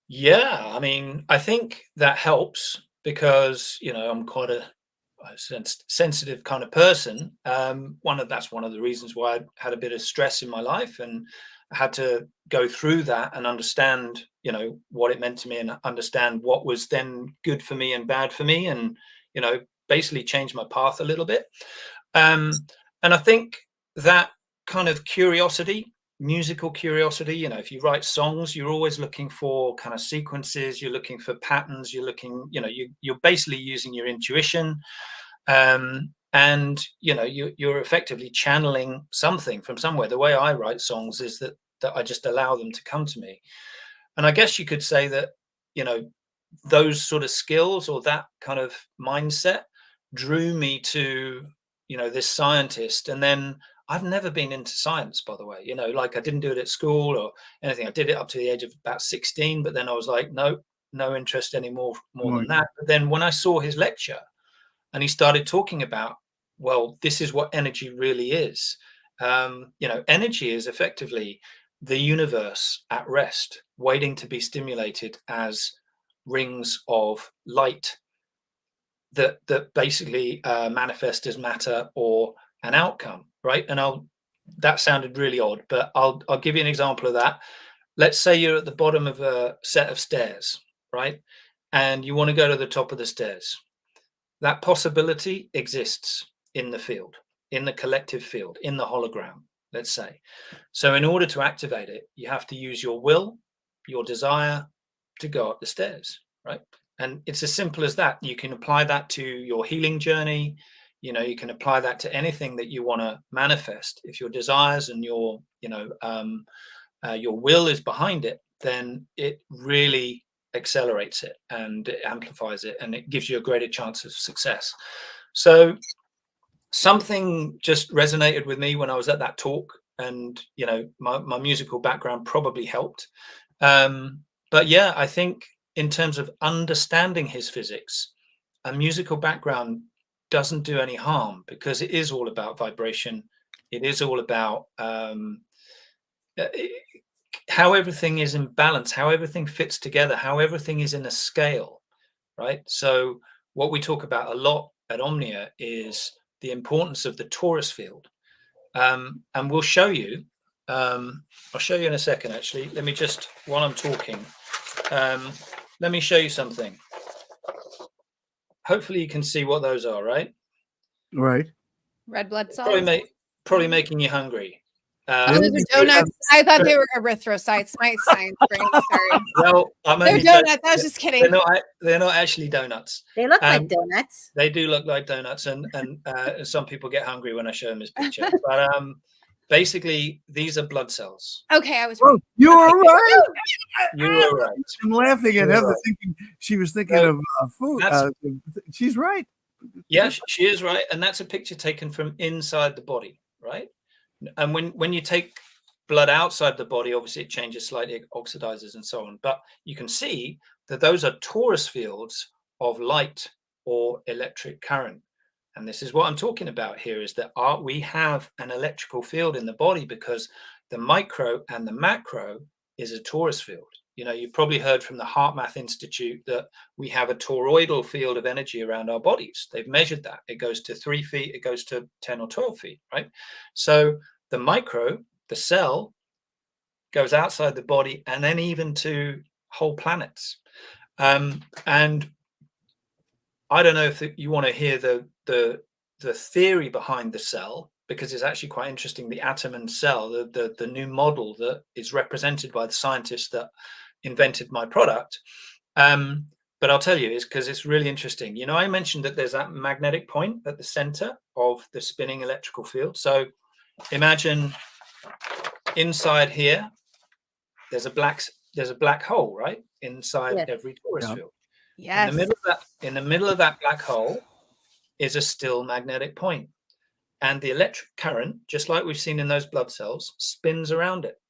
Yeah, I mean, I think that helps because I'm quite a sensitive kind of person. That's one of the reasons why I had a bit of stress in my life, and I had to go through that and understand, what it meant to me, and understand what was then good for me and bad for me, and basically change my path a little bit. And I think that kind of curiosity, musical curiosity, if you write songs, you're always looking for kind of sequences, you're looking for patterns, you're looking, you're basically using your intuition, and you're effectively channeling something from somewhere. The way I write songs is that I just allow them to come to me. And I guess you could say that those sort of skills or that kind of mindset drew me to this scientist. And then I've never been into science, by the way. Like I didn't do it at school or anything. I did it up to the age of about 16, but then I was like, no interest anymore than that. But then when I saw his lecture and he started talking about, well, this is what energy really is. Energy is effectively the universe at rest, waiting to be stimulated as rings of light that basically manifest as matter or an outcome, right? And that sounded really odd, but I'll give you an example of that. Let's say you're at the bottom of a set of stairs, right? And you want to go to the top of the stairs. That possibility exists in the field, in the collective field, in the hologram, let's say. So in order to activate it, you have to use your will, your desire to go up the stairs, right? And it's as simple as that. You can apply that to your healing journey. You can apply that to anything that you want to manifest. If your desires and your will is behind it, then it really accelerates it and it amplifies it, and it gives you a greater chance of success. So something just resonated with me when I was at that talk, and my musical background probably helped. But yeah, I think in terms of understanding his physics, a musical background doesn't do any harm, because it is all about vibration. It is all about how everything is in balance, how everything fits together, how everything is in a scale, right? So what we talk about a lot at Omnia is the importance of the torus field. And we'll show you, I'll show you in a second, actually. Let me just, while I'm talking, let me show you something. Hopefully you can see what those are, right? Right. Red blood cells. Probably making you hungry. Those are donuts. I thought they were erythrocytes. My science brain. Sorry. Well, they're donuts. I was just kidding. They're not actually donuts. They look like donuts. They do look like donuts, and some people get hungry when I show them this picture. But basically, these are blood cells. Okay, I was. Oh, you were right. You were right. I'm laughing at Heather, thinking she was thinking of food. She's right. Yeah, she is right, and that's a picture taken from inside the body, right? And when you take blood outside the body, obviously it changes slightly, it oxidizes and so on. But you can see that those are torus fields of light or electric current. And this is what I'm talking about here, is that we have an electrical field in the body, because the micro and the macro is a torus field. You know, you've probably heard from the HeartMath Institute that we have a toroidal field of energy around our bodies. They've measured that. It goes to 3 feet, it goes to 10 or 12 feet, right? So the micro, the cell, goes outside the body and then even to whole planets. And I don't know if you want to hear the theory behind the cell, because it's actually quite interesting. The atom and cell, the new model that is represented by the scientists that invented my product. But I'll tell you, is because it's really interesting. You know, I mentioned that there's that magnetic point at the center of the spinning electrical field. So imagine inside here, there's a black hole, right? Inside every torus field. Yes. In the middle of that black hole is a still magnetic point. And the electric current, just like we've seen in those blood cells, spins around it.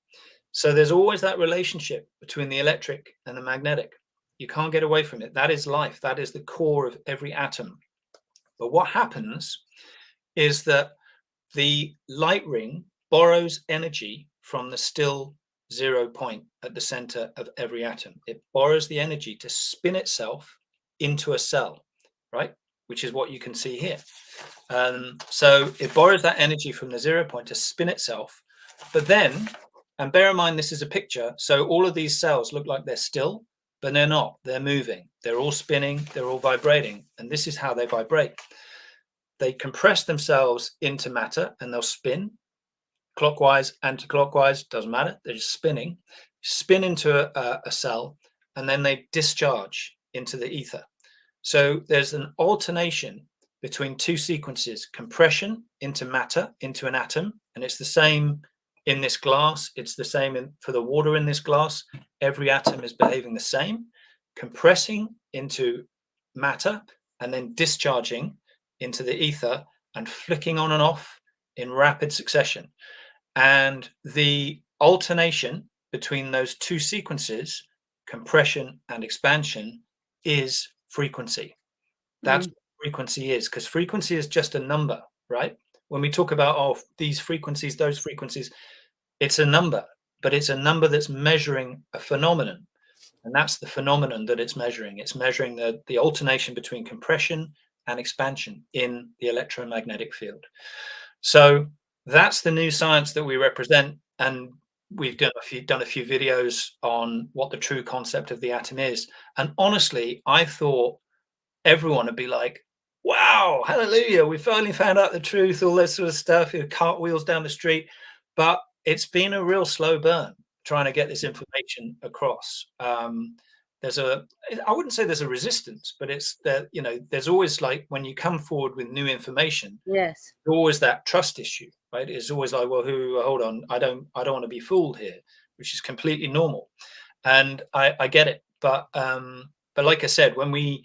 So there's always that relationship between the electric and the magnetic. You can't get away from it. That is life. That is the core of every atom. But what happens is that the light ring borrows energy from the still 0 point at the center of every atom. It borrows the energy to spin itself into a cell, right? Which is what you can see here. So it borrows that energy from the 0 point to spin itself. But then, and bear in mind, this is a picture. So all of these cells look like they're still, but they're not. They're moving. They're all spinning. They're all vibrating. And this is how they vibrate. They compress themselves into matter and they'll spin clockwise, anti-clockwise, doesn't matter. They're just spinning, spin into a cell, and then they discharge into the ether. So there's an alternation between two sequences, compression into matter, into an atom. And it's the same in this glass. It's the same for the water in this glass. Every atom is behaving the same, compressing into matter and then discharging into the ether and flicking on and off in rapid succession. And the alternation between those two sequences, compression and expansion, is frequency. That's what frequency is, because frequency is just a number, right? When we talk about these frequencies, those frequencies, it's a number, but it's a number that's measuring a phenomenon. And that's the phenomenon that it's measuring. It's measuring the alternation between compression and expansion in the electromagnetic field. So that's the new science that we represent, and we've done a few videos on what the true concept of the atom is. And honestly, I thought everyone would be like, wow, hallelujah, we finally found out the truth, all this sort of stuff, cartwheels down the street. But it's been a real slow burn trying to get this information across. I wouldn't say there's a resistance, but it's that, you know, there's always, like, when you come forward with new information, yes, there's always that trust issue, right? It's always like, well, hold on, I don't want to be fooled here, which is completely normal. And I get it. But like I said, when we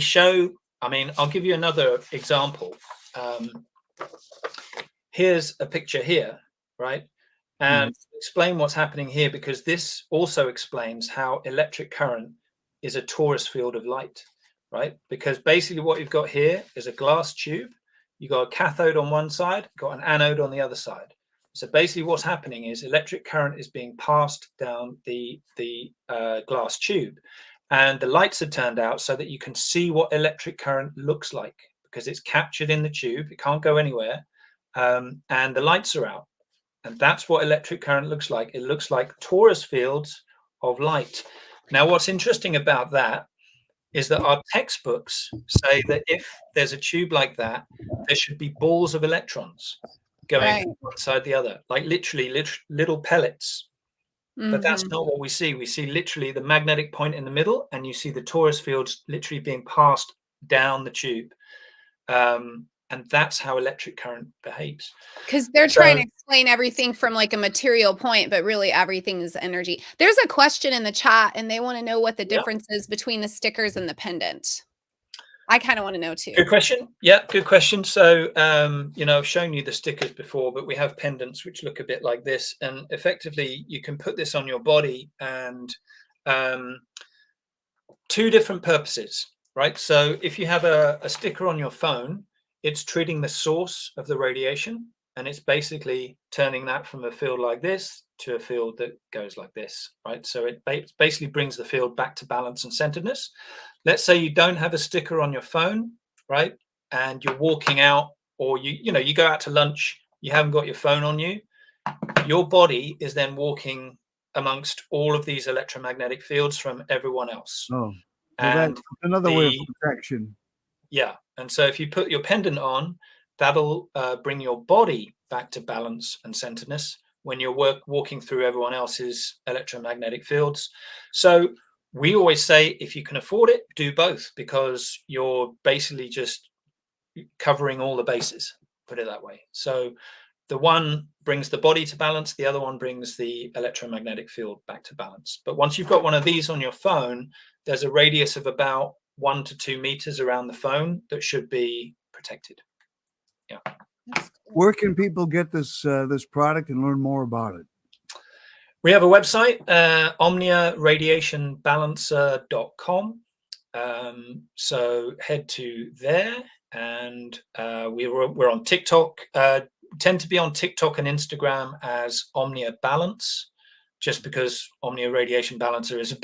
show, I mean, I'll give you another example. Here's a picture here, right? And explain what's happening here, because this also explains how electric current is a torus field of light, right? Because basically what you've got here is a glass tube. You've got a cathode on one side, got an anode on the other side. So basically what's happening is electric current is being passed down the glass tube, and the lights are turned out so that you can see what electric current looks like, because it's captured in the tube. It can't go anywhere. And the lights are out. And that's what electric current looks like. It looks like torus fields of light. Now, what's interesting about that is that our textbooks say that if there's a tube like that, there should be balls of electrons going from one side to the other, like literally little pellets. But that's not what we see. We see literally the magnetic point in the middle, and you see the torus fields literally being passed down the tube. And that's how electric current behaves. Because they're trying to explain everything from like a material point, but really everything is energy. There's a question in the chat, and they want to know what the difference is between the stickers and the pendant. I kind of want to know too. Good question. Yeah, good question. So, you know, I've shown you the stickers before, but we have pendants which look a bit like this. And effectively, you can put this on your body, and two different purposes, right? So if you have a sticker on your phone, it's treating the source of the radiation, and it's basically turning that from a field like this to a field that goes like this, right? So it basically brings the field back to balance and centeredness. Let's say you don't have a sticker on your phone, right? And you're walking out, or you go out to lunch, you haven't got your phone on you. Your body is then walking amongst all of these electromagnetic fields from everyone else. Oh, well, and that's another way of protection. Yeah. And so if you put your pendant on, that'll bring your body back to balance and centeredness when you're walking through everyone else's electromagnetic fields. So we always say, if you can afford it, do both, because you're basically just covering all the bases, put it that way. So the one brings the body to balance, the other one brings the electromagnetic field back to balance. But once you've got one of these on your phone, there's a radius of about 1 to 2 meters around the phone that should be protected. Yeah. Where can people get this this product and learn more about it? We have a website, Omnia radiationbalancer.com. So head to there, and we're on TikTok. Tend to be on TikTok and Instagram as Omnia Balance, just because Omnia Radiation Balancer is a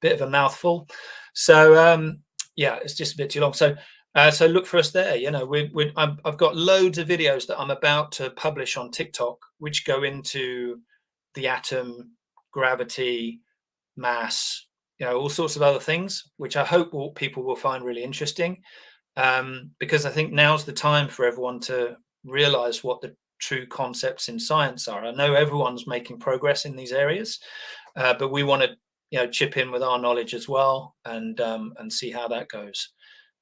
bit of a mouthful. So yeah, it's just a bit too long. So so look for us there. I've got loads of videos that I'm about to publish on TikTok, which go into the atom, gravity, mass, all sorts of other things, which I hope people will find really interesting, because I think now's the time for everyone to realize what the true concepts in science are. I know everyone's making progress in these areas, but we want to chip in with our knowledge as well, and see how that goes.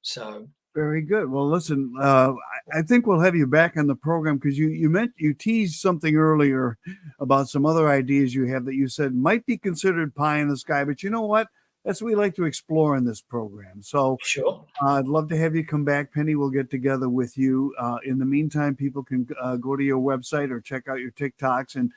So very good. Well, listen, I think we'll have you back on the program, because you teased something earlier about some other ideas you have that you said might be considered pie in the sky, but you know what? That's what we like to explore in this program. So sure, I'd love to have you come back. Penny will get together with you. In the meantime, people can go to your website or check out your TikToks and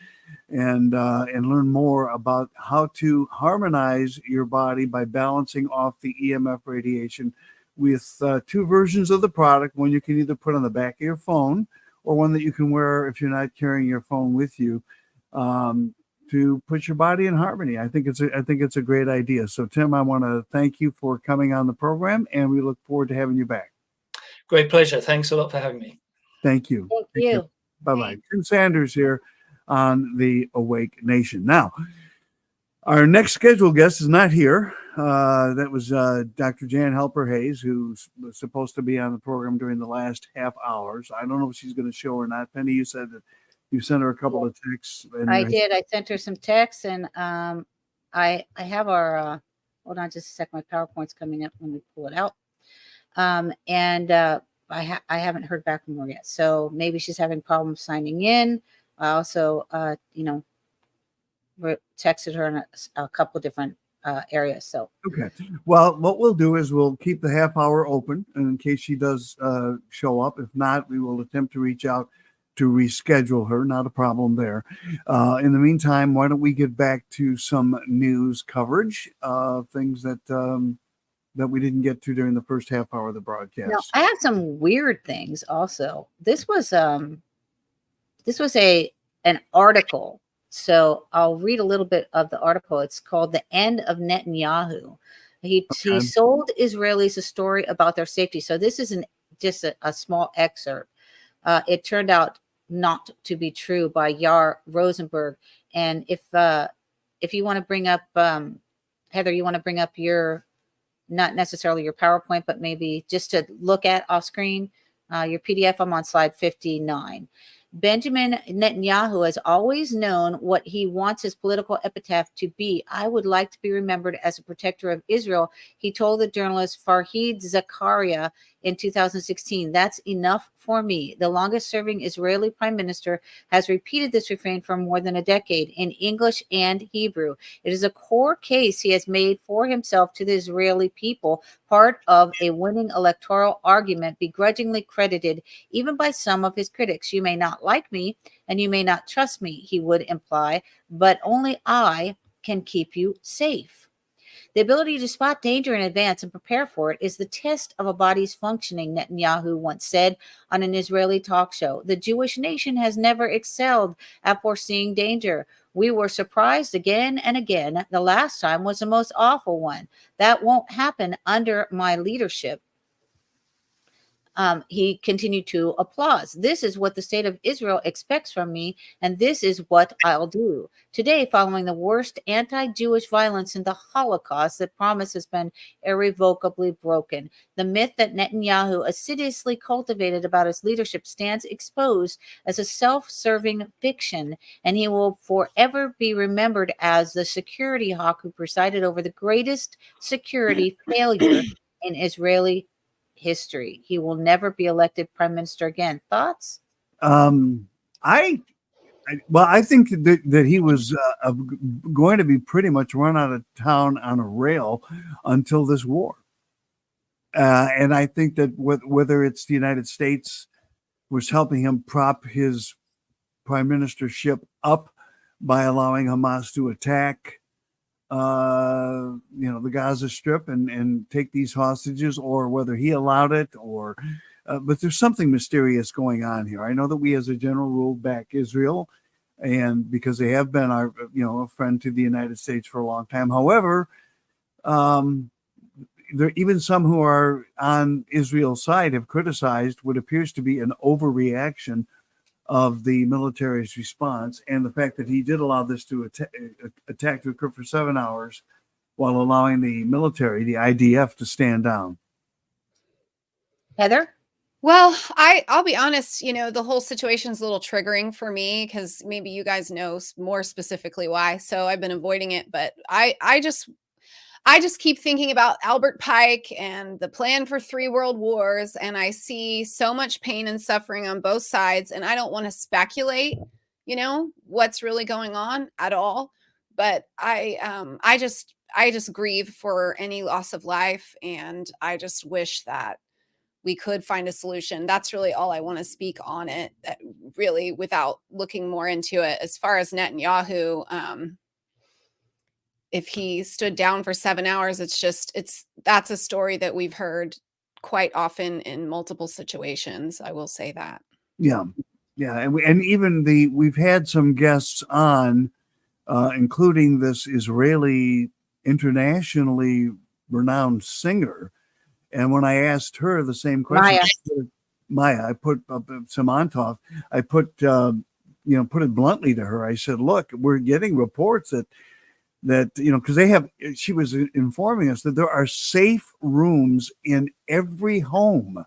learn more about how to harmonize your body by balancing off the EMF radiation with 2 versions of the product. One you can either put on the back of your phone, or one that you can wear if you're not carrying your phone with you, to put your body in harmony. I think it's a great idea. So Tim, I want to thank you for coming on the program, and we look forward to having you back. Great pleasure. Thanks a lot for having me. Thank you. Thank you. Bye-bye. Tim Sanders here on the Awake Nation. Now, our next scheduled guest is not here. That was Dr. Jan Halper-Hayes, who's supposed to be on the program during the last half hours. I don't know if she's going to show or not. Penny, you said that you sent her a couple of texts. I did. I sent her some texts, and I have our hold on just a second. My PowerPoint's coming up when we pull it out. I haven't heard back from her yet. So maybe she's having problems signing in. I also texted her in a couple different areas. So okay. Well, what we'll do is we'll keep the half hour open in case she does show up. If not, we will attempt to reach out to reschedule her. Not a problem there. In the meantime, why don't we get back to some news coverage, things that we didn't get to during the first half hour of the broadcast. Now, I have some weird things also. This was an article. So I'll read a little bit of the article. It's called "The End of Netanyahu." He sold Israelis a story about their safety. So this is just a small excerpt. It turned out not to be true by Yair Rosenberg. And if you want to bring up, Heather, you want to bring up not necessarily your PowerPoint, but maybe just to look at off screen, your PDF. I'm on slide 59. Benjamin Netanyahu has always known what he wants his political epitaph to be. I would like to be remembered as a protector of Israel, he told the journalist Fareed Zakaria in 2016. That's enough for me. The longest serving Israeli prime minister has repeated this refrain for more than a decade in English and Hebrew. It is a core case he has made for himself to the Israeli people, part of a winning electoral argument begrudgingly credited even by some of his critics. You may not like me and you may not trust me, he would imply, but only I can keep you safe. The ability to spot danger in advance and prepare for it is the test of a body's functioning, Netanyahu once said on an Israeli talk show. The Jewish nation has never excelled at foreseeing danger. We were surprised again and again. The last time was the most awful one. That won't happen under my leadership. He continued to applaud. This is what the state of Israel expects from me, and this is what I'll do. Today, following the worst anti-Jewish violence in the Holocaust, the promise has been irrevocably broken. The myth that Netanyahu assiduously cultivated about his leadership stands exposed as a self-serving fiction, and he will forever be remembered as the security hawk who presided over the greatest security failure in Israeli history. He will never be elected prime minister again. Thoughts? I think that he was going to be pretty much run out of town on a rail until this war. And I think that whether it's the United States was helping him prop his prime ministership up by allowing Hamas to attack the Gaza Strip and take these hostages, or whether he allowed it, or but there's something mysterious going on here. I know that we as a general rule back Israel, and because they have been our a friend to the United States for a long time. However, there even some who are on Israel's side have criticized what appears to be an overreaction of the military's response, and the fact that he did allow this to attack to occur for 7 hours while allowing the military, the IDF, to stand down. Heather? Well, I'll be honest, the whole situation is a little triggering for me because maybe you guys know more specifically why. So I've been avoiding it, but I just keep thinking about Albert Pike and the plan for 3 world wars. And I see so much pain and suffering on both sides. And I don't want to speculate, what's really going on at all. But I just grieve for any loss of life. And I just wish that we could find a solution. That's really all I want to speak on it, really, without looking more into it. As far as Netanyahu, if he stood down for 7 hours, that's a story that we've heard quite often in multiple situations. I will say that. Yeah. And even we've had some guests on, including this Israeli internationally renowned singer. And when I asked her the same question, Maya, I put Samantov, I put it bluntly to her. I said, look, we're getting reports that because she was informing us that there are safe rooms in every home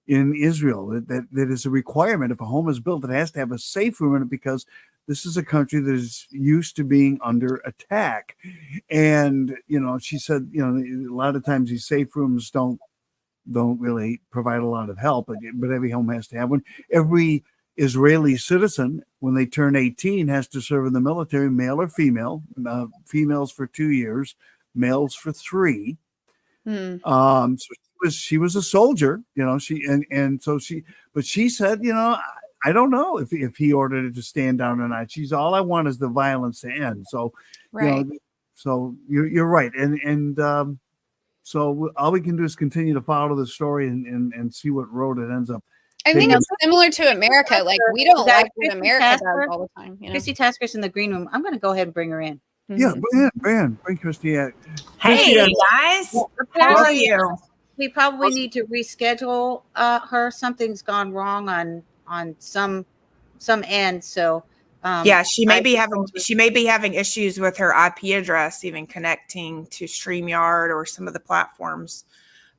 in Israel. That is a requirement. If a home is built, it has to have a safe room in it, because this is a country that is used to being under attack. And she said, a lot of times these safe rooms don't really provide a lot of help, but every home has to have one. Every Israeli citizen, when they turn 18, has to serve in the military, male or female. Females for 2 years, males for 3. So she was a soldier, but she said, I don't know if he ordered it to stand down or not. All I want is the violence to end. So, right. So you're right, and so all we can do is continue to follow the story and see what road it ends up. I think it's similar to America. Like, we don't like what America does all the time. Christi Tasker's in the green room. I'm going to go ahead and bring her in. Yeah, bring Christi in. Hey, guys. How are you? We probably need to reschedule her. Something's gone wrong on some end. So she may be having issues with her IP address, even connecting to StreamYard or some of the platforms.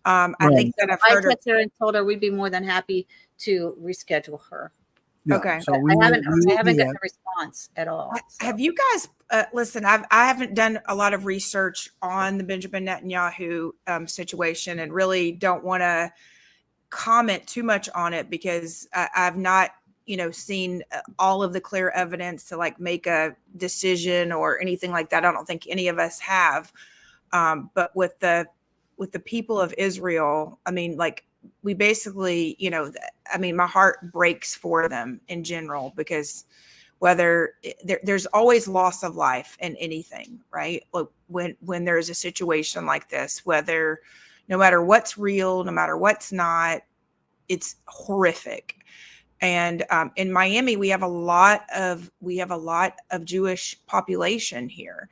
I think that I've heard her and told her we'd be more than happy to reschedule her. Yeah, okay. So I haven't gotten a response at all. So. Have you guys listen? I haven't done a lot of research on the Benjamin Netanyahu situation, and really don't want to comment too much on it because I've not seen all of the clear evidence to make a decision or anything like that. I don't think any of us have. But with the people of Israel, we basically, my heart breaks for them in general, because whether there's always loss of life in anything, right? Like when there's a situation like this, whether no matter what's real, no matter what's not, it's horrific. And in Miami, we have a lot of Jewish population here.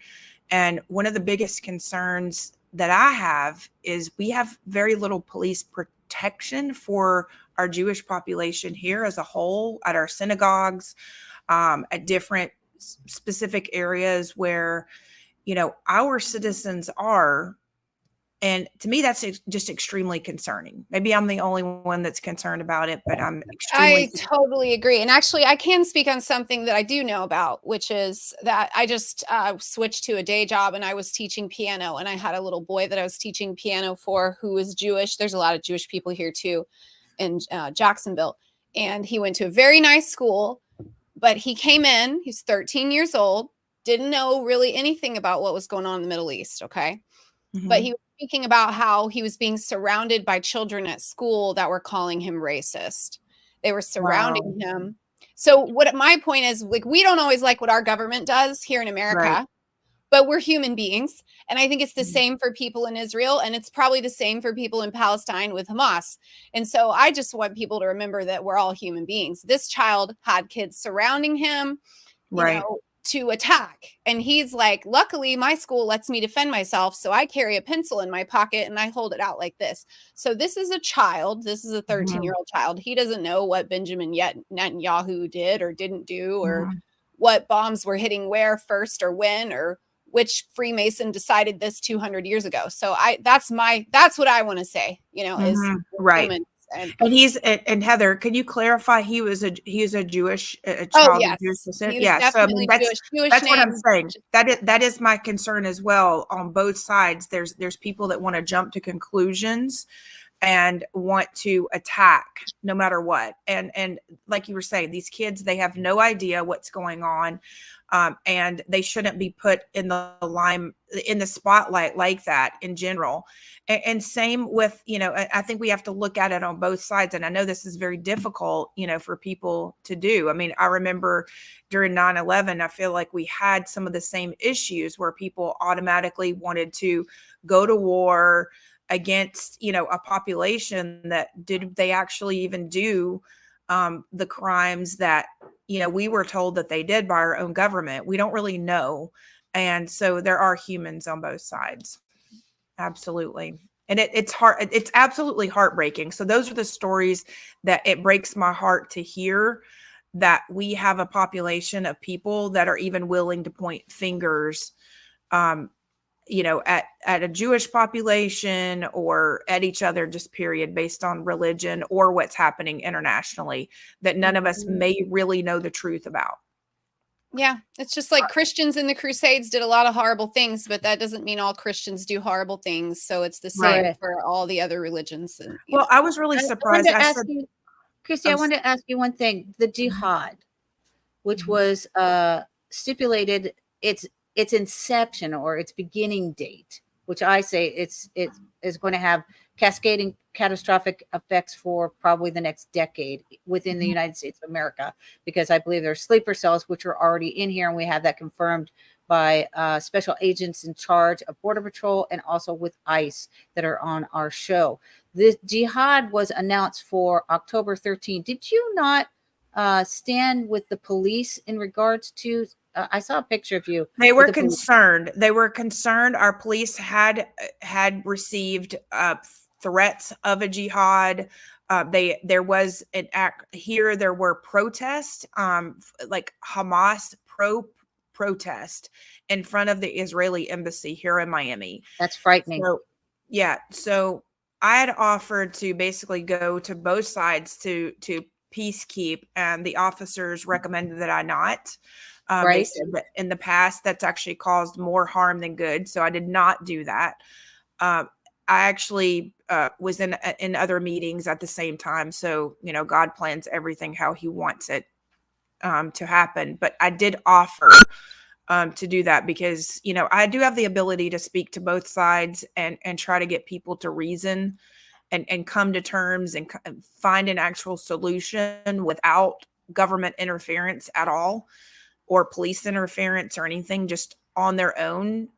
And one of the biggest concerns that I have is we have very little police protection for our Jewish population here as a whole, at our synagogues, at different specific areas where, our citizens are. And to me, that's just extremely concerning. Maybe I'm the only one that's concerned about it, but I'm extremely. I totally agree. And actually, I can speak on something that I do know about, which is that I just switched to a day job and I was teaching piano. And I had a little boy that I was teaching piano for who was Jewish. There's a lot of Jewish people here too in Jacksonville. And he went to a very nice school, but he came in, he's 13 years old, didn't know really anything about what was going on in the Middle East. Okay. Mm-hmm. But he was speaking about how he was being surrounded by children at school that were calling him racist. They were surrounding him. So what my point is, like, we don't always like what our government does here in America, but we're human beings. And I think it's the same for people in Israel. And it's probably the same for people in Palestine with Hamas. And so I just want people to remember that we're all human beings. This child had kids surrounding him, you know, to attack. And he's like, luckily my school lets me defend myself. So I carry a pencil in my pocket and I hold it out like this. So this is a child. This is a 13-year-old child. He doesn't know what Benjamin Netanyahu did or didn't do, or what bombs were hitting where first or when, or which Freemason decided this 200 years ago. So that's what I want to say, is humans. And Heather, can you clarify? He's a Jewish child. Oh, yes. Of Jewish descent? Yeah. So that's what I'm saying. That is my concern as well on both sides. There's people that want to jump to conclusions and want to attack no matter what. And like you were saying, these kids, they have no idea what's going on. And they shouldn't be put in the spotlight like that in general. And same with, I think we have to look at it on both sides. And I know this is very difficult, for people to do. I mean, I remember during 9/11, I feel like we had some of the same issues where people automatically wanted to go to war against, a population that did they actually even do the crimes that, we were told that they did by our own government. We don't really know. And so there are humans on both sides. Absolutely. And it's hard. It's absolutely heartbreaking. So those are the stories that it breaks my heart to hear, that we have a population of people that are even willing to point fingers, at a Jewish population or at each other, just period, based on religion or what's happening internationally that none of us may really know the truth about. Yeah, it's just like Christians in the Crusades did a lot of horrible things, but that doesn't mean all Christians do horrible things. So it's the same for all the other religions. Well, I was really surprised. Christy, I wanted to ask you one thing. The jihad, which was stipulated, its inception or its beginning date, which I say it is going to have cascading catastrophic effects for probably the next decade within the United States of America, because I believe there are sleeper cells which are already in here, and we have that confirmed by special agents in charge of Border Patrol and also with ICE that are on our show. This jihad was announced for October 13th. Did you not stand with the police in regards to I saw a picture of you. They were concerned. They were concerned. Our police had received threats of a jihad. There was an act here. There were protests, like Hamas protest in front of the Israeli embassy here in Miami. That's frightening. So I had offered to basically go to both sides to peacekeep, and the officers recommended that I not. They said that in the past that's actually caused more harm than good. So I did not do that. I actually was in other meetings at the same time. So, God plans everything how he wants it to happen. But I did offer to do that because, I do have the ability to speak to both sides and try to get people to reason and come to terms and find an actual solution without government interference at all. or police interference or anything, just on their own.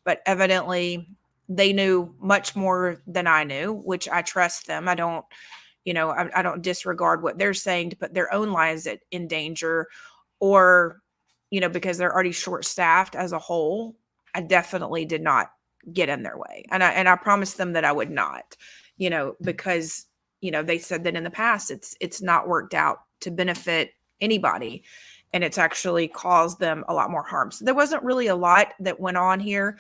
But evidently they knew much more than I knew, which I trust them. I don't, I don't disregard what they're saying to put their own lives in danger, or, because they're already short staffed as a whole. I definitely did not get in their way. And I promised them that I would not, because, they said that in the past, it's not worked out to benefit anybody. And it's actually caused them a lot more harm. So there wasn't really a lot that went on here.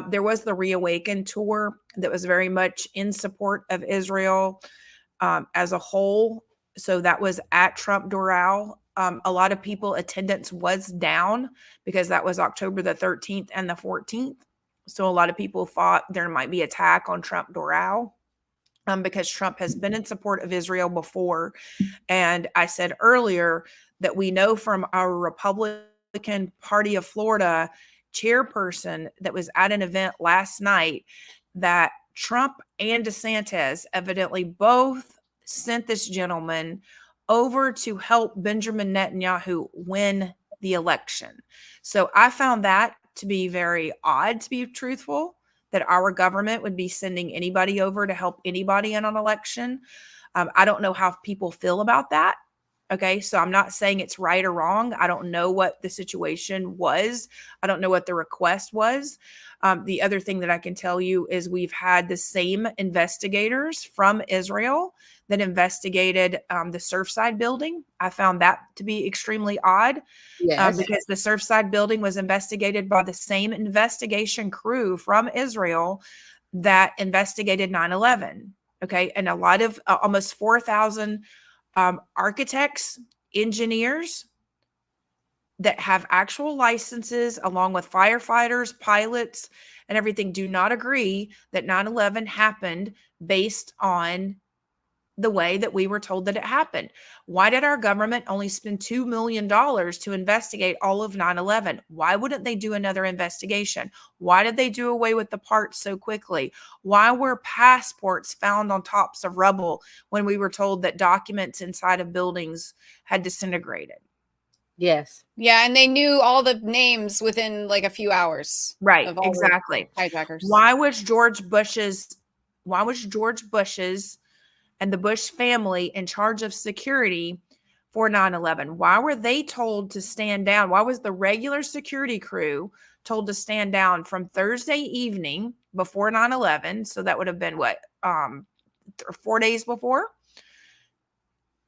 There was the Reawaken tour that was very much in support of Israel as a whole. So that was at Trump Doral. A lot of people, attendance was down because that was October the 13th and the 14th. So a lot of people thought there might be attack on Trump Doral because Trump has been in support of Israel before. And I said earlier that we know from our Republican Party of Florida chairperson that was at an event last night that Trump and DeSantis evidently both sent this gentleman over to help Benjamin Netanyahu win the election. So I found that to be very odd, to be truthful, that our government would be sending anybody over to help anybody in an election. I don't know how people feel about that. Okay, so I'm not saying it's right or wrong. I don't know what the situation was. I don't know what the request was. The other thing that I can tell you is we've had the same investigators from Israel that investigated the Surfside building. I found that to be extremely odd because the Surfside building was investigated by the same investigation crew from Israel that investigated 9/11. Okay, and a lot of almost 4,000 architects, engineers that have actual licenses, along with firefighters, pilots, and everything, do not agree that 9/11 happened based on the way that we were told that it happened. Why did our government only spend $2 million to investigate all of 9/11? Why wouldn't they do another investigation? Why did they do away with the parts so quickly? Why were passports found on tops of rubble when we were told that documents inside of buildings had disintegrated? Yes. Yeah, and they knew all the names within like a few hours. Right, Of all exactly. the hijackers. Why was George Bush's and the Bush family in charge of security for 9/11? Why were they told to stand down? Why was the regular security crew told to stand down from Thursday evening before 9/11? So that would have been what, 4 days before?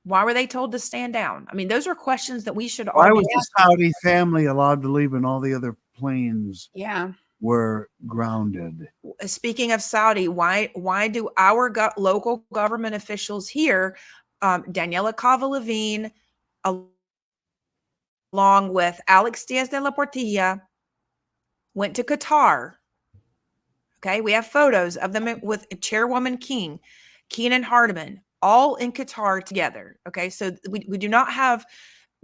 Why were they told to stand down? I mean, those are questions that we should all Why be was the asking. Saudi family allowed to leave and all the other planes Yeah. were grounded? Speaking of Saudi, why do our local government officials here, Daniela Cava-Levine, along with Alex Diaz de la Portilla, went to Qatar? Okay, we have photos of them with Chairwoman Keenan Hardeman, all in Qatar together. Okay, so we do not have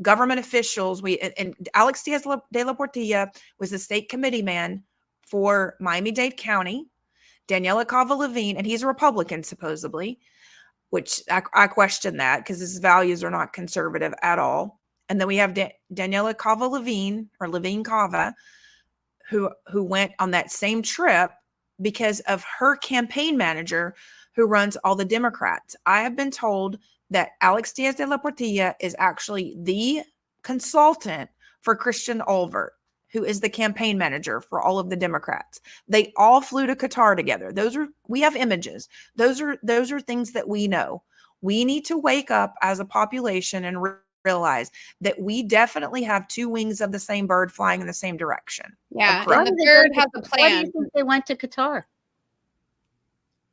government officials. And Alex Diaz de la Portilla was the state committee man for Miami-Dade County. Daniela Cava-Levine, and he's a Republican supposedly, which I question that because his values are not conservative at all. And then we have Daniela Cava-Levine, or Levine Cava, who went on that same trip because of her campaign manager who runs all the Democrats. I have been told that Alex Diaz de la Portilla is actually the consultant for Christian Olvert, who is the campaign manager for all of the Democrats. They all flew to Qatar together. We have images. Those are things that we know. We need to wake up as a population and realize that we definitely have two wings of the same bird flying in the same direction. Yeah, and the bird has a plan. Why do you think they went to Qatar?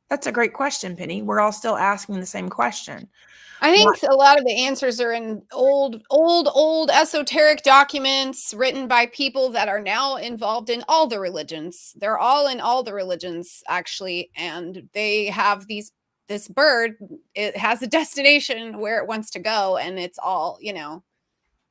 That's a great question, Penny. We're all still asking the same question. I think a lot of the answers are in old esoteric documents written by people that are now involved in all the religions. They're all in all the religions, actually. And they have this bird, it has a destination where it wants to go. And it's all,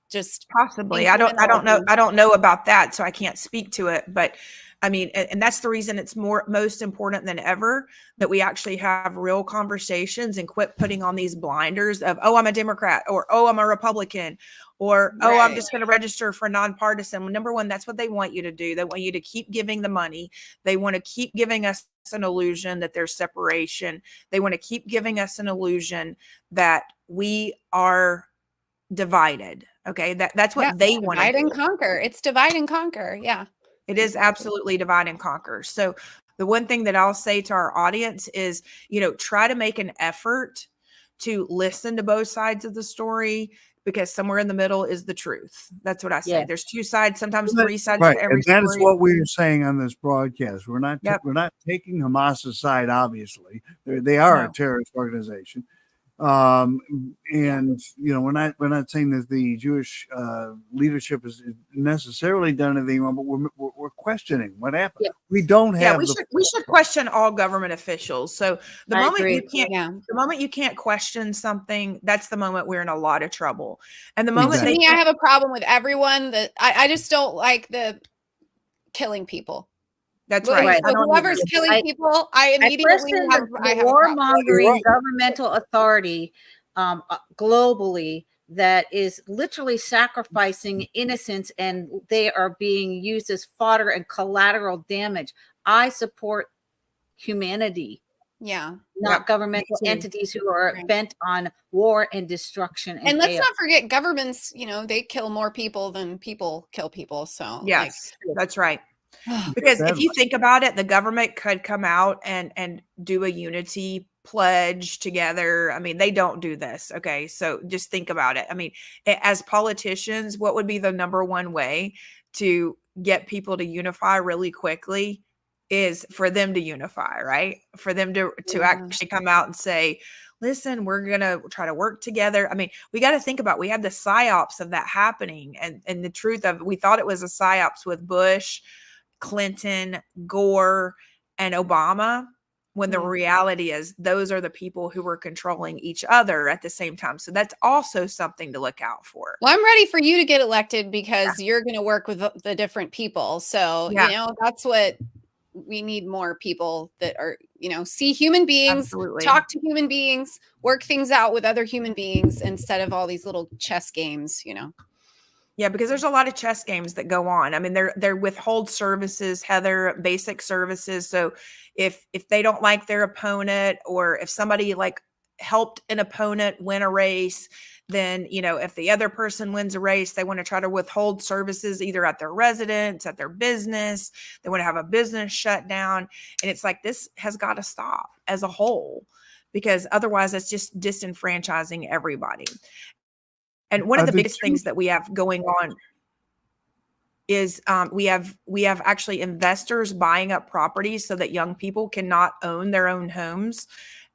just possibly. I don't know about that. So I can't speak to it, but I mean, and that's the reason it's most important than ever that we actually have real conversations and quit putting on these blinders of, oh, I'm a Democrat, or, oh, I'm a Republican, or, oh, I'm just going to register for nonpartisan. Well, number one, that's what they want you to do. They want you to keep giving the money. They want to keep giving us an illusion that there's separation. They want to keep giving us an illusion that we are divided. Okay. That's what they want to divide and do. conquer. It's divide and conquer. Yeah. It is absolutely divide and conquer. So the one thing that I'll say to our audience is, try to make an effort to listen to both sides of the story, because somewhere in the middle is the truth. That's what I say. Yeah. There's two sides, sometimes three sides Right. to every And that story. is what we're saying on this broadcast. We're not taking Hamas's side, obviously. They are a terrorist organization. And we're not saying that the Jewish leadership has necessarily done anything wrong, but we're questioning what happened. Yeah. We don't have. We should question all government officials. So the moment you can't question something, that's the moment we're in a lot of trouble. And the moment to me, I have a problem with everyone that I just don't like the killing people. That's right. So whoever's killing people, I immediately have a warmongering governmental authority globally that is literally sacrificing innocents, and they are being used as fodder and collateral damage. I support humanity. Yeah. Not governmental entities who are bent on war and destruction. And let's not forget, governments, they kill more people than people kill people. So yes, that's right. Because if you think about it, the government could come out and do a unity pledge together. I mean, they don't do this. Okay. So just think about it. I mean, as politicians, what would be the number one way to get people to unify really quickly is for them to unify, right? For them to actually come out and say, listen, we're going to try to work together. I mean, we got to think about, we had the psyops of that happening. And the truth of it, we thought it was a psyops with Bush, Clinton, Gore, and Obama, when the reality is those are the people who were controlling each other at the same time. So that's also something to look out for. Well, I'm ready for you to get elected because you're going to work with the different people. So, that's what we need, more people that are, see human beings, talk to human beings, work things out with other human beings instead of all these little chess games, Yeah, because there's a lot of chess games that go on. I mean, they're withhold services, Heather, basic services. So if they don't like their opponent, or if somebody helped an opponent win a race, then, if the other person wins a race, they want to try to withhold services either at their residence, at their business. They want to have a business shut down. And it's like, this has got to stop as a whole, because otherwise it's just disenfranchising everybody. And one of the biggest things that we have going on is we have actually investors buying up properties so that young people cannot own their own homes.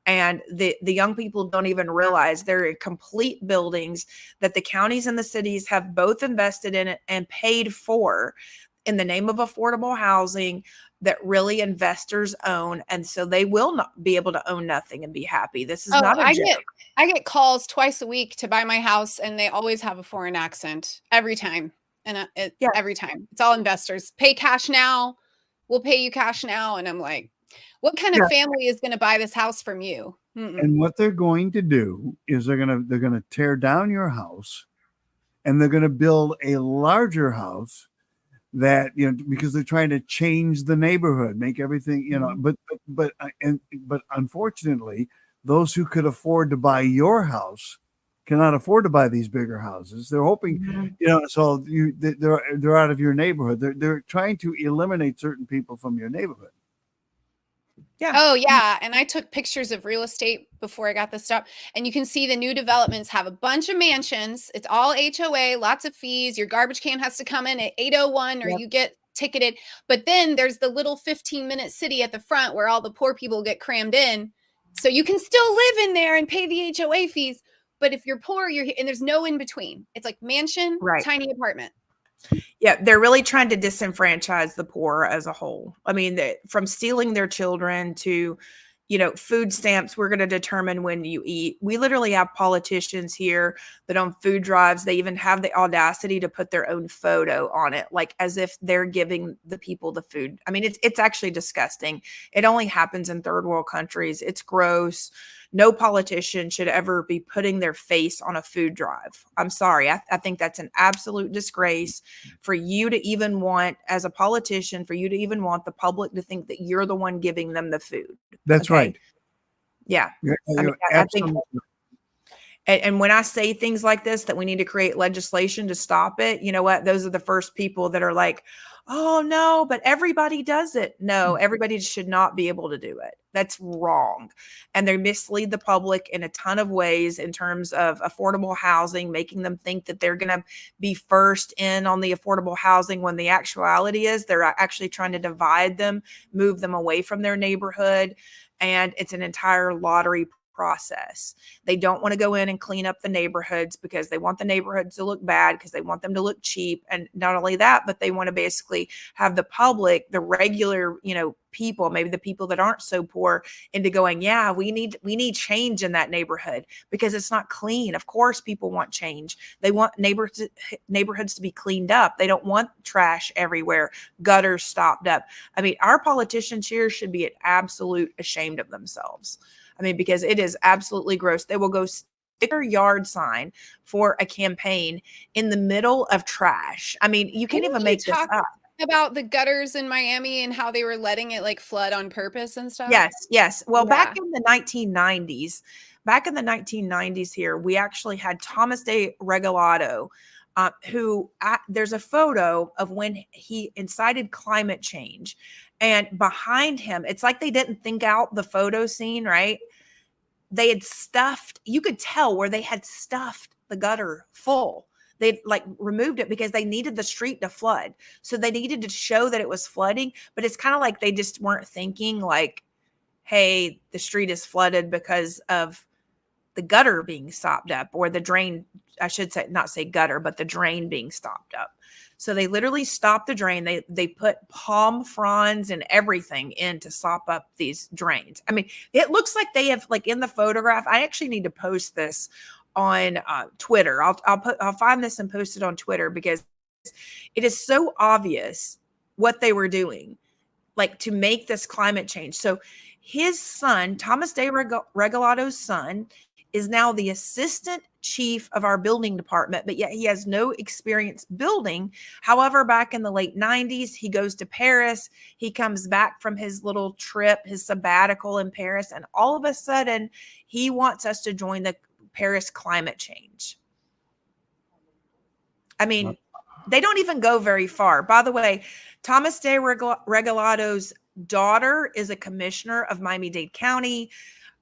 And the young people don't even realize they're complete buildings that the counties and the cities have both invested in it and paid for in the name of affordable housing that really investors own. And so they will not be able to own nothing and be happy. This is not a joke. I get calls twice a week to buy my house, and they always have a foreign accent every time. And every time it's all investors. Pay cash now. We'll pay you cash now. And I'm like, what kind of family is going to buy this house from you? And what they're going to do is they're going to tear down your house, and they're going to build a larger house that, because they're trying to change the neighborhood, make everything, but unfortunately, those who could afford to buy your house cannot afford to buy these bigger houses. They're hoping, so they're out of your neighborhood. They're trying to eliminate certain people from your neighborhood. Yeah. Oh, yeah. And I took pictures of real estate before I got this stuff. And you can see the new developments have a bunch of mansions. It's all HOA, lots of fees. Your garbage can has to come in at 8:01 or you get ticketed. But then there's the little 15-minute city at the front where all the poor people get crammed in. So you can still live in there and pay the HOA fees. But if you're poor, and there's no in between. It's like mansion, tiny apartment. Yeah, they're really trying to disenfranchise the poor as a whole. I mean, from stealing their children to, food stamps, we're going to determine when you eat. We literally have politicians here that on food drives, they even have the audacity to put their own photo on it, like as if they're giving the people the food. I mean, it's actually disgusting. It only happens in third world countries. It's gross. No politician should ever be putting their face on a food drive. I'm sorry. I think that's an absolute disgrace for you to even want, as a politician, for you to even want the public to think that you're the one giving them the food. That's right. Yeah. I think, and when I say things like this, that we need to create legislation to stop it, you know what? Those are the first people that are like, oh no, but everybody does it. No, everybody should not be able to do it. That's wrong. And they mislead the public in a ton of ways in terms of affordable housing, making them think that they're going to be first in on the affordable housing when the actuality is they're actually trying to divide them, move them away from their neighborhood. And it's an entire lottery process. They don't want to go in and clean up the neighborhoods because they want the neighborhoods to look bad, because they want them to look cheap. And not only that, but they want to basically have the public, the regular, people, maybe the people that aren't so poor, into going, yeah, we need change in that neighborhood because it's not clean. Of course, people want change. They want neighborhoods to be cleaned up. They don't want trash everywhere, gutters stopped up. I mean, our politicians here should be absolute ashamed of themselves. I mean, because it is absolutely gross. They will go stick a yard sign for a campaign in the middle of trash. I mean, you can't even make this up. About the gutters in Miami and how they were letting it like flood on purpose and stuff. Yes. Well, back in the 1990s here, we actually had Thomas de Regalado, who there's a photo of when he incited climate change. And behind him, it's like they didn't think out the photo scene, right? They had stuffed, you could tell where they had stuffed the gutter full. They like removed it because they needed the street to flood. So they needed to show that it was flooding, but it's kind of like they just weren't thinking like, hey, the street is flooded because of the gutter being stopped up, or the drain, I should say, not say gutter, but the drain being stopped up. So they literally stopped the drain. They put palm fronds and everything in to stop up these drains. I mean, it looks like they have, like in the photograph, I actually need to post this on Twitter. I'll find this and post it on Twitter because it is so obvious what they were doing, like to make this climate change. So his son, Thomas de Regalado's son, is now the assistant chief of our building department, but yet he has no experience building. However, back in the late 90s, he goes to Paris. He comes back from his little trip, his sabbatical in Paris, and all of a sudden he wants us to join the Paris climate change. I mean, they don't even go very far. By the way, Thomas de Regalado's daughter is a commissioner of Miami-Dade County.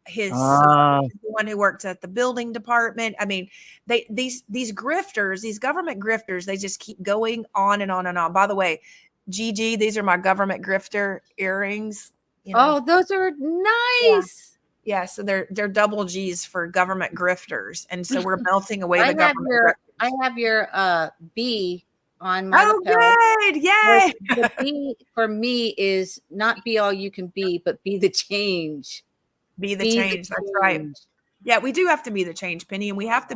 His son is the one who works at the building department. I mean, these grifters, these government grifters, they just keep going on and on and on. By the way, Gigi, these are my government grifter earrings. Oh, those are nice. Yeah, so they're double G's for government grifters, and so we're melting away the government. I have your B on my lapel. Good, yay! The B for me is not be all you can be, but be the change. Be the change. That's right. Yeah, we do have to be the change, Penny, and we have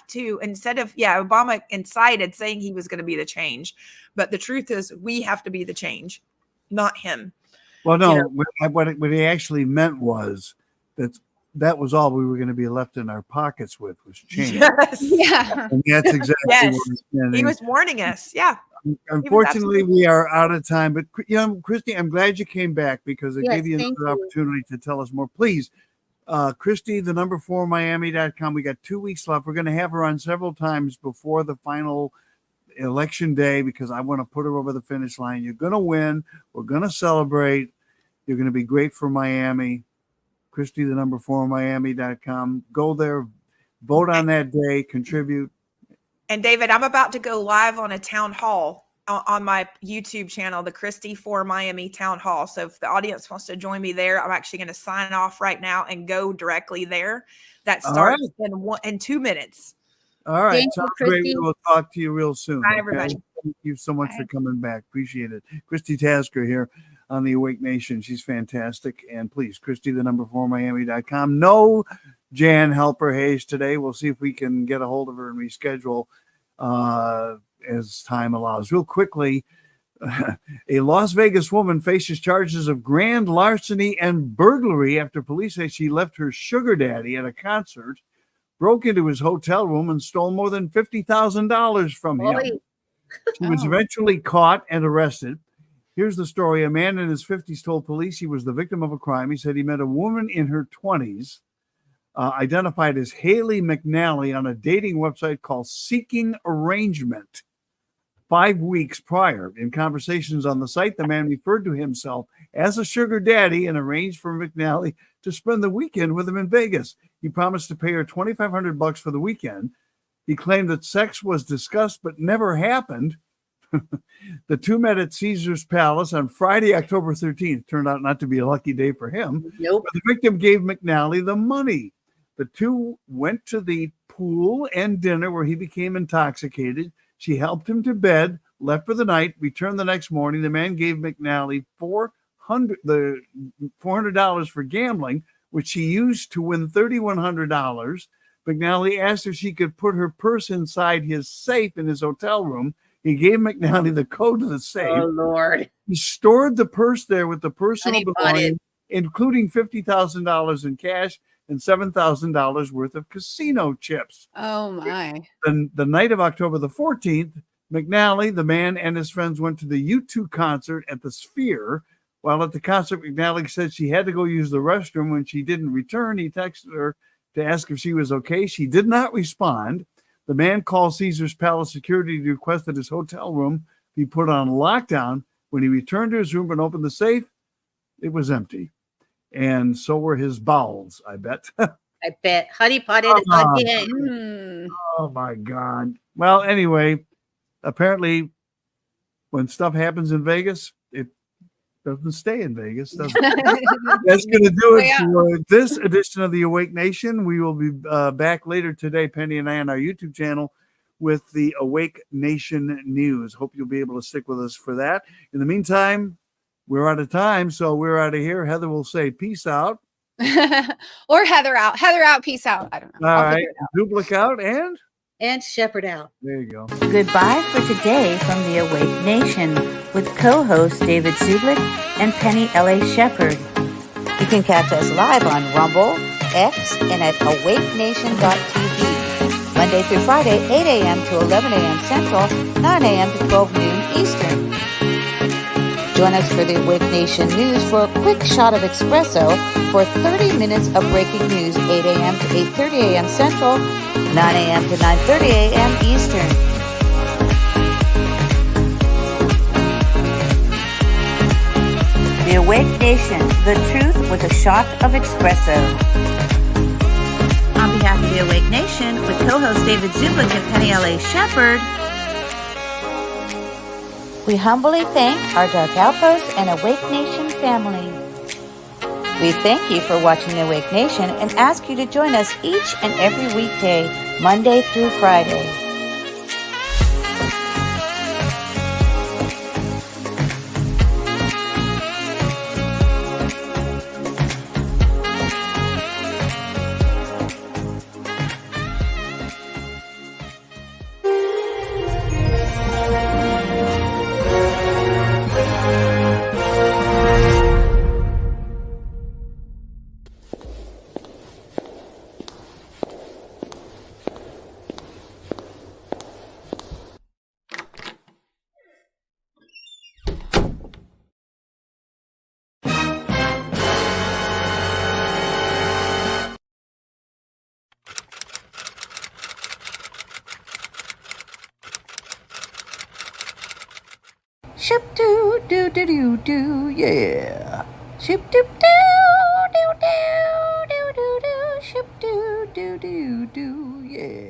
to instead of Obama incited saying he was going to be the change, but the truth is we have to be the change, not him. Well, no, what he actually meant was that was all we were going to be left in our pockets with was change. Yes. Yeah. And that's exactly what he was warning us. Yeah. Unfortunately, we are out of time. But, Christi, I'm glad you came back because it gave you another opportunity to tell us more. Please, Christi, the number 4 Miami.com. We got 2 weeks left. We're going to have her on several times before the final election day because I want to put her over the finish line. You're going to win. We're going to celebrate. You're going to be great for Miami. Christi, the number 4 Miami.com. Go there, vote on that day, contribute. And David, I'm about to go live on a town hall on my YouTube channel, the Christi 4 Miami Town Hall. So if the audience wants to join me there, I'm actually going to sign off right now and go directly there. That starts in 2 minutes. All right. Sounds great. We'll talk to you real soon. Bye, everybody. Thank you so much for coming back. Appreciate it. Christi Tasker here on the Awake Nation. She's fantastic. And please, Christi, the number 4 Miami.com. No Jan Halper-Hayes today. We'll see if we can get a hold of her and reschedule as time allows. Real quickly, A Las Vegas woman faces charges of grand larceny and burglary after police say she left her sugar daddy at a concert, broke into his hotel room, and stole more than $50,000 from him. She was eventually caught and arrested. Here's the story. A man in his 50s told police he was the victim of a crime. He said he met a woman in her 20s, identified as Haley McNally, on a dating website called Seeking Arrangement. 5 weeks prior, in conversations on the site, the man referred to himself as a sugar daddy and arranged for McNally to spend the weekend with him in Vegas. He promised to pay her $2,500 for the weekend. He claimed that sex was discussed but never happened. The two met at Caesar's Palace on Friday, October 13th. Turned out not to be a lucky day for him. Nope. But the victim gave McNally the money. The two went to the pool and dinner where he became intoxicated. She helped him to bed, left for the night, returned the next morning. The man gave McNally $400 for gambling, which she used to win $3,100. McNally asked if she could put her purse inside his safe in his hotel room. He gave McNally the code to the safe. Oh, Lord. He stored the purse there with the personal Honey belongings, including $50,000 in cash and $7,000 worth of casino chips. Oh, my. The night of October the 14th, McNally, the man, and his friends went to the U2 concert at the Sphere. While at the concert, McNally said she had to go use the restroom. When she didn't return, he texted her to ask if she was okay. She did not respond. The man called Caesar's Palace security to request that his hotel room be put on lockdown. When he returned to his room and opened the safe, it was empty. And so were his bowels, I bet. I bet. Honey potted again. Oh, my God. Well, anyway, apparently when stuff happens in Vegas, it doesn't stay in Vegas, does it? That's going to do it for this edition of the Awake Nation. We will be back later today, Penny and I, on our YouTube channel with the Awake Nation News. Hope you'll be able to stick with us for that. In the meantime, we're out of time, so we're out of here. Heather will say peace out. Or Heather out. Heather out, peace out. I don't know. All right. Zublick out and Shepard out. There you go. Goodbye for today from the Awake Nation with co-hosts David Zublick and Penny L.A. Shepard. You can catch us live on Rumble, X, and at awakenation.tv. Monday through Friday, 8 a.m. to 11 a.m. Central, 9 a.m. to 12 noon Eastern. Join us for the Awake Nation News for a quick shot of espresso for 30 minutes of breaking news, 8 a.m. to 8:30 a.m. Central, 9 a.m. to 9:30 a.m. Eastern. The Awake Nation, the truth with a shot of espresso. On behalf of the Awake Nation, with co-host David Zublick and Penny L.A. Shepard, we humbly thank our Dark Outpost and Awake Nation family. We thank you for watching the Awake Nation and ask you to join us each and every weekday, Monday through Friday. Ship doo doo doo doo doo, yeah. Ship doo doo doo doo doo doo doo. Ship doo doo doo doo, yeah.